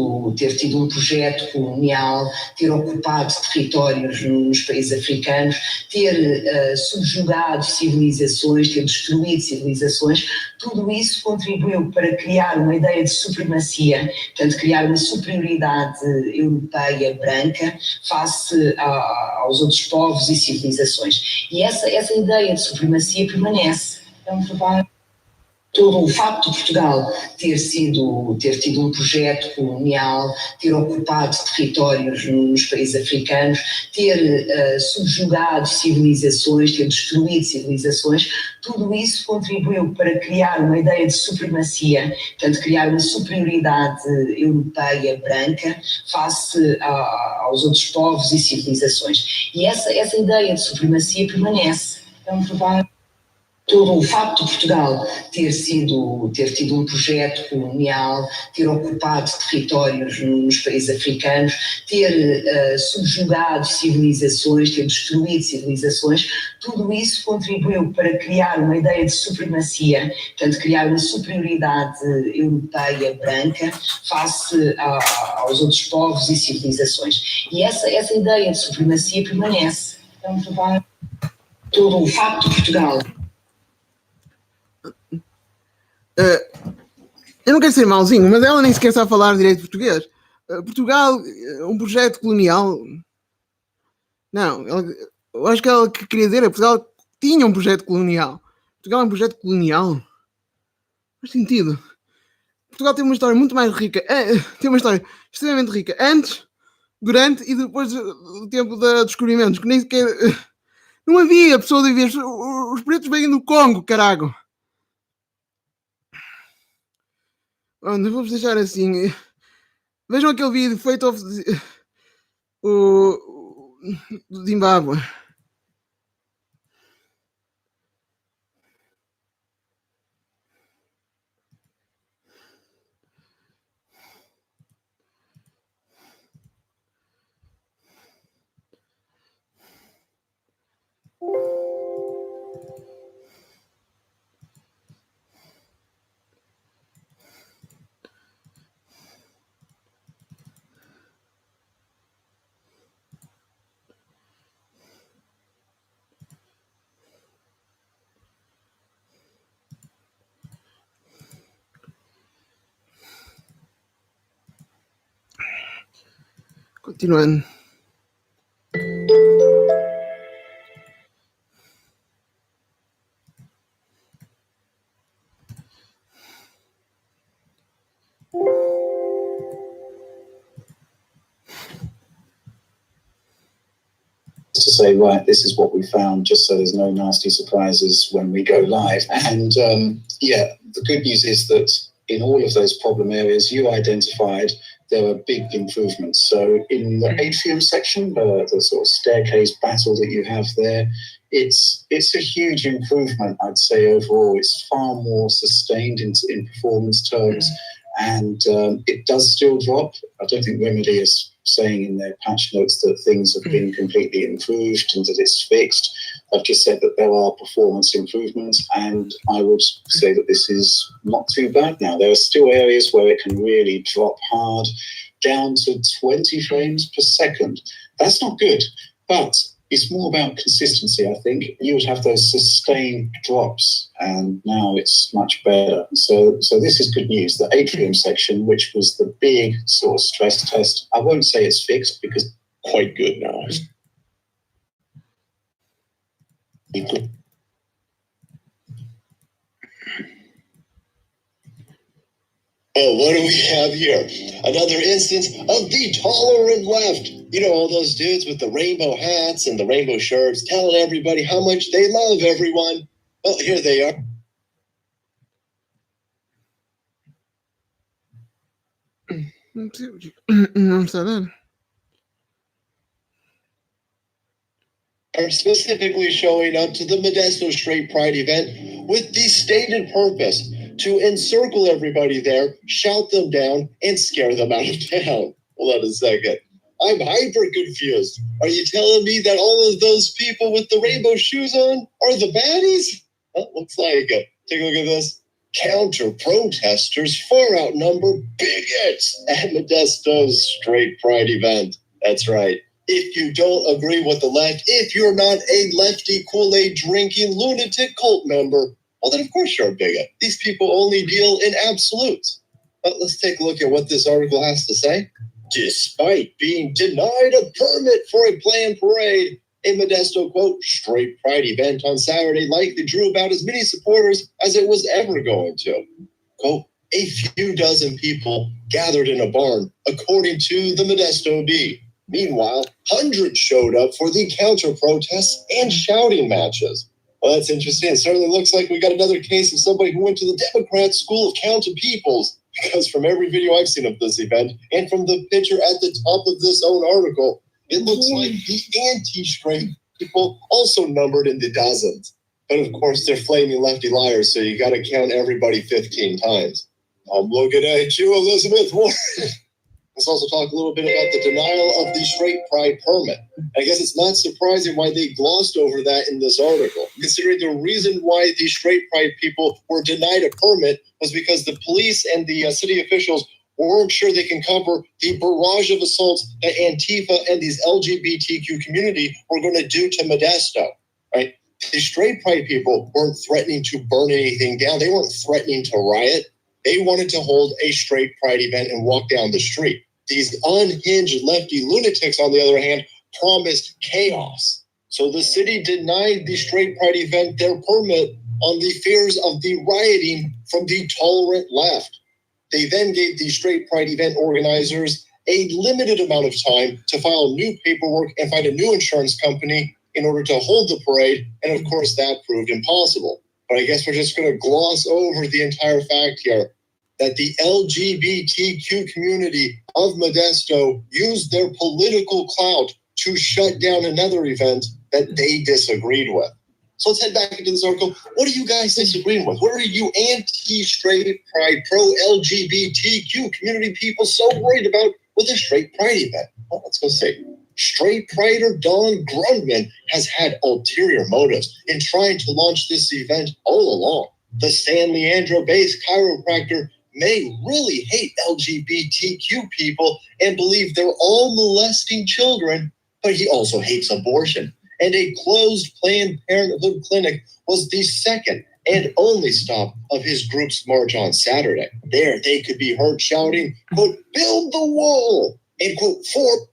um projeto colonial, ter ocupado territórios nos países africanos, ter subjugado civilizações, ter destruído civilizações, tudo isso contribuiu para criar uma ideia de supremacia, portanto, criar uma superioridade europeia branca face aos outros povos e civilizações. E essa ideia de supremacia permanece. Todo o facto de Portugal ter tido um projeto colonial, ter ocupado territórios nos países africanos, ter subjugado civilizações, ter destruído civilizações, tudo isso contribuiu para criar uma ideia de supremacia, portanto, criar uma superioridade europeia branca face aos outros povos e civilizações. E essa ideia de supremacia permanece. Todo o facto de Portugal ter tido um projeto colonial, ter ocupado territórios nos países africanos, ter subjugado civilizações, ter destruído civilizações, tudo isso contribuiu para criar uma ideia de supremacia, portanto, criar uma superioridade europeia branca face aos outros povos e civilizações. E essa ideia de supremacia permanece. Então, todo o facto de Portugal. Eu não quero ser mauzinho, mas ela nem sequer sabe falar direito português. Portugal, um projeto colonial. Não, eu acho que ela queria dizer que Portugal tinha um projeto colonial. Portugal é um projeto colonial? Faz sentido. Portugal tem uma história muito mais rica. Tem uma história extremamente rica antes, durante e depois do tempo dos descobrimentos, que nem sequer. Não havia pessoas a viver. Os pretos vêm do Congo, carago. Vamos deixar assim. Vejam aquele vídeo feito do Zimbábue. Continuando. To say, right, this is what we found, just so there's no nasty surprises when we go live. And the good news is that in all of those problem areas you identified, there are big improvements. So in the atrium section, the sort of staircase battle that you have there, it's a huge improvement, I'd say, overall. It's far more sustained in performance terms, and it does still drop. I don't think Remedy is saying in their patch notes that things have been completely improved and that it's fixed. I've just said that there are performance improvements, and I would say that this is not too bad now. There are still areas where it can really drop hard, down to 20 frames per second. That's not good, but it's more about consistency, I think. You would have those sustained drops, and now it's much better. So this is good news. The atrium section, which was the big sort of stress test, I won't say it's fixed because it's quite good now. Oh, what do we have here? Another instance of the tolerant left. You know, all those dudes with the rainbow hats and the rainbow shirts telling everybody how much they love everyone. Well, here they are. Are specifically showing up to the Modesto Straight Pride event with the stated purpose to encircle everybody there, shout them down, and scare them out of town. Hold on a second. I'm hyper confused. Are you telling me that all of those people with the rainbow shoes on are the baddies? Well, looks like it. Take a look at this. Counter-protesters far outnumber bigots at Modesto's Straight Pride event. That's right. If you don't agree with the left, if you're not a lefty Kool-Aid drinking lunatic cult member, well, then of course you're a bigot. These people only deal in absolutes. But let's take a look at what this article has to say. Despite being denied a permit for a planned parade, a Modesto, quote, Straight Pride event on Saturday likely drew about as many supporters as it was ever going to. Quote, a few dozen people gathered in a barn, according to the Modesto Bee. Meanwhile, hundreds showed up for the counter-protests and shouting matches. Well, that's interesting. It certainly looks like we got another case of somebody who went to the Democrat School of Counter-Peoples, because from every video I've seen of this event, and from the picture at the top of this own article, it looks like the anti-straight people also numbered in the dozens. But of course, they're flaming lefty liars, so you got to count everybody 15 times. I'm looking at you, Elizabeth Warren. Let's also talk a little bit about the denial of the straight pride permit. I guess it's not surprising why they glossed over that in this article, considering the reason why the straight pride people were denied a permit was because the police and the city officials weren't sure they can cover the barrage of assaults that Antifa and these LGBTQ community were going to do to Modesto, right? The straight pride people weren't threatening to burn anything down. They weren't threatening to riot. They wanted to hold a straight pride event and walk down the street. These unhinged lefty lunatics, on the other hand, promised chaos. So the city denied the straight pride event their permit on the fears of the rioting from the tolerant left. They then gave the straight pride event organizers a limited amount of time to file new paperwork and find a new insurance company in order to hold the parade. And of course, that proved impossible. But I guess we're just going to gloss over the entire fact here that the LGBTQ community of Modesto used their political clout to shut down another event that they disagreed with. So let's head back into this article. What are you guys disagreeing with? What are you anti-straight pride, pro-LGBTQ community people so worried about with a straight pride event? Well, let's go see. Straight prider Don Grundman has had ulterior motives in trying to launch this event all along. The San Leandro-based chiropractor may really hate LGBTQ people and believe they're all molesting children, but he also hates abortion. And a closed Planned Parenthood clinic was the second and only stop of his group's march on Saturday. There, they could be heard shouting, quote, "Build the wall," and quote, "for..."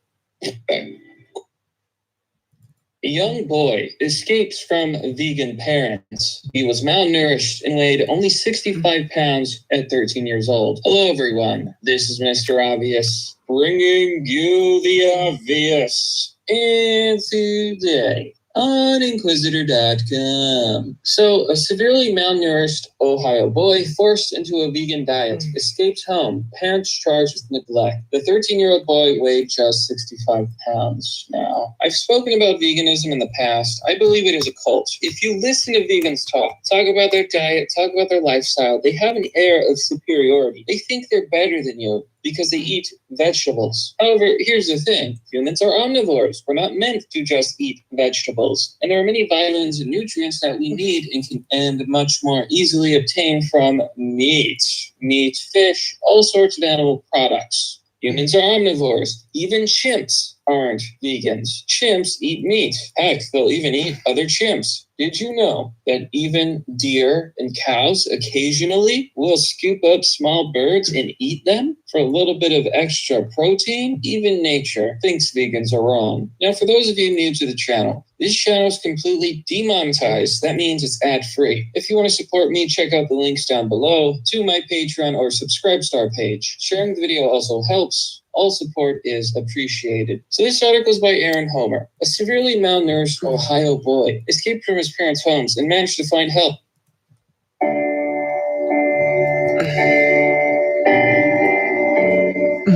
A young boy escapes from vegan parents. He was malnourished and weighed only 65 pounds at 13 years old. Hello, everyone. This is Mr. Obvious, bringing you the obvious. And today on Inquisitor.com. So, a severely malnourished Ohio boy forced into a vegan diet escapes home. Parents charged with neglect. The 13-year-old boy weighed just 65 pounds. Now, I've spoken about veganism in the past. I believe it is a cult. If you listen to vegans talk about their diet, talk about their lifestyle, they have an air of superiority. They think they're better than you because they eat vegetables. However, here's the thing. Humans are omnivores. We're not meant to just eat vegetables. And there are many vitamins and nutrients that we need and much more easily obtain from meat, fish, all sorts of animal products. Humans are omnivores. Even chimps aren't vegans. Chimps eat meat. Heck, they'll even eat other chimps. Did you know that even deer and cows occasionally will scoop up small birds and eat them for a little bit of extra protein? Even nature thinks vegans are wrong. Now, for those of you new to the channel, this channel is completely demonetized. That means it's ad-free. If you want to support me, check out the links down below to my Patreon or Subscribestar page. Sharing the video also helps. All support is appreciated. So this article is by Aaron Homer. A severely malnourished Ohio boy escaped from his parents' homes and managed to find help.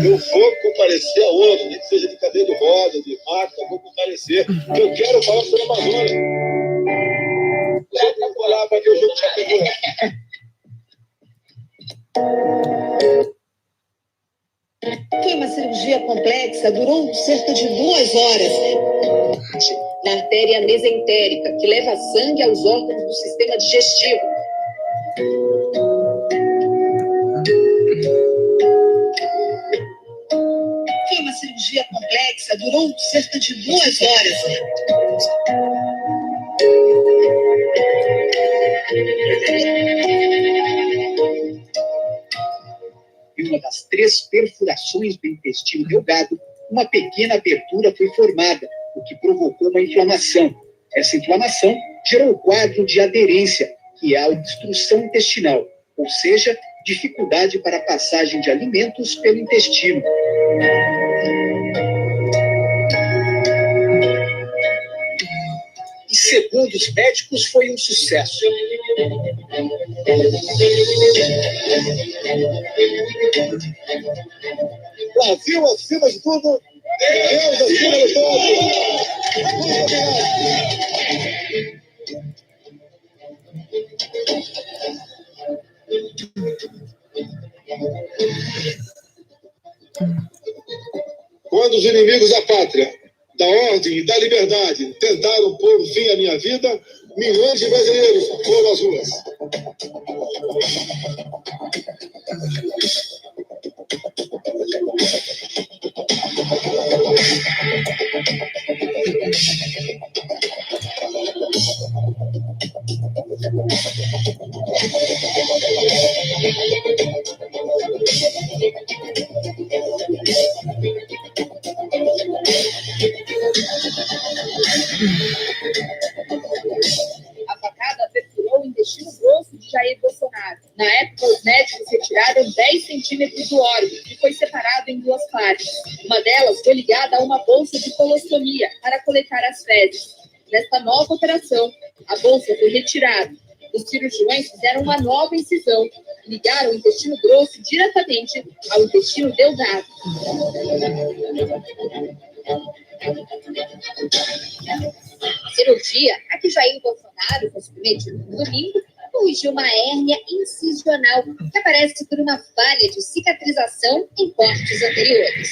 Eu vou comparecer aonde, nem que seja de cadeira de roda, de maca, eu vou comparecer. Eu quero falar sobre a Amazônia. Eu vou lá para ver o jogo de Chapecoense. Foi uma cirurgia complexa, durou cerca de 2 horas. Na artéria mesentérica, que leva sangue aos órgãos do sistema digestivo. Foi uma cirurgia complexa, durou cerca de 2 horas. Em uma das 3 perfurações do intestino delgado, uma pequena abertura foi formada, o que provocou uma inflamação. Essa inflamação gerou o quadro de aderência, que é a obstrução intestinal, ou seja, dificuldade para a passagem de alimentos pelo intestino. E segundo os médicos, foi um sucesso. Brasil acima de tudo, Deus acima de tudo. Muito obrigado. Quando os inimigos da pátria, da ordem e da liberdade tentaram pôr fim à minha vida, milhões de brasileiros foram às ruas. A facada perfurou o intestino grosso de Jair Bolsonaro. Na época, os médicos retiraram 10 centímetros do órgão e foi separado em duas partes. Uma delas foi ligada a uma bolsa de colostomia para coletar as fezes. Nesta nova operação, a bolsa foi retirada. Os cirurgiões fizeram uma nova incisão e ligaram o intestino grosso diretamente ao intestino delgado. A cirurgia a que Jair Bolsonaro foi submetido no domingo corrigiu uma hérnia incisional que aparece por uma falha de cicatrização em cortes anteriores.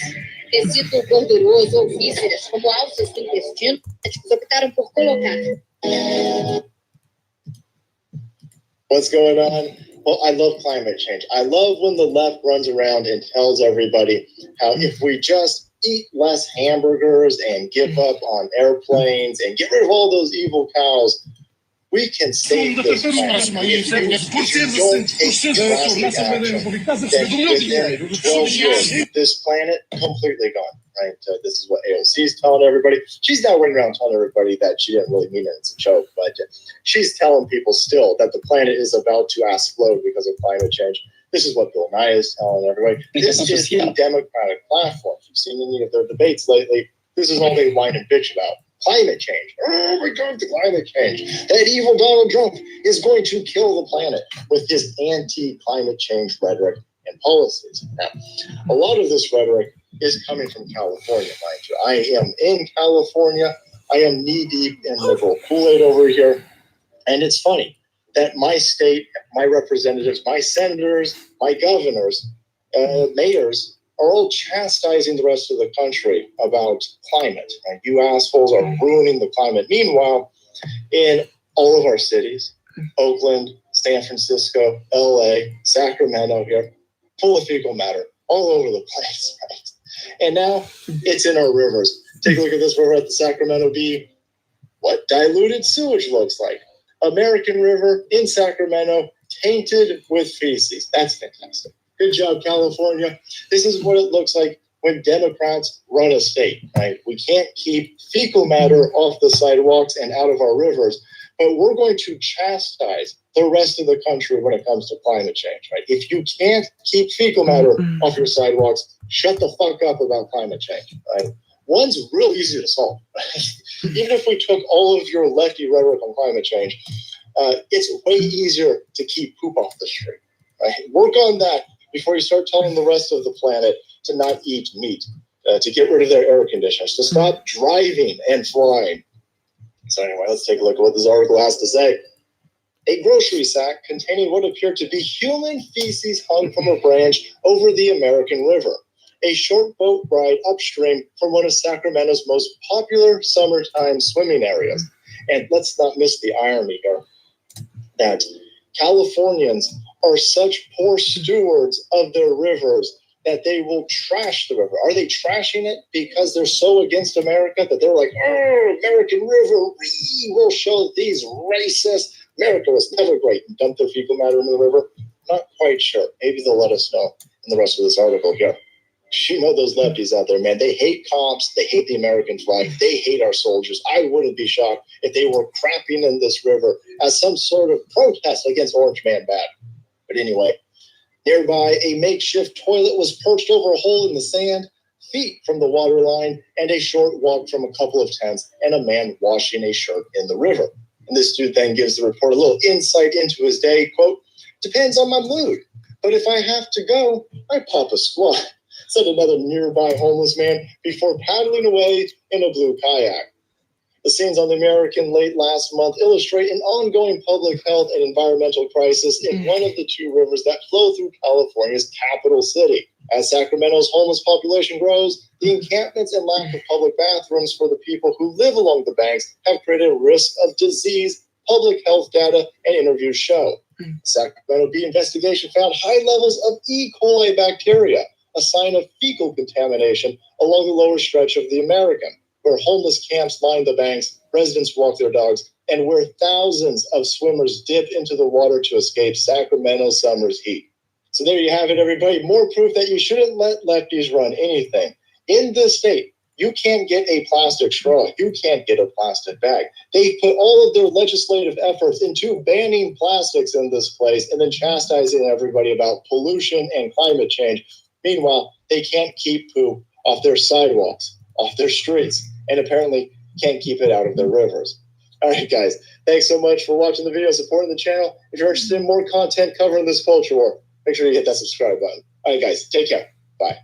Tecido gorduroso ou vísceras, como alças do intestino, médicos optaram por colocar. What's going on? Well, I love climate change. I love when the left runs around and tells everybody how if we just eat less hamburgers and give up on airplanes and get rid of all those evil cows, we can save this planet. If you don't take drastic action, then within 12 years, this planet completely gone, right? This is what AOC is telling everybody. She's now running around telling everybody that she didn't really mean it. It's a joke, but she's telling people still that the planet is about to explode because of climate change. This is what Bill Nye is telling everybody. This is the Democratic platform. If you've seen any of their debates lately, this is all they whine and bitch about. Climate change. Oh, we're going to climate change. That evil Donald Trump is going to kill the planet with his anti-climate change rhetoric and policies. Now, a lot of this rhetoric is coming from California, mind you. I am in California. I am knee-deep in liberal Kool-Aid over here. And it's funny that my state, my representatives, my senators, my governors, mayors, are all chastising the rest of the country about climate. Right? You assholes are ruining the climate. Meanwhile, in all of our cities, Oakland, San Francisco, LA, Sacramento here, full of fecal matter all over the place. Right? And now it's in our rivers. Take a look at this river at the Sacramento Bee. What diluted sewage looks like. American River in Sacramento, tainted with feces. That's fantastic. Good job, California. This is what it looks like when Democrats run a state, right? We can't keep fecal matter off the sidewalks and out of our rivers, but we're going to chastise the rest of the country when it comes to climate change, right? If you can't keep fecal matter off your sidewalks, shut the fuck up about climate change, right? One's real easy to solve. Right? Even if we took all of your lefty rhetoric on climate change, it's way easier to keep poop off the street, right? Work on that before you start telling the rest of the planet to not eat meat, to get rid of their air conditioners, to stop driving and flying. So anyway, let's take a look at what this article has to say. A grocery sack containing what appeared to be human feces hung from a branch over the American River. A short boat ride upstream from one of Sacramento's most popular summertime swimming areas. And let's not miss the irony here that Californians are such poor stewards of their rivers that they will trash the river. Are they trashing it because they're so against America that they're like, oh, American River, we will show these racists. America was never great and dump their fecal matter into the river? Not quite sure. Maybe they'll let us know in the rest of this article here. You know those lefties out there, man. They hate cops. They hate the American flag. They hate our soldiers. I wouldn't be shocked if they were crapping in this river as some sort of protest against Orange Man Bad. But anyway, nearby, a makeshift toilet was perched over a hole in the sand, feet from the water line, and a short walk from a couple of tents, and a man washing a shirt in the river. And this dude then gives the report a little insight into his day. Quote, depends on my mood. But if I have to go, I pop a squat, said another nearby homeless man before paddling away in a blue kayak. The scenes on the American late last month illustrate an ongoing public health and environmental crisis in one of the two rivers that flow through California's capital city. As Sacramento's homeless population grows, the encampments and lack of public bathrooms for the people who live along the banks have created a risk of disease, public health data and interviews show. The Sacramento Bee investigation found high levels of E. coli bacteria, a sign of fecal contamination along the lower stretch of the American, where homeless camps line the banks, residents walk their dogs, and where thousands of swimmers dip into the water to escape Sacramento's summer's heat. So there you have it, everybody. More proof that you shouldn't let lefties run anything. In this state, you can't get a plastic straw. You can't get a plastic bag. They put all of their legislative efforts into banning plastics in this place and then chastising everybody about pollution and climate change. Meanwhile, they can't keep poo off their sidewalks, off their streets, and apparently can't keep it out of their rivers. All right, guys, thanks so much for watching the video, supporting the channel. If you're interested in more content covering this culture war, make sure you hit that subscribe button. All right, guys, take care. Bye.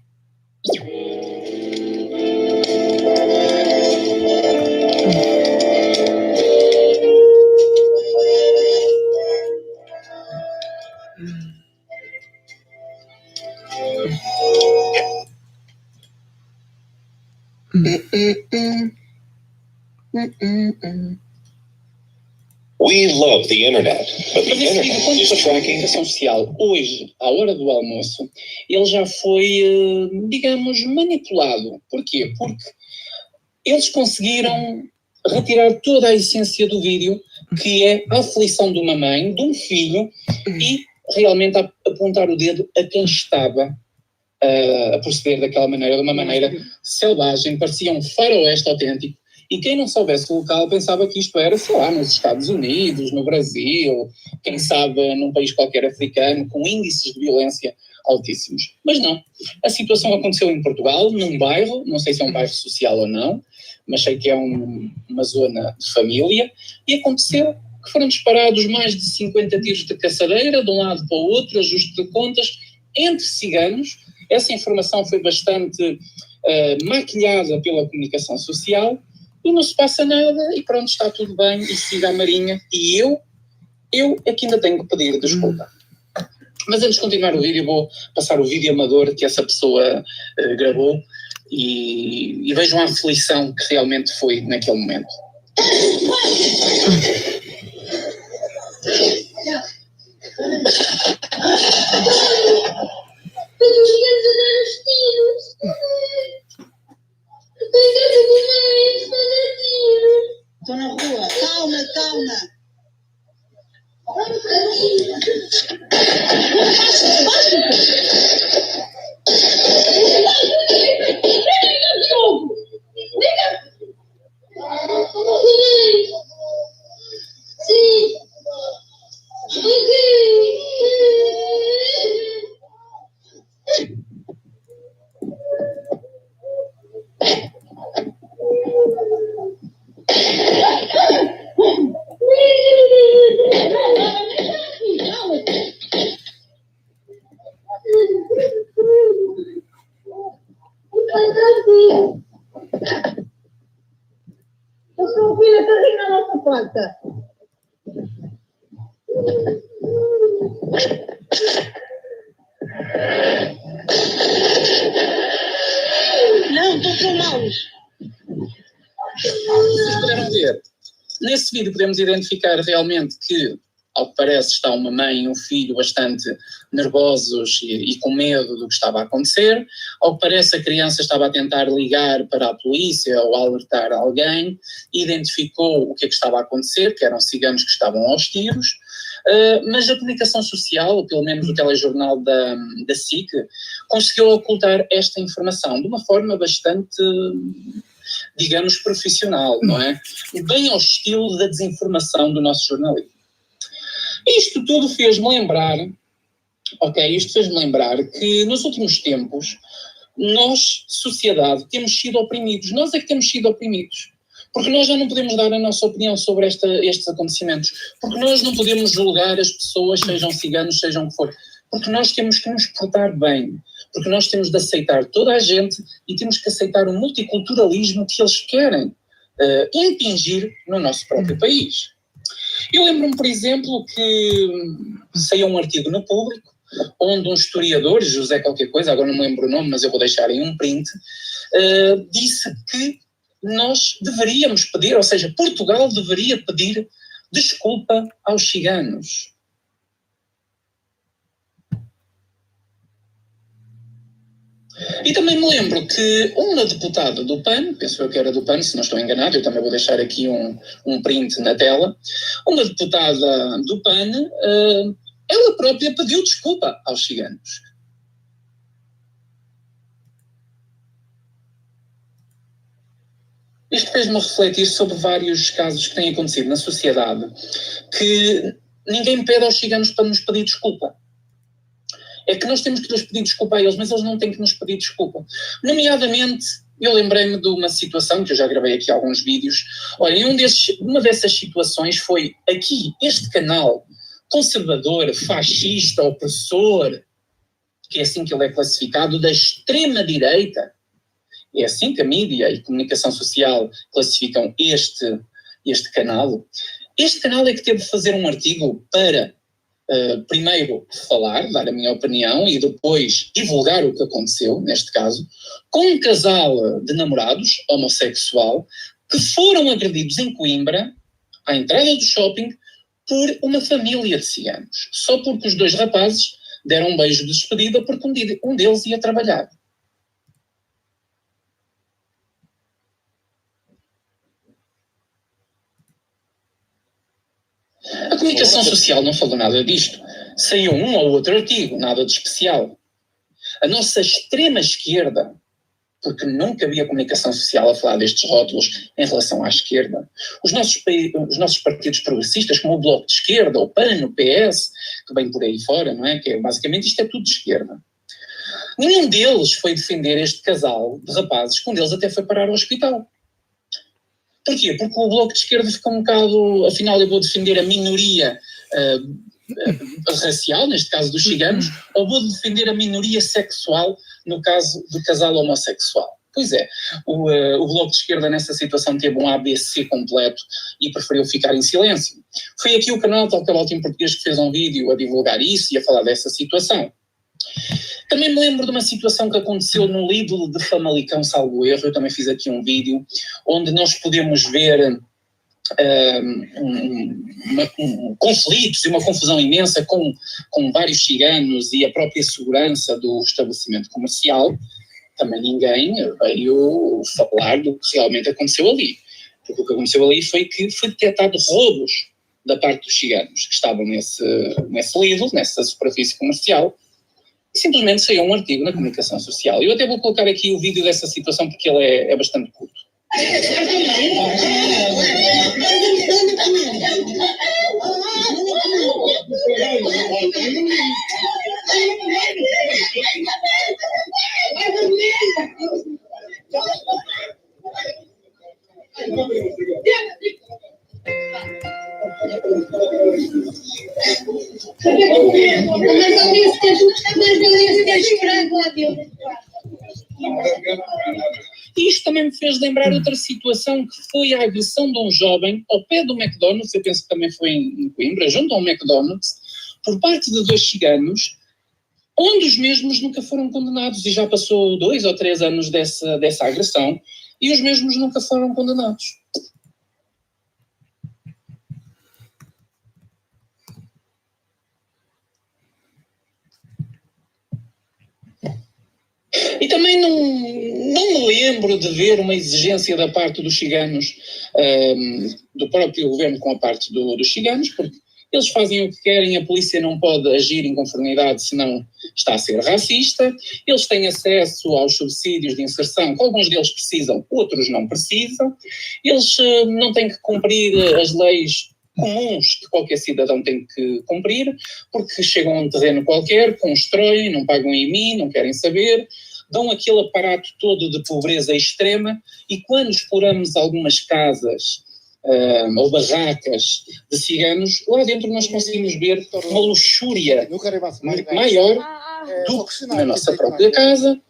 We love the internet, but the Mas esse vídeo, internet quando is foi para a tracking. comunicação social, hoje, à hora do almoço, ele já foi, digamos, manipulado. Porquê? Porque eles conseguiram retirar toda a essência do vídeo, que é a aflição de uma mãe, de um filho, e realmente apontar o dedo a quem estava a proceder daquela maneira, de uma maneira selvagem, parecia um faroeste autêntico. E quem não soubesse o local pensava que isto era, sei lá, nos Estados Unidos, no Brasil, quem sabe num país qualquer africano, com índices de violência altíssimos. Mas não. A situação aconteceu em Portugal, num bairro, não sei se é um bairro social ou não, mas sei que é uma zona de família, e aconteceu que foram disparados mais de 50 tiros de caçadeira, de um lado para o outro, ajuste de contas, entre ciganos. Essa informação foi bastante maquilhada pela comunicação social, e não se passa nada, e pronto, está tudo bem, e siga a Marinha, e eu é que ainda tenho que pedir desculpa. Mas antes de continuar o vídeo, vou passar o vídeo amador que essa pessoa gravou, e vejam a aflição que realmente foi naquele momento. Estou na rua. Calma, calma. Sim. A sua filha está ali na nossa porta. Não, estou com mãos. Vocês puderam ver. Nesse vídeo podemos identificar realmente que, ao que parece, está uma mãe e um filho bastante nervosos e com medo do que estava a acontecer. Ao que parece, a criança estava a tentar ligar para a polícia ou alertar alguém, identificou o que é que estava a acontecer, que eram ciganos que estavam aos tiros, mas a comunicação social, ou pelo menos o telejornal da SIC, conseguiu ocultar esta informação de uma forma bastante, digamos, profissional, não é? Bem ao estilo da desinformação do nosso jornalismo. Isto tudo fez-me lembrar, que nos últimos tempos, nós, sociedade, temos sido oprimidos. Nós é que temos sido oprimidos. Porque nós já não podemos dar a nossa opinião sobre estes acontecimentos. Porque nós não podemos julgar as pessoas, sejam ciganos, sejam o que for. Porque nós temos que nos portar bem. Porque nós temos de aceitar toda a gente e temos que aceitar o multiculturalismo que eles querem impingir no nosso próprio país. Eu lembro-me, por exemplo, que saiu um artigo no Público, onde um historiador, José qualquer coisa, agora não me lembro o nome, mas eu vou deixar em um print, disse que nós deveríamos pedir, ou seja, Portugal deveria pedir desculpa aos ciganos. E também me lembro que uma deputada do PAN, penso eu que era do PAN, se não estou enganado, eu também vou deixar aqui um print na tela, uma deputada do PAN, ela própria pediu desculpa aos ciganos. Isto fez-me refletir sobre vários casos que têm acontecido na sociedade, que ninguém pede aos ciganos para nos pedir desculpa. É que nós temos que lhes pedir desculpa a eles, mas eles não têm que nos pedir desculpa. Nomeadamente, eu lembrei-me de uma situação, que eu já gravei aqui alguns vídeos. Olha, uma dessas situações foi aqui, este canal conservador, fascista, opressor, que é assim que ele é classificado, da extrema-direita. É assim que a mídia e comunicação social classificam este canal. Este canal é que teve de fazer um artigo para, primeiro, falar, dar a minha opinião e depois divulgar o que aconteceu, neste caso, com um casal de namorados homossexual que foram agredidos em Coimbra, à entrada do shopping, por uma família de ciganos. Só porque os dois rapazes deram um beijo de despedida porque um deles ia trabalhar. A comunicação social não falou nada disto. Saiu um ou outro artigo, nada de especial. A nossa extrema-esquerda, porque nunca havia comunicação social a falar destes rótulos em relação à esquerda, os nossos partidos progressistas, como o Bloco de Esquerda, o PAN, o PS, que vem por aí fora, não é? Que é, basicamente isto é tudo de esquerda. Nenhum deles foi defender este casal de rapazes, que um deles até foi parar ao hospital. Porquê? Porque o Bloco de Esquerda ficou um bocado, afinal eu vou defender a minoria racial, neste caso dos ciganos, ou vou defender a minoria sexual, no caso do casal homossexual. Pois é, o Bloco de Esquerda nessa situação teve um ABC completo e preferiu ficar em silêncio. Foi aqui o canal Talcabote em Português que fez um vídeo a divulgar isso e a falar dessa situação. Também me lembro de uma situação que aconteceu no Lidl de Famalicão, salvo erro. Eu também fiz aqui um vídeo onde nós podemos ver conflitos e uma confusão imensa com vários ciganos e a própria segurança do estabelecimento comercial. Também ninguém veio falar do que realmente aconteceu ali. Porque o que aconteceu ali foi que foi detectado roubos da parte dos ciganos que estavam nesse Lidl, nessa superfície comercial. Simplesmente saiu um artigo na comunicação social. Eu até vou colocar aqui o vídeo dessa situação porque ele é bastante curto. E isto também me fez lembrar outra situação que foi a agressão de um jovem ao pé do McDonald's, eu penso que também foi em Coimbra, junto ao McDonald's, por parte de 2 ciganos, onde os mesmos nunca foram condenados, e já passou 2 ou 3 anos dessa agressão, e os mesmos nunca foram condenados. E também não me lembro de ver uma exigência da parte dos ciganos, do próprio governo com a parte dos ciganos, porque eles fazem o que querem, a polícia não pode agir em conformidade senão está a ser racista, eles têm acesso aos subsídios de inserção, que alguns deles precisam, outros não precisam, eles não têm que cumprir as leis comuns que qualquer cidadão tem que cumprir, porque chegam a um terreno qualquer, constroem, não pagam IMI, não querem saber, dão aquele aparato todo de pobreza extrema, e quando exploramos algumas casas ou barracas de ciganos, lá dentro nós conseguimos ver uma luxúria maior do que na nossa própria casa,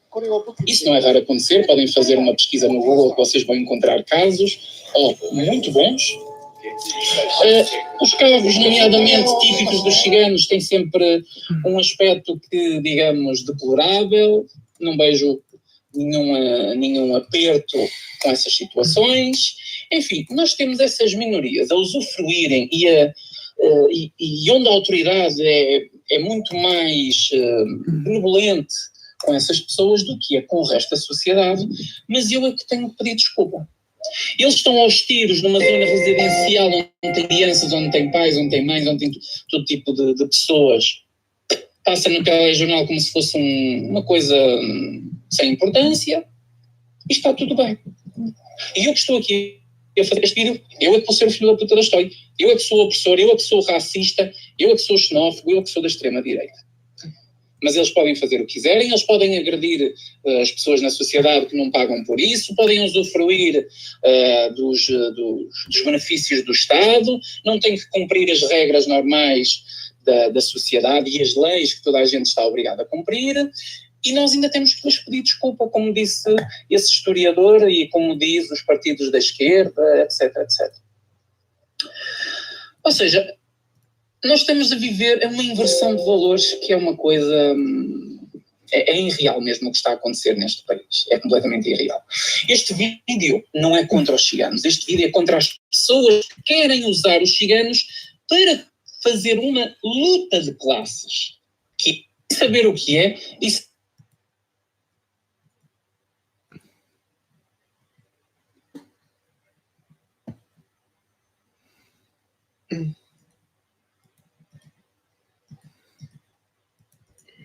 Isso não é raro acontecer, podem fazer uma pesquisa no Google que vocês vão encontrar casos muito bons. Os carros, nomeadamente típicos dos ciganos, têm sempre um aspecto que, digamos, deplorável. Não vejo nenhum aperto com essas situações. Enfim, nós temos essas minorias a usufruírem e onde a autoridade é muito mais benevolente com essas pessoas do que é com o resto da sociedade, mas eu é que tenho que pedir desculpa. Eles estão aos tiros numa zona residencial onde tem crianças, onde tem pais, onde tem mães, onde tem todo tipo de pessoas. Passa no telejornal como se fosse uma coisa sem importância e está tudo bem. E eu que estou aqui a fazer este vídeo, eu é que vou ser o filho da puta da história. Eu é que sou opressor, eu é que sou racista, eu é que sou xenófobo, eu é que sou da extrema-direita. Mas eles podem fazer o que quiserem, eles podem agredir as pessoas na sociedade que não pagam por isso, podem usufruir dos benefícios do Estado, não têm que cumprir as regras normais da sociedade e as leis que toda a gente está obrigada a cumprir, e nós ainda temos que lhes pedir desculpa, como disse esse historiador e como diz os partidos da esquerda, etc, etc. Ou seja, nós estamos a viver uma inversão de valores que é uma coisa... É irreal mesmo o que está a acontecer neste país. É completamente irreal. Este vídeo não é contra os ciganos. Este vídeo é contra as pessoas que querem usar os ciganos para fazer uma luta de classes. Que saber o que é...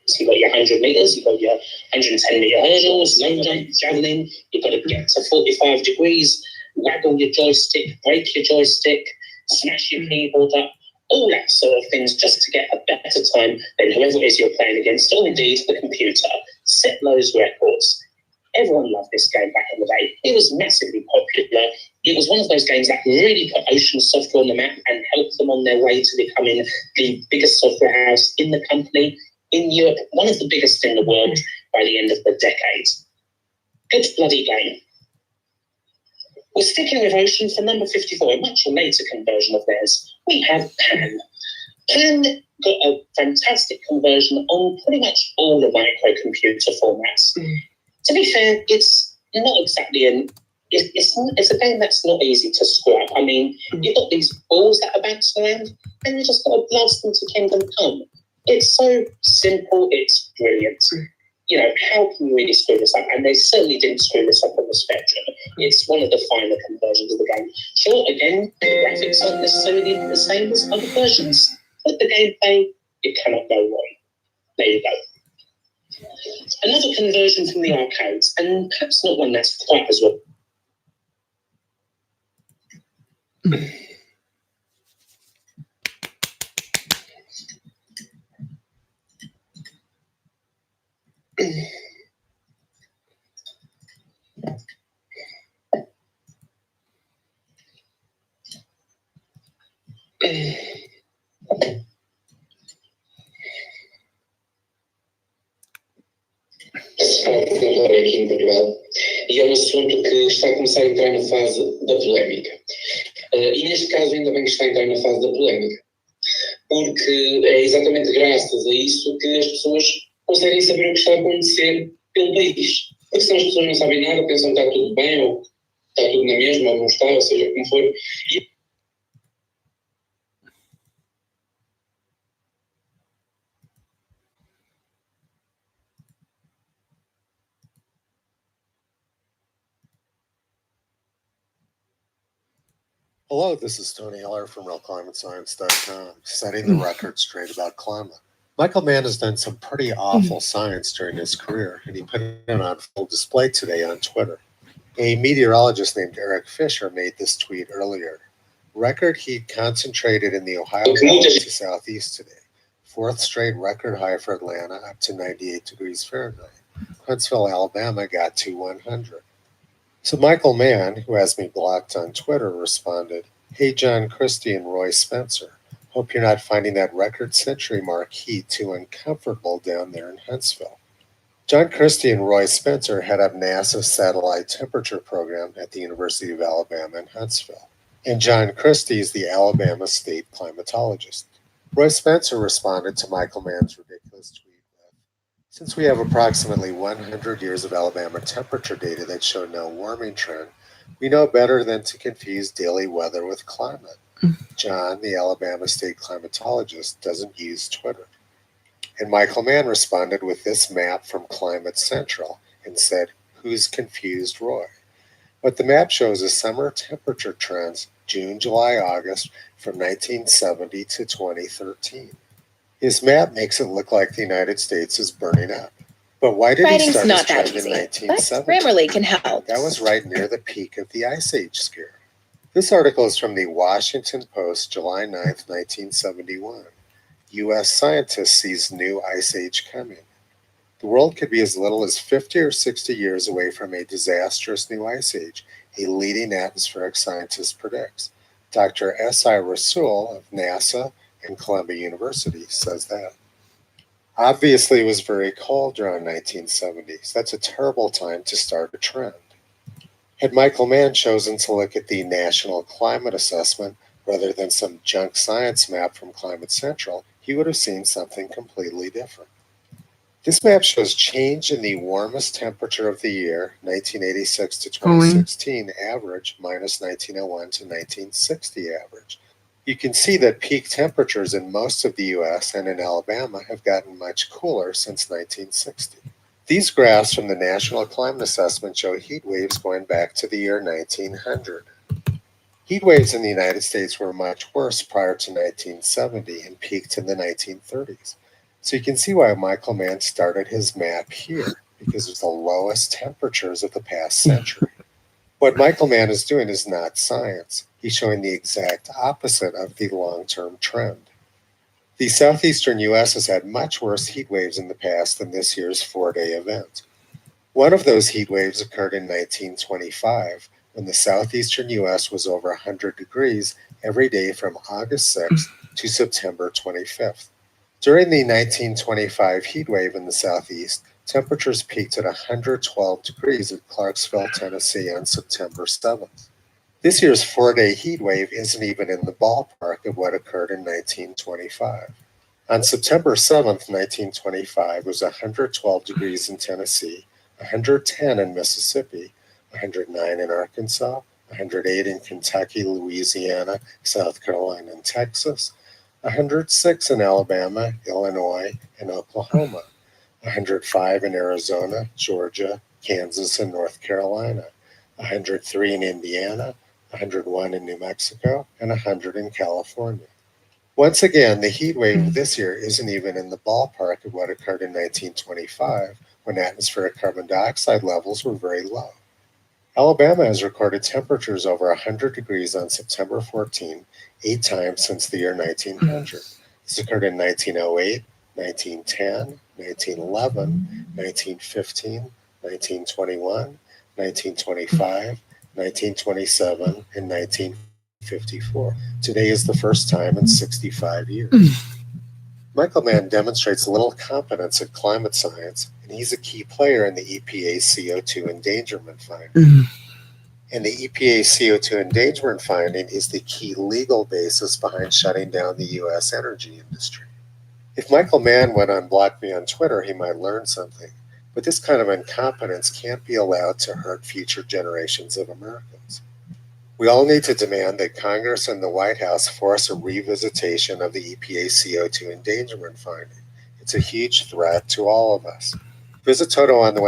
So you've got your 100 metres, you've got your 110 metre hurdles, long jump, javelin, you've got to get to 45 degrees, waggle your joystick, break your joystick, smash your keyboard up, all that sort of things just to get a better time than whoever it is you're playing against, or indeed the computer. Set those records. Everyone loved this game back in the day. It was massively popular. It was one of those games that really put Ocean Software on the map and helped them on their way to becoming the biggest software house in the company. In Europe, one of the biggest in the world by the end of the decade. Good bloody game. We're sticking with Ocean for number 54, a much later conversion of theirs. We have Pan. Pan got a fantastic conversion on pretty much all the microcomputer formats. To be fair, it's not exactly it's a game that's not easy to scrap. I mean, you've got these balls that are bouncing around, and you just got to blast them to Kingdom Come. It's so simple, it's brilliant. You know, how can you really screw this up? And they certainly didn't screw this up on the Spectrum. It's one of the finer conversions of the game. Sure, again, the graphics aren't necessarily the same as other versions, but the gameplay, it cannot go wrong. There you go. Another conversion from the arcades, and perhaps not one that's quite as well. Aqui em Portugal, e é um assunto que está a começar a entrar na fase da polémica. E neste caso ainda bem que está a entrar na fase da polémica, porque é exatamente graças a isso que as pessoas conseguem saber o que está a acontecer pelo país. Porque senão as pessoas não sabem nada, pensam que está tudo bem, ou está tudo na mesma, ou não está, ou seja, como for. Hello, this is Tony Heller from RealClimateScience.com, setting the record straight about climate. Michael Mann has done some pretty awful science during his career, and he put it on full display today on Twitter. A meteorologist named Eric Fisher made this tweet earlier. Record heat concentrated in the Ohio Valley to southeast today. Fourth straight record high for Atlanta, up to 98 degrees Fahrenheit. Huntsville, Alabama got to 100. So Michael Mann, who has me blocked on Twitter, responded, "Hey, John Christie and Roy Spencer. Hope you're not finding that record century mark heat too uncomfortable down there in Huntsville." John Christie and Roy Spencer head up NASA's satellite temperature program at the University of Alabama in Huntsville. And John Christie is the Alabama state climatologist. Roy Spencer responded to Michael Mann's ridiculous tweet with, "Since we have approximately 100 years of Alabama temperature data that show no warming trend, we know better than to confuse daily weather with climate. John, the Alabama state climatologist, doesn't use Twitter." And Michael Mann responded with this map from Climate Central and said, "Who's confused Roy?" What the map shows is summer temperature trends June, July, August from 1970 to 2013. His map makes it look like the United States is burning up. But why did he Writing's start not his that trend in easy, 1970? but Grammarly can help. That was right near the peak of the Ice Age scare. This article is from the Washington Post, July 9th, 1971. U.S. scientist sees new ice age coming. The world could be as little as 50 or 60 years away from a disastrous new ice age, a leading atmospheric scientist predicts. Dr. S.I. Rasool of NASA and Columbia University says that. Obviously, it was very cold around 1970s. That's a terrible time to start a trend. Had Michael Mann chosen to look at the National Climate Assessment rather than some junk science map from Climate Central, he would have seen something completely different. This map shows change in the warmest temperature of the year, 1986 to 2016 average, minus 1901 to 1960 average. You can see that peak temperatures in most of the U.S. and in Alabama have gotten much cooler since 1960. These graphs from the National Climate Assessment show heat waves going back to the year 1900. Heat waves in the United States were much worse prior to 1970 and peaked in the 1930s. So you can see why Michael Mann started his map here, because it's the lowest temperatures of the past century. What Michael Mann is doing is not science. He's showing the exact opposite of the long-term trend. The southeastern U.S. has had much worse heat waves in the past than this year's 4-day event. One of those heat waves occurred in 1925, when the southeastern U.S. was over 100 degrees every day from August 6th to September 25th. During the 1925 heat wave in the southeast, temperatures peaked at 112 degrees at Clarksville, Tennessee on September 7th. This year's 4-day heat wave isn't even in the ballpark of what occurred in 1925. On September 7th, 1925, was 112 degrees in Tennessee, 110 in Mississippi, 109 in Arkansas, 108 in Kentucky, Louisiana, South Carolina, and Texas, 106 in Alabama, Illinois, and Oklahoma, 105 in Arizona, Georgia, Kansas, and North Carolina, 103 in Indiana, 101 in New Mexico, and 100 in California. Once again, the heat wave of this year isn't even in the ballpark of what occurred in 1925, when atmospheric carbon dioxide levels were very low. Alabama has recorded temperatures over 100 degrees on September 14, 8 times since the year 1900. This occurred in 1908, 1910, 1911, 1915, 1921, 1925, 1927, and 1954. Today is the first time in 65 years. Michael Mann demonstrates little competence in climate science, and he's a key player in the EPA's CO2 endangerment finding. And the EPA's CO2 endangerment finding is the key legal basis behind shutting down the U.S. energy industry. If Michael Mann went unblock me on Twitter, he might learn something. But this kind of incompetence can't be allowed to hurt future generations of Americans. We all need to demand that Congress and the White House force a revisitation of the EPA's CO2 endangerment finding. It's a huge threat to all of us. Visit Toto on the web.